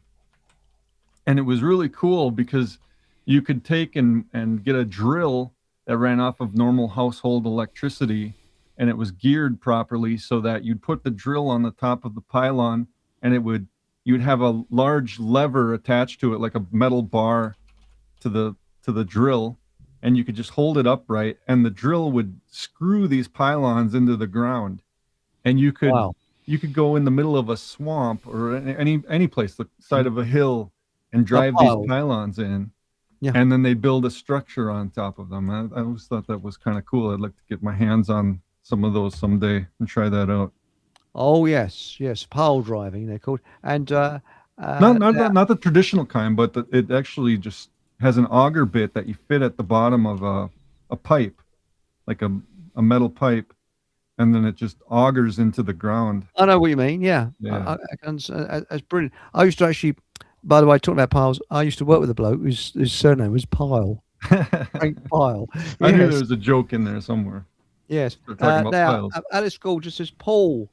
And it was really cool because you could take and get a drill that ran off of normal household electricity, and it was geared properly so that you'd put the drill on the top of the pylon, and you'd have a large lever attached to it, like a metal bar to the drill, and you could just hold it upright, and the drill would screw these pylons into the ground, and you could go in the middle of a swamp or any place, the side of a hill, and drive these pylons in, and then they build a structure on top of them. I always thought that was kind of cool. I'd like to get my hands on some of those someday and try that out. Oh yes, pile driving they're called, and not the traditional kind, but it actually just has an auger bit that you fit at the bottom of a pipe, like a metal pipe, and then it just augers into the ground. I know what you mean. Yeah. That's brilliant. I used to actually, by the way, talking about piles, I used to work with a bloke whose surname was Pile. Frank Pile. I knew there was a joke in there somewhere. Yes. Now, Alice Gould just says, Paul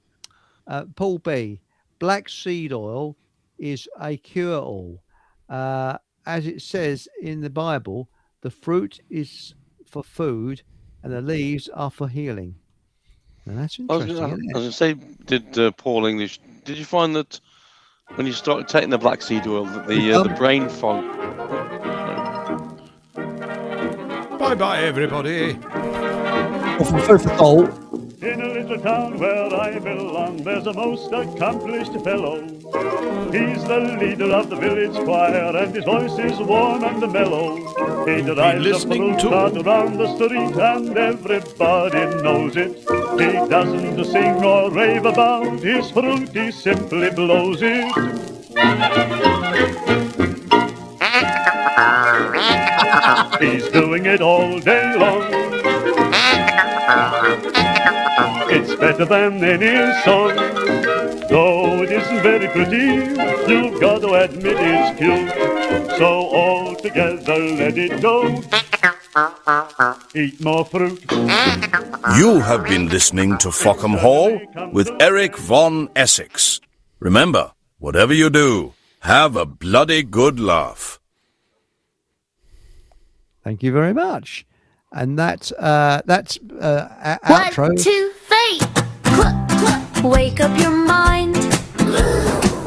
B, black seed oil is a cure-all. As it says in the Bible, the fruit is for food and the leaves are for healing. Now that's interesting. I was going to say, did Paul English, did you find that when you started taking the black seed oil, that the brain fog... Bye-bye, everybody. In a little town where I belong, there's a most accomplished fellow. He's the leader of the village choir, and his voice is warm and mellow. He drives a fruit cart around the street, and everybody knows it. He doesn't sing or rave about his fruit, he simply blows it. He's doing it all day long. It's better than any song. Though it isn't very pretty, you've got to admit it's cute. So all together let it go. Eat more fruit. You have been listening to Fockham Hall with Eric von Essex. Remember, whatever you do, have a bloody good laugh. Thank you very much. And that's outro. 1, 2, 3. Cluck, cluck. Wake up your mind.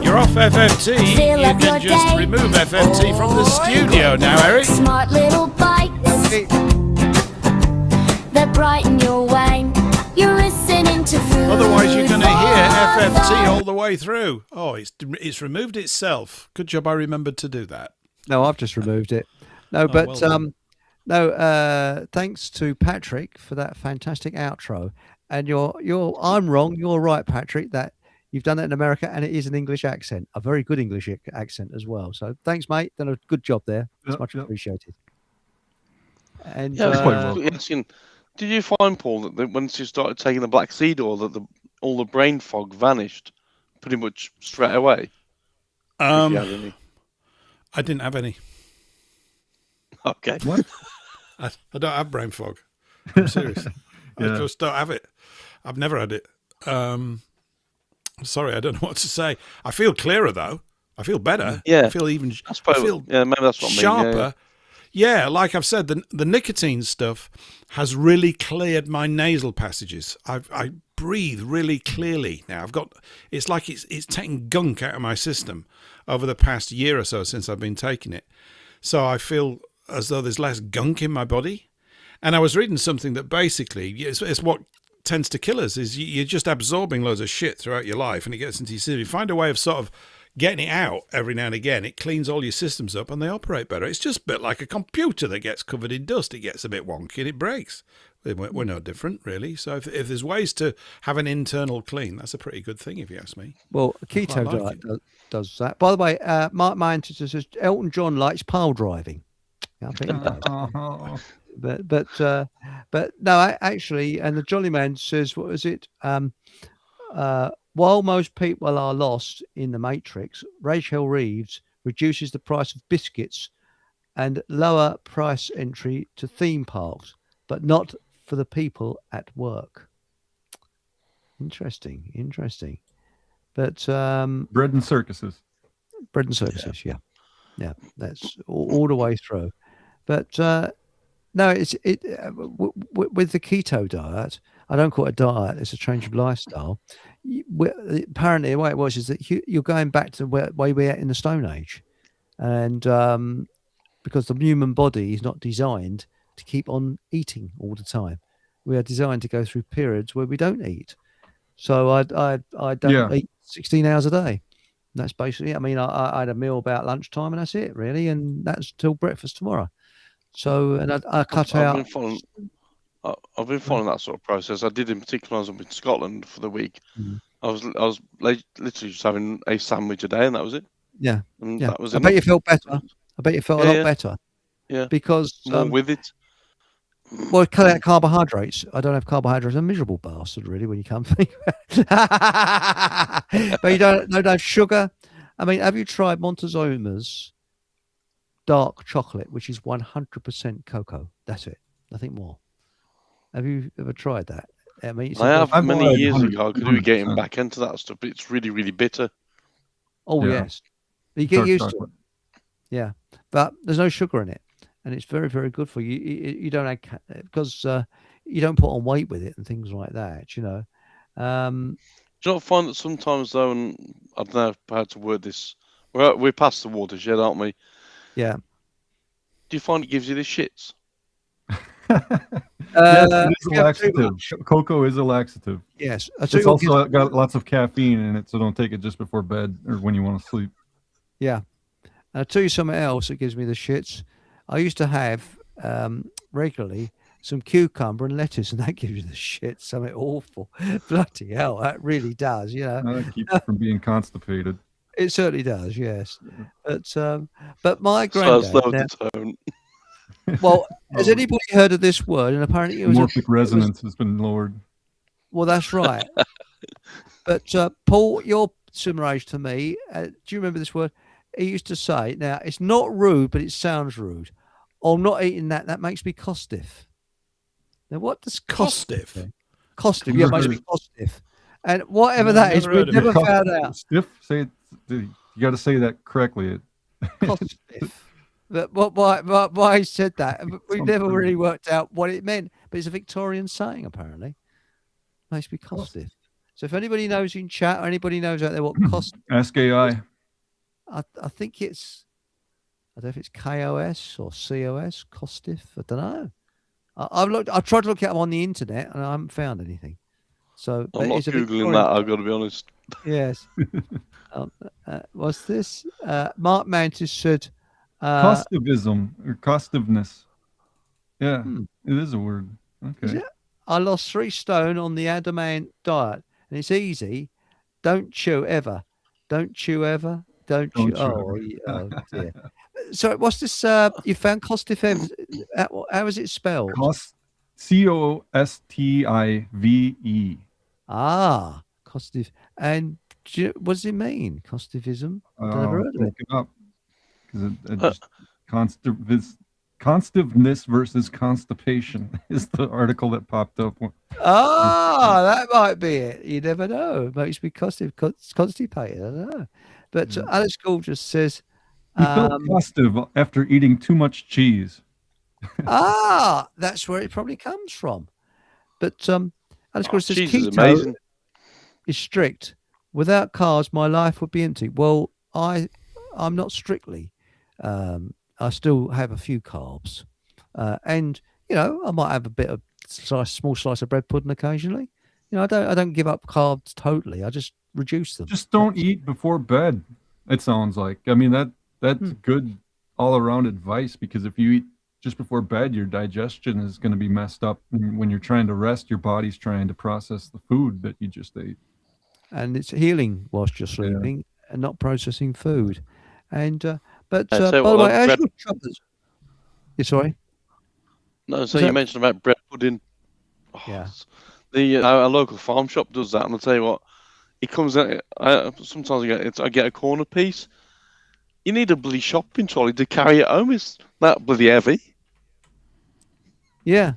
You're off FFT. Fill You up your can just day. remove FFT from the studio now, Eric. Smart little bites that brighten your way. You're listening to food. Otherwise, you're going to hear FFT all the way through. Oh, it's removed itself. Good job I remembered to do that. No, I've just removed it. No, but thanks to Patrick for that fantastic outro. And I'm wrong. You're right, Patrick, that you've done it in America and it is an English accent, a very good English accent as well. So thanks, mate. Done a good job there. It's much appreciated. And asking, did you find, Paul, that once you started taking the black seed oil, that all the brain fog vanished pretty much straight away? I I didn't have any. Okay. What? I don't have brain fog. I'm serious. Yeah. I just don't have it. I've never had it. Sorry, I don't know what to say. I feel clearer though. I feel better. Yeah. I feel even. That's probably, I feel maybe that's what I mean. sharper. Yeah, like I've said, the nicotine stuff has really cleared my nasal passages. I breathe really clearly now. It's like it's taking gunk out of my system over the past year or so since I've been taking it. So I feel as though there's less gunk in my body. And I was reading something that basically it's what tends to kill us is you're just absorbing loads of shit throughout your life, and it gets into your system. You find a way of sort of getting it out every now and again. It cleans all your systems up and they operate better. It's just a bit like a computer that gets covered in dust. It gets a bit wonky and it breaks. We're no different, really. So if there's ways to have an internal clean, that's a pretty good thing, if you ask me. Well, a keto diet does that. By the way, Mark Mantis says Elton John likes pile driving. I think he does. But no, actually, and the Jolly Man says, what was it? While most people are lost in the Matrix, Rachel Reeves reduces the price of biscuits and lower price entry to theme parks, but not for the people at work. Interesting. But bread and circuses. Yeah, that's all the way through. But no, with the keto diet. I don't call it a diet; it's a change of lifestyle. Apparently, the way it was is that you're going back to the way we're at in the Stone Age, and because the human body is not designed to keep on eating all the time, we are designed to go through periods where we don't eat. So I don't eat 16 hours a day. That's basically it. I mean, I had a meal about lunchtime, and that's it, really, and that's till breakfast tomorrow. So, and I cut out. I've been following that sort of process. I did in particular when I was up in Scotland for the week. I was literally just having a sandwich a day, and that was it. Yeah, and yeah. That was I bet you felt better. I bet you felt a lot better. Yeah, because more with it. Well, cut out carbohydrates. I don't have carbohydrates. I'm a miserable bastard, really, when you come to think about it. But you don't have sugar. I mean, have you tried Montezuma's dark chocolate, which is 100% cocoa? That's it. Nothing more. Have you ever tried that? I mean, I have many years ago. I could do getting back into that stuff, but it's really, really bitter. Oh, yes. You get used to it. Yeah. But there's no sugar in it. And it's very, very good for you. You don't have, because you don't put on weight with it and things like that, you know. Do you not find that sometimes, though, and I don't know how to word this, we're past the watershed, aren't we? Yeah. Do you find it gives you the shits? Yes, it is a laxative. Cocoa is a laxative. Yes. It's also got lots of caffeine in it, so don't take it just before bed or when you want to sleep. Yeah. And I'll tell you something else that gives me the shits. I used to have regularly some cucumber and lettuce, and that gives you the shit. Something awful. Bloody hell, that really does. You know, that keeps you from being constipated. It certainly does. Yes, but my granddad. Well, has anybody heard of this word? And apparently, it was Morphic resonance has been lowered. Well, that's right. But Paul, you're similar age to me. Do you remember this word? He used to say, now it's not rude, but it sounds rude. Oh, I'm not eating that. That makes me costive. Now, what does costive mean? Costive, yeah, it makes me costive. And whatever that is, we've never found out. Stiff, say it. You got to say that correctly. Costive. But why he said that? We never really worked out what it meant. But it's a Victorian saying, apparently. Makes me costive. So if anybody knows in chat or anybody knows out there what costive, ask AI. I think it's, I don't know if it's KOS or COS, costive. I don't know. I've tried to look it up on the internet and I haven't found anything. So I'm not Googling that, I've got to be honest. Yes. What's this? Mark Mantis said costivism or costiveness. Yeah, it is a word. Okay. I lost 3 stone on the adamant diet, and it's easy. Don't chew ever. Don't chew ever. Don't chew. Oh dear. So what's this? You found costive? How is it spelled? Costive. Ah, costive. And what does it mean? Costivism? I've never heard of it. Look it up. because it just constiveness versus constipation is the article that popped up. Ah, that might be it. You never know. It makes me constipated. I don't know. But Alex Gould just says, He felt costive after eating too much cheese. that's where it probably comes from. But Alex Gould says cheese is keto amazing. is strict. Without carbs, my life would be empty. Well, I'm not strictly. I still have a few carbs, and I might have a bit of small slice of bread pudding occasionally. I don't give up carbs totally. I just reduce them. Just don't eat before bed. It sounds like. I mean that's good all around advice, because if you eat just before bed, your digestion is going to be messed up. And when you're trying to rest, your body's trying to process the food that you just ate. And it's healing whilst you're sleeping and not processing food. And but by so the way, as bread- your choppers, sorry. No, so you mentioned about bread pudding. Oh, Yeah. Our local farm shop does that, and I'll tell you what, it comes out. Sometimes I get a corner piece. You need a bloody shopping trolley to carry it home. It's that bloody heavy. Yeah.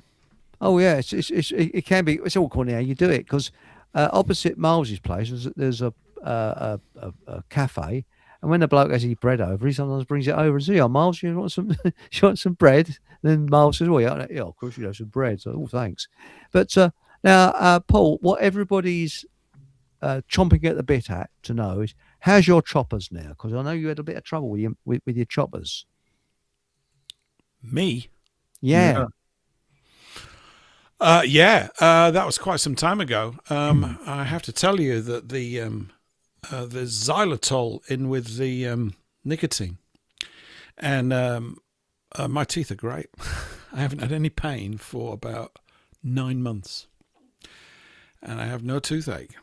Oh yeah. It can be. It's awkward how you do it, because opposite Miles's place there's a cafe, and when the bloke has his bread over, he sometimes brings it over and says, "Oh, Miles, you want some? You want some bread?" And then Miles says, "Well, yeah, of course you have some bread." So, thanks. But now, Paul, what everybody's chomping at the bit at to know is, how's your choppers now? Because I know you had a bit of trouble with your choppers. Me? Yeah. That was quite some time ago. I have to tell you that there's xylitol in with the nicotine, and my teeth are great. I haven't had any pain for about 9 months, and I have no toothache.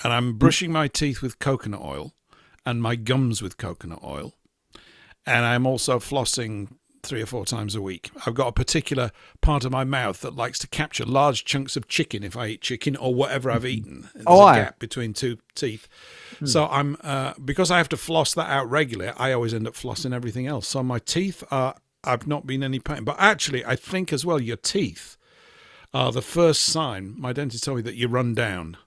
And I'm brushing my teeth with coconut oil and my gums with coconut oil, and I'm also flossing 3 or 4 times a week. I've got a particular part of my mouth that likes to capture large chunks of chicken if I eat chicken or whatever I've eaten. There's a gap between 2 teeth. So I'm because I have to floss that out regularly, I always end up flossing everything else. So my teeth I've not been any pain. But actually, I think as well, your teeth are the first sign. My dentist told me that you run down.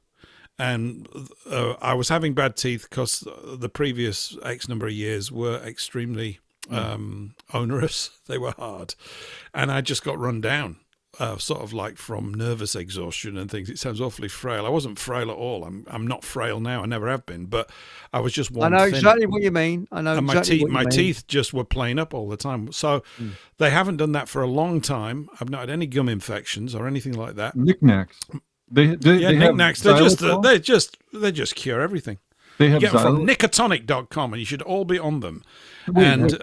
And I was having bad teeth because the previous X number of years were extremely onerous. They were hard, and I just got run down, sort of like from nervous exhaustion and things. It sounds awfully frail. I wasn't frail at all. I'm not frail now. I never have been, but I was just one. I know thin. exactly what you mean. I know And exactly my teeth just were playing up all the time. So they haven't done that for a long time. I've not had any gum infections or anything like that. Knickknacks. They knickknacks. They just cure everything. They You have get them from nicotonic.com, and you should all be on them. Wait, and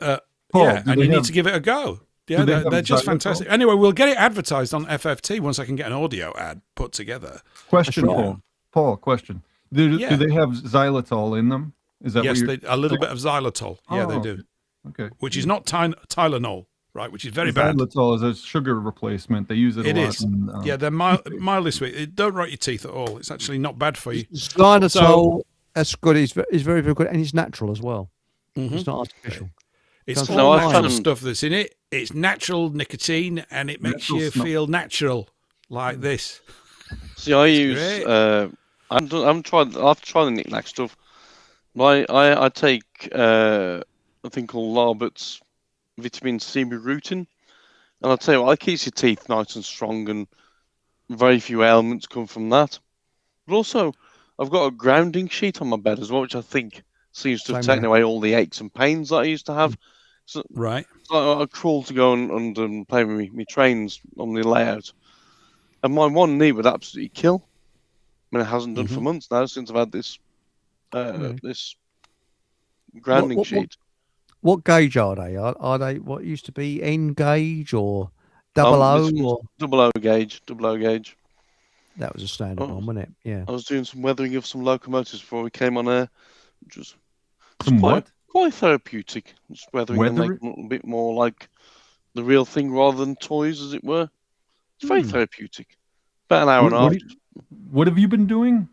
Paul, and you need to give it a go. Yeah, they're just fantastic. Anyway, we'll get it advertised on FFT once I can get an audio ad put together. Question, Paul. Question: Do they have xylitol in them? Is that yes? what A little bit of xylitol. Yeah, they do. Okay. Which is not Tylenol, right? Which is very bad. Xylitol is a sugar replacement. They use it a lot. It is. Yeah, they're mildly sweet. It don't rot your teeth at all. It's actually not bad for you. Xylitol, that's good. It's very, very good, and it's natural as well. It's not artificial. It's all natural stuff that's in it. It's natural nicotine, and it makes you feel natural, like this. See, I use. I've tried the knick-knack stuff. I take a thing called Larbert's vitamin C rutin, and I'll tell you what, it keeps your teeth nice and strong, and very few ailments come from that. But also, I've got a grounding sheet on my bed as well, which I think seems to have taken away all the aches and pains that I used to have. So, right. I crawl to go and play with my trains on the layout, and my one knee would absolutely kill. I mean, it hasn't done for months now since I've had this this grounding sheet. What gauge are they? Are they what used to be N gauge or double O or double O gauge? Double O gauge. That was a standard one, wasn't it? Yeah. I was doing some weathering of some locomotives before we came on air, which was quite therapeutic. Just weathering them, making them a little bit more like the real thing rather than toys, as it were. It's very therapeutic. About an hour and a half. What have you been doing?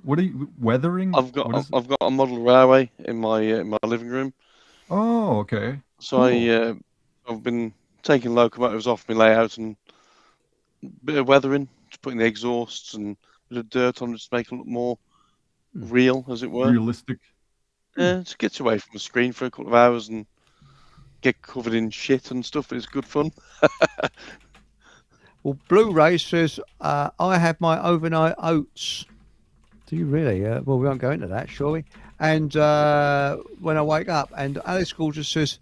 What are you weathering? I've got a model railway in my living room, Oh, okay. So Cool. I've been taking locomotives off my layout and a bit of weathering, just putting the exhausts and a bit of dirt on, just to make it look more real, as it were. Realistic. Just gets away from the screen for a couple of hours and get covered in shit and stuff. It's good fun. Well, Blu-ray says, I have my overnight oats. Do you really? Well, we won't go into that, shall we? And when I wake up, and Alice Gorgeous says,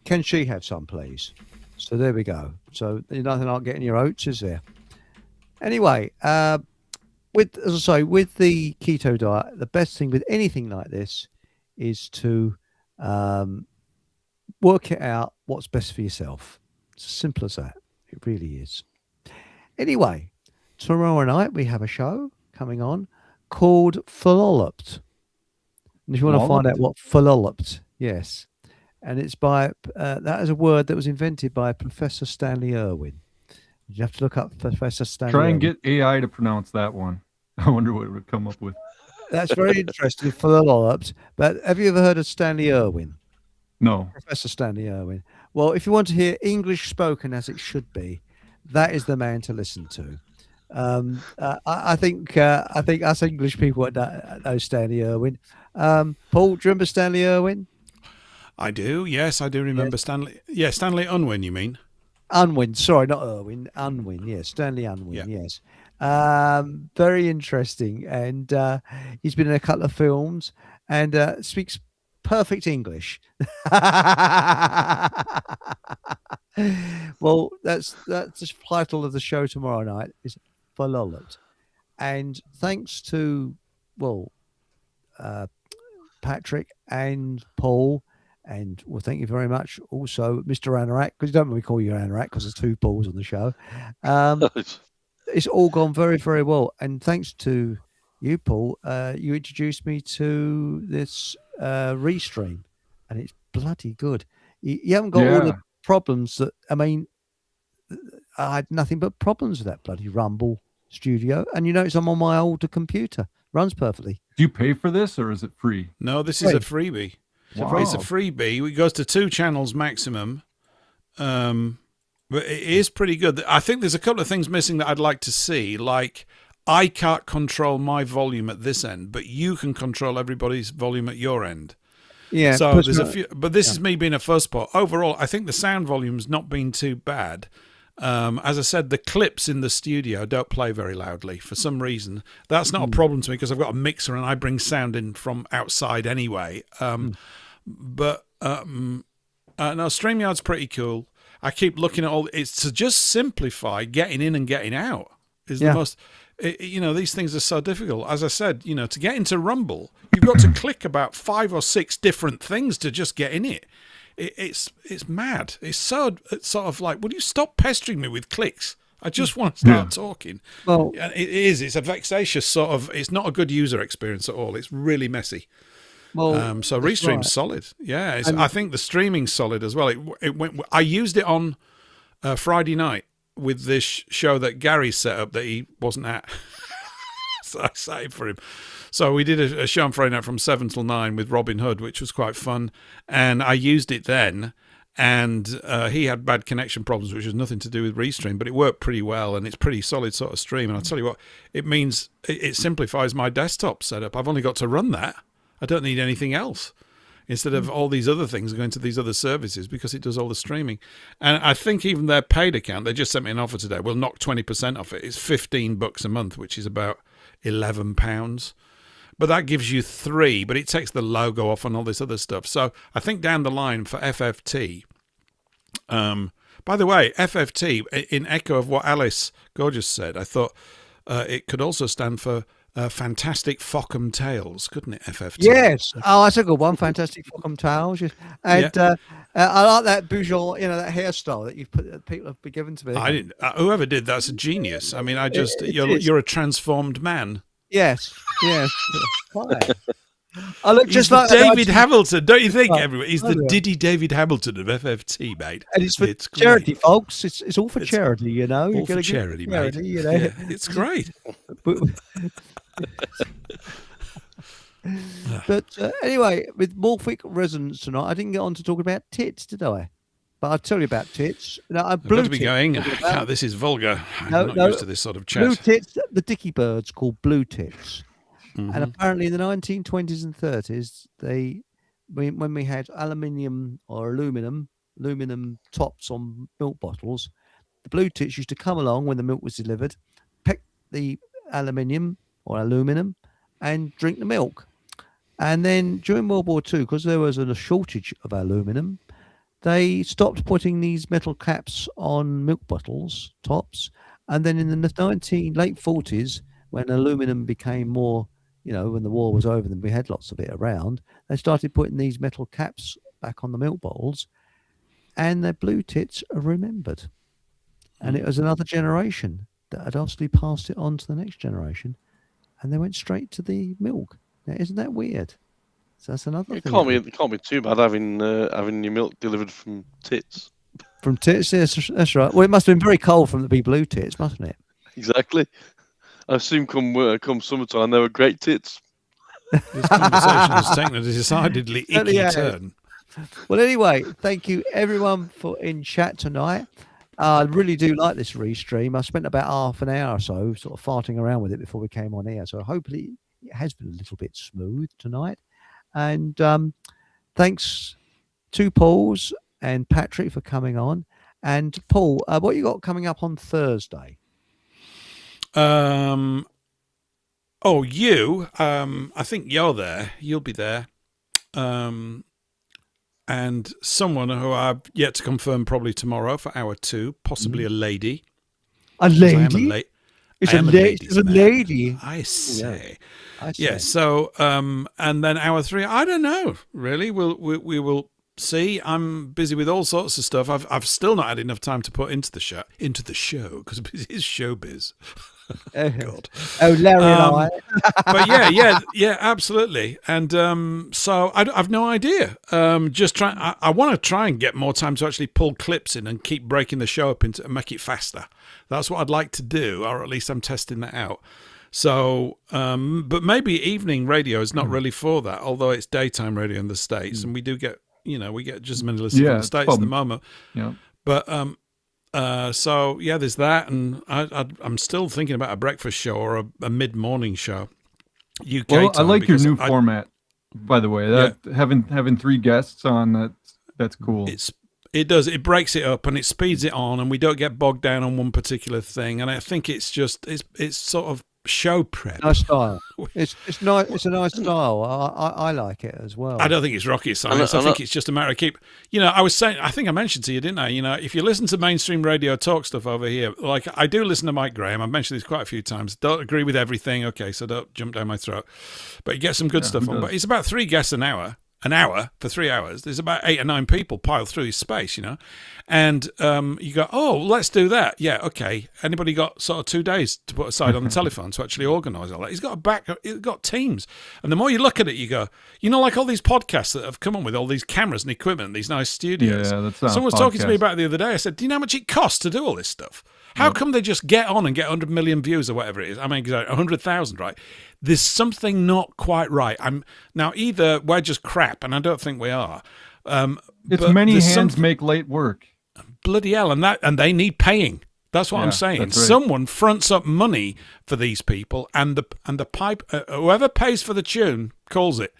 can she have some, please? So there we go. So there's nothing like getting your oats, is there? Anyway, as I say, with the keto diet, the best thing with anything like this is to work it out what's best for yourself. It's as simple as that. It really is. Anyway, tomorrow night we have a show coming on called Philolopt. And if you want to find out what Philolopt, yes. And it's by, that is a word that was invented by Professor Stanley Irwin. You have to look up Professor Stanley Try and Irwin. get AI to pronounce that one. I wonder what it would come up with. That's very interesting, Philolopt. But have you ever heard of Stanley Irwin? No. Professor Stanley Irwin. Well, if you want to hear English spoken as it should be, that is the man to listen to. I think us English people know Stanley Irwin. Paul, do you remember Stanley Irwin? I do. Yes, I do remember Stanley. Yeah, Stanley Unwin, you mean? Unwin, sorry, not Irwin. Unwin, yes, Stanley Unwin, yes. Very interesting, and he's been in a couple of films and speaks perfect English. Well, that's the title of the show tomorrow night is Philolopt. And thanks to Patrick and Paul, and well, thank you very much also Mr. Anorak, because you don't really call you Anorak because there's two Pauls on the show. It's all gone very, very well, and thanks to you, Paul, you introduced me to this Restream, and it's bloody good. You haven't got all the problems that, I mean, I had nothing but problems with that bloody Rumble Studio, and you notice I'm on my older computer. Runs perfectly. Do you pay for this or is it free? No, this is a freebie. Wow. It's a freebie. It goes to 2 channels maximum. But it is pretty good. I think there's a couple of things missing that I'd like to see. Like, I can't control my volume at this end, but you can control everybody's volume at your end. Yeah. So there's a few, but this is me being a fuzzbot. Overall, I think the sound volume's not been too bad. As I said, the clips in the studio don't play very loudly for some reason. That's not a problem to me because I've got a mixer and I bring sound in from outside anyway. But no, StreamYard's pretty cool. I keep looking at all. It's to just simplify getting in and getting out is the most. These things are so difficult. As I said, to get into Rumble, you've got to click about 5 or 6 different things to just get in it. It's mad. It's sort of like, will you stop pestering me with clicks? I just want to start talking. Well, it is. It's a vexatious sort of. It's not a good user experience at all. It's really messy. Well, so Restream's solid. Yeah, I think the streaming's solid as well. It went. I used it on Friday night with this show that Gary set up that he wasn't at. So I saved for him. So we did a show on Friday night from 7 till 9 with Robin Hood, which was quite fun. And I used it then. And he had bad connection problems, which has nothing to do with Restream, but it worked pretty well. And it's pretty solid sort of stream. And I'll tell you what, it means it simplifies my desktop setup. I've only got to run that. I don't need anything else instead of all these other things going to these other services because it does all the streaming. And I think even their paid account, they just sent me an offer today. We'll knock 20% off it. It's $15 a month, which is about £11. But that gives you 3, but it takes the logo off and all this other stuff. So I think down the line for FFT, by the way, FFT, in echo of what Alice Gorgeous said, I thought it could also stand for Fantastic Fockham Tales, couldn't it, FFT? Yes. Oh, that's a good one. Fantastic Fockham Tales. Yes. And I like that Boujon, that hairstyle that you've put that people have been given to me. I didn't. Whoever did that's a genius. I mean, you're a transformed man. Yes. I look just like David Hamilton, don't you think? Everyone, he's the Diddy David Hamilton of FFT, mate. And it's for charity, folks. It's all for charity, All You're for charity, mate. Charity, Yeah, it's great. But anyway, with Morphic Resonance tonight, I didn't get on to talk about tits, did I? But I'll tell you about tits. Now, I've blue got to be tits. going. This is vulgar. No, I'm not no, used to this sort of blue chat. tits, the dicky birds called blue tits. Mm-hmm. And apparently in the 1920s and 30s, when we had aluminum tops on milk bottles, the blue tits used to come along when the milk was delivered, pick the aluminum, and drink the milk. And then during World War II, because there was a shortage of aluminum, they stopped putting these metal caps on milk bottles tops. And then in the late 40s, when aluminum became more, when the war was over and we had lots of it around, they started putting these metal caps back on the milk bottles, and the blue tits are remembered. And it was another generation that had obviously passed it on to the next generation, and they went straight to the milk. Now, isn't that weird? So that's another thing. It can't be too bad having your milk delivered from tits. From tits, yes, that's right. Well, it must have been very cold from the big blue tits, mustn't it? Exactly. I assume come summertime, they were great tits. This conversation has taken a decidedly icky turn. Well, anyway, thank you everyone for in chat tonight. I really do like this restream. I spent about half an hour or so sort of farting around with it before we came on air. So hopefully it has been a little bit smooth tonight. And thanks to Paul's and Patrick for coming on. And Paul, what you got coming up on Thursday? I think you're there. You'll be there. And someone who I've yet to confirm probably tomorrow for hour 2, possibly a lady. A lady? It's a lady. I say. Yeah. Yeah. So, and then hour 3, I don't know. Really, we will see. I'm busy with all sorts of stuff. I've still not had enough time to put into the show because it is showbiz. God. Oh, Larry and I. But yeah, absolutely. And so I've no idea. Just trying. I want to try and get more time to actually pull clips in and keep breaking the show up and make it faster. That's what I'd like to do, or at least I'm testing that out. So, but maybe evening radio is not really for that, although it's daytime radio in the States, and we do get, we get just as many listeners in the States at the moment. Yeah. But so yeah, there's that, and I'm still thinking about a breakfast show or a mid-morning show. UK well, I time, like your new format, by the way. That having 3 guests on that's cool. It does. It breaks it up and it speeds it on, and we don't get bogged down on one particular thing. And I think it's sort of show prep. Nice style. It's nice. It's a nice style. I like it as well. I don't think it's rocket science. I think it's just a matter of I was saying, I think I mentioned to you, didn't I? If you listen to mainstream radio talk stuff over here, like I do listen to Mike Graham. I've mentioned this quite a few times. Don't agree with everything. Okay, so don't jump down my throat. But you get some good stuff on. But it's about 3 guests an hour. An hour for 3 hours. There's about 8 or 9 people piled through his space, and you go, oh, let's do that. Yeah, okay. Anybody got sort of 2 days to put aside on the telephone to actually organise all that? He's got teams, and the more you look at it, you go, like all these podcasts that have come on with all these cameras and equipment, these nice studios. Yeah, that's not someone was talking to me about it the other day. I said, do you know how much it costs to do all this stuff? How come they just get on and get 100 million views or whatever it is? I mean, 100,000, right? There's something not quite right. Now either we're just crap, and I don't think we are. It's many hands make light work. Bloody hell, and they need paying. That's what I'm saying. Right. Someone fronts up money for these people, and the pipe whoever pays for the tune calls it.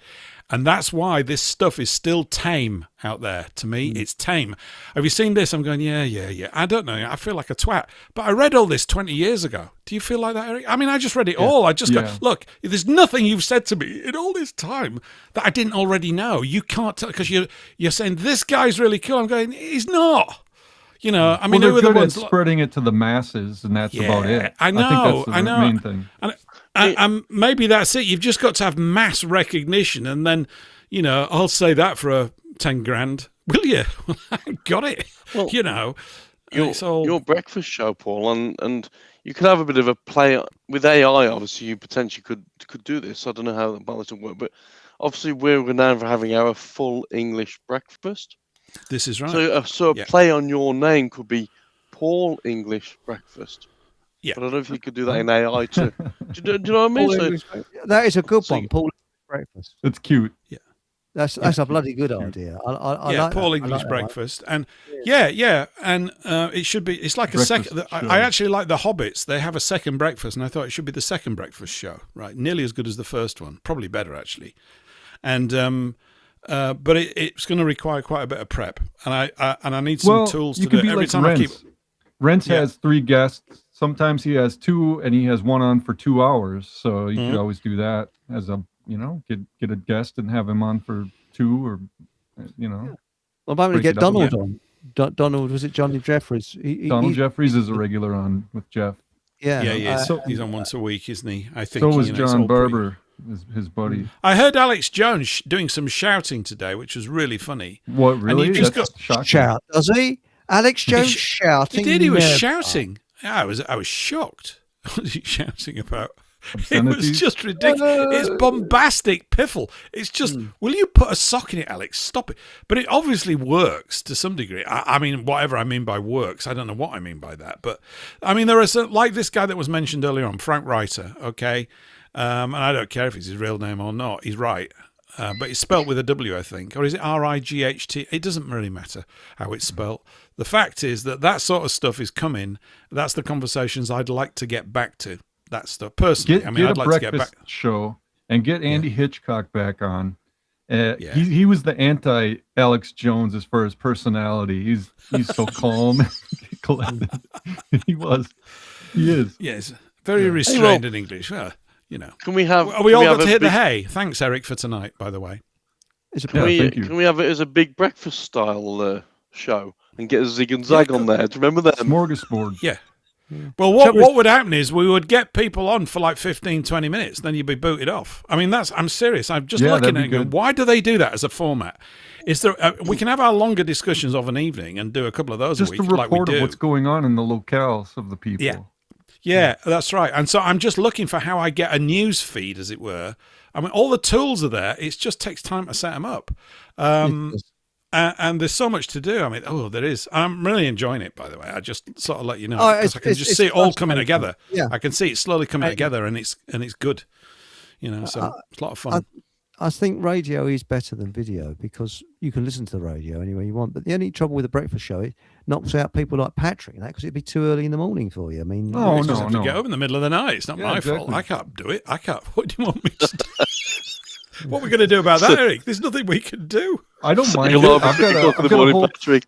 And that's why this stuff is still tame out there. To me, it's tame. Have you seen this? I'm going, yeah. I don't know. I feel like a twat. But I read all this 20 years ago. Do you feel like that, Eric? I mean, I just read it all. I just go, look, there's nothing you've said to me in all this time that I didn't already know. You can't tell, because you're saying, this guy's really cool. I'm going, he's not. I mean, they're good at spreading it to the masses, and that's about it. I know. I think that's the main thing. And maybe that's it. You've just got to have mass recognition, and then, I'll say that for 10 grand. Will you? Got it. Well, your breakfast show, Paul, and you could have a bit of a play with AI. Obviously, you potentially could do this. I don't know how the balance will work, but obviously, we're now having our full English breakfast. This is right. So a play on your name could be Paul English Breakfast. Yeah. But I don't know if you could do that in AI too. Do you know what I mean? That is a good one, Paul breakfast. It's cute. Yeah. That's a bloody good idea. I Yeah, like Paul that. English I like that one. breakfast, and and it should be. It's like a second. Breakfast show. I actually like the Hobbits. They have a second breakfast, and I thought it should be the second breakfast show. Right, nearly as good as the first one, probably better actually. And but it's going to require quite a bit of prep, and I need some tools to you do could it. be Every like time Rents. I keep. Rents has 3 guests. Sometimes he has 2, and he has one on for 2 hours. So you could always do that as a get a guest and have him on for 2 or Well, maybe break get it up. Donald on. Donald, was it Johnny Jeffries? Donald Jeffries is a regular on with Jeff. Yeah, Yeah, he is. So- He's on once a week, isn't he? I think. So was it's John all pretty- Barber, his buddy. I heard Alex Jones doing some shouting today, which was really funny. What, really? And you just That's got shocking. shout, does he? Alex Jones shouting. He did. He was never. shouting. Yeah, I was shocked. What was he shouting about? It was Obscenities? just ridiculous. It's bombastic piffle. It's just, will you put a sock in it, Alex? Stop it. But it obviously works to some degree. I mean, whatever I mean by works, I don't know what I mean by that. But I mean, there are some, like this guy that was mentioned earlier on, Frank Reiter, okay? And I don't care if it's his real name or not. He's right. But it's spelt with a W, I think. Or is it R-I-G-H-T? It doesn't really matter how it's spelt. The fact is that sort of stuff is coming. That's the conversations I'd like to get back to. That stuff. Personally, Get I'd a like to get breakfast back. show and get Andy Hitchcock back on. He was the anti Alex Jones as far as personality. He's so calm and collected. He is. Yes, very restrained in English. Well, Can we have? We all got to hit the big- hay. Thanks, Eric, for tonight. By the way, Can we have it as a big breakfast style show and get a zig and zag on there? Do you remember that? Smorgasbord. Yeah. Well, what would happen is we would get people on for like 15, 20 minutes, then you'd be booted off. I mean, I'm serious. I'm just looking at it going, why do they do that as a format? Is there? We can have our longer discussions of an evening and do a couple of those Just a a week, like we report do. of what's going on in the locales of the people. Yeah, that's right. And so I'm just looking for how I get a news feed, as it were. I mean, all the tools are there. It just takes time to set them up. And there's so much to do. I mean, there is. I'm really enjoying it, by the way. I just sort of let you know, because I can just see it all coming together. Yeah. I can see it slowly coming together, and it's good. So it's a lot of fun. I think radio is better than video because you can listen to the radio anywhere you want. But the only trouble with the breakfast show, it knocks out people like Patrick and that because it'd be too early in the morning for you. I mean, You just have to get up in the middle of the night. It's not my fault. exactly. I can't do it. I can't. What do you want me to do? What are we going to do about that, Eric? There's nothing we can do. I don't mind. I've I've got a whole, Patrick.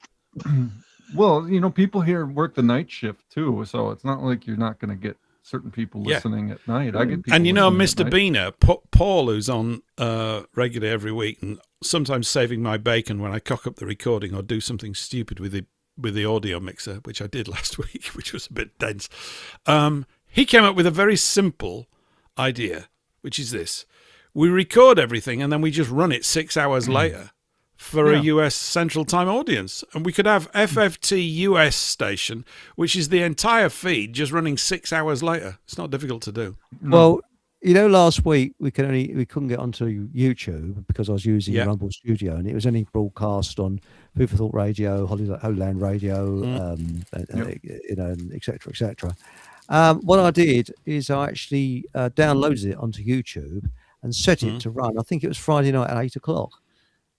well, people here work the night shift too, so it's not like you're not going to get certain people listening at night. I get people And listening Mr. at night. Beener, Paul, who's on regularly every week, and sometimes saving my bacon when I cock up the recording or do something stupid with the audio mixer, which I did last week, which was a bit dense. He came up with a very simple idea, which is this: we record everything and then we just run it 6 hours later for a US Central Time audience. And we could have FFT US station, which is the entire feed, just running 6 hours later. It's not difficult to do. Well, last week we couldn't get onto YouTube because I was using Rumble Studio, and it was only broadcast on Food for Thought Radio, Holyland Radio, and et cetera, et cetera. What I did is I actually downloaded it onto YouTube and set it to run. I think it was Friday night at 8 o'clock.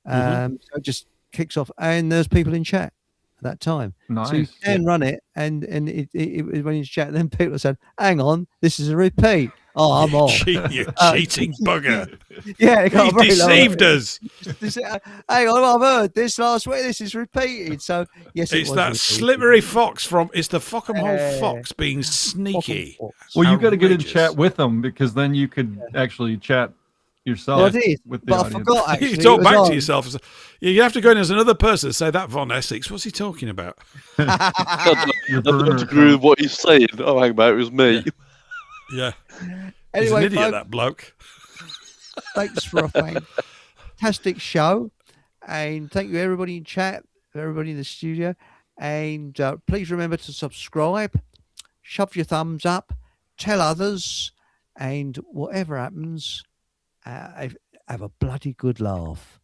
So it just kicks off, and there's people in chat at that time. Nice. So you can run it, and it when you chat, then people said, "Hang on, this is a repeat." Oh, I'm on. You cheating bugger. Yeah, it got He very low. deceived us. Hang on, I've heard this last week. This is repeated. So yes, It's was that repeated. slippery fox it's the Fuckham Hole fox being sneaky. Well, you got to get in Outrageous. chat with them because then you could actually chat yourself. Well, I did, with the but I audience. forgot actually. You it talk was back on. to yourself. You have to go in as another person and say that Von Essex. What's he talking about? I don't agree with what he's saying. Oh, hang about, it was me. Yeah. He's Anyway, an idiot, folks, that bloke. thanks for a fantastic show, and thank you everybody in chat, everybody in the studio, and please remember to subscribe, shove your thumbs up, tell others, and whatever happens, have a bloody good laugh.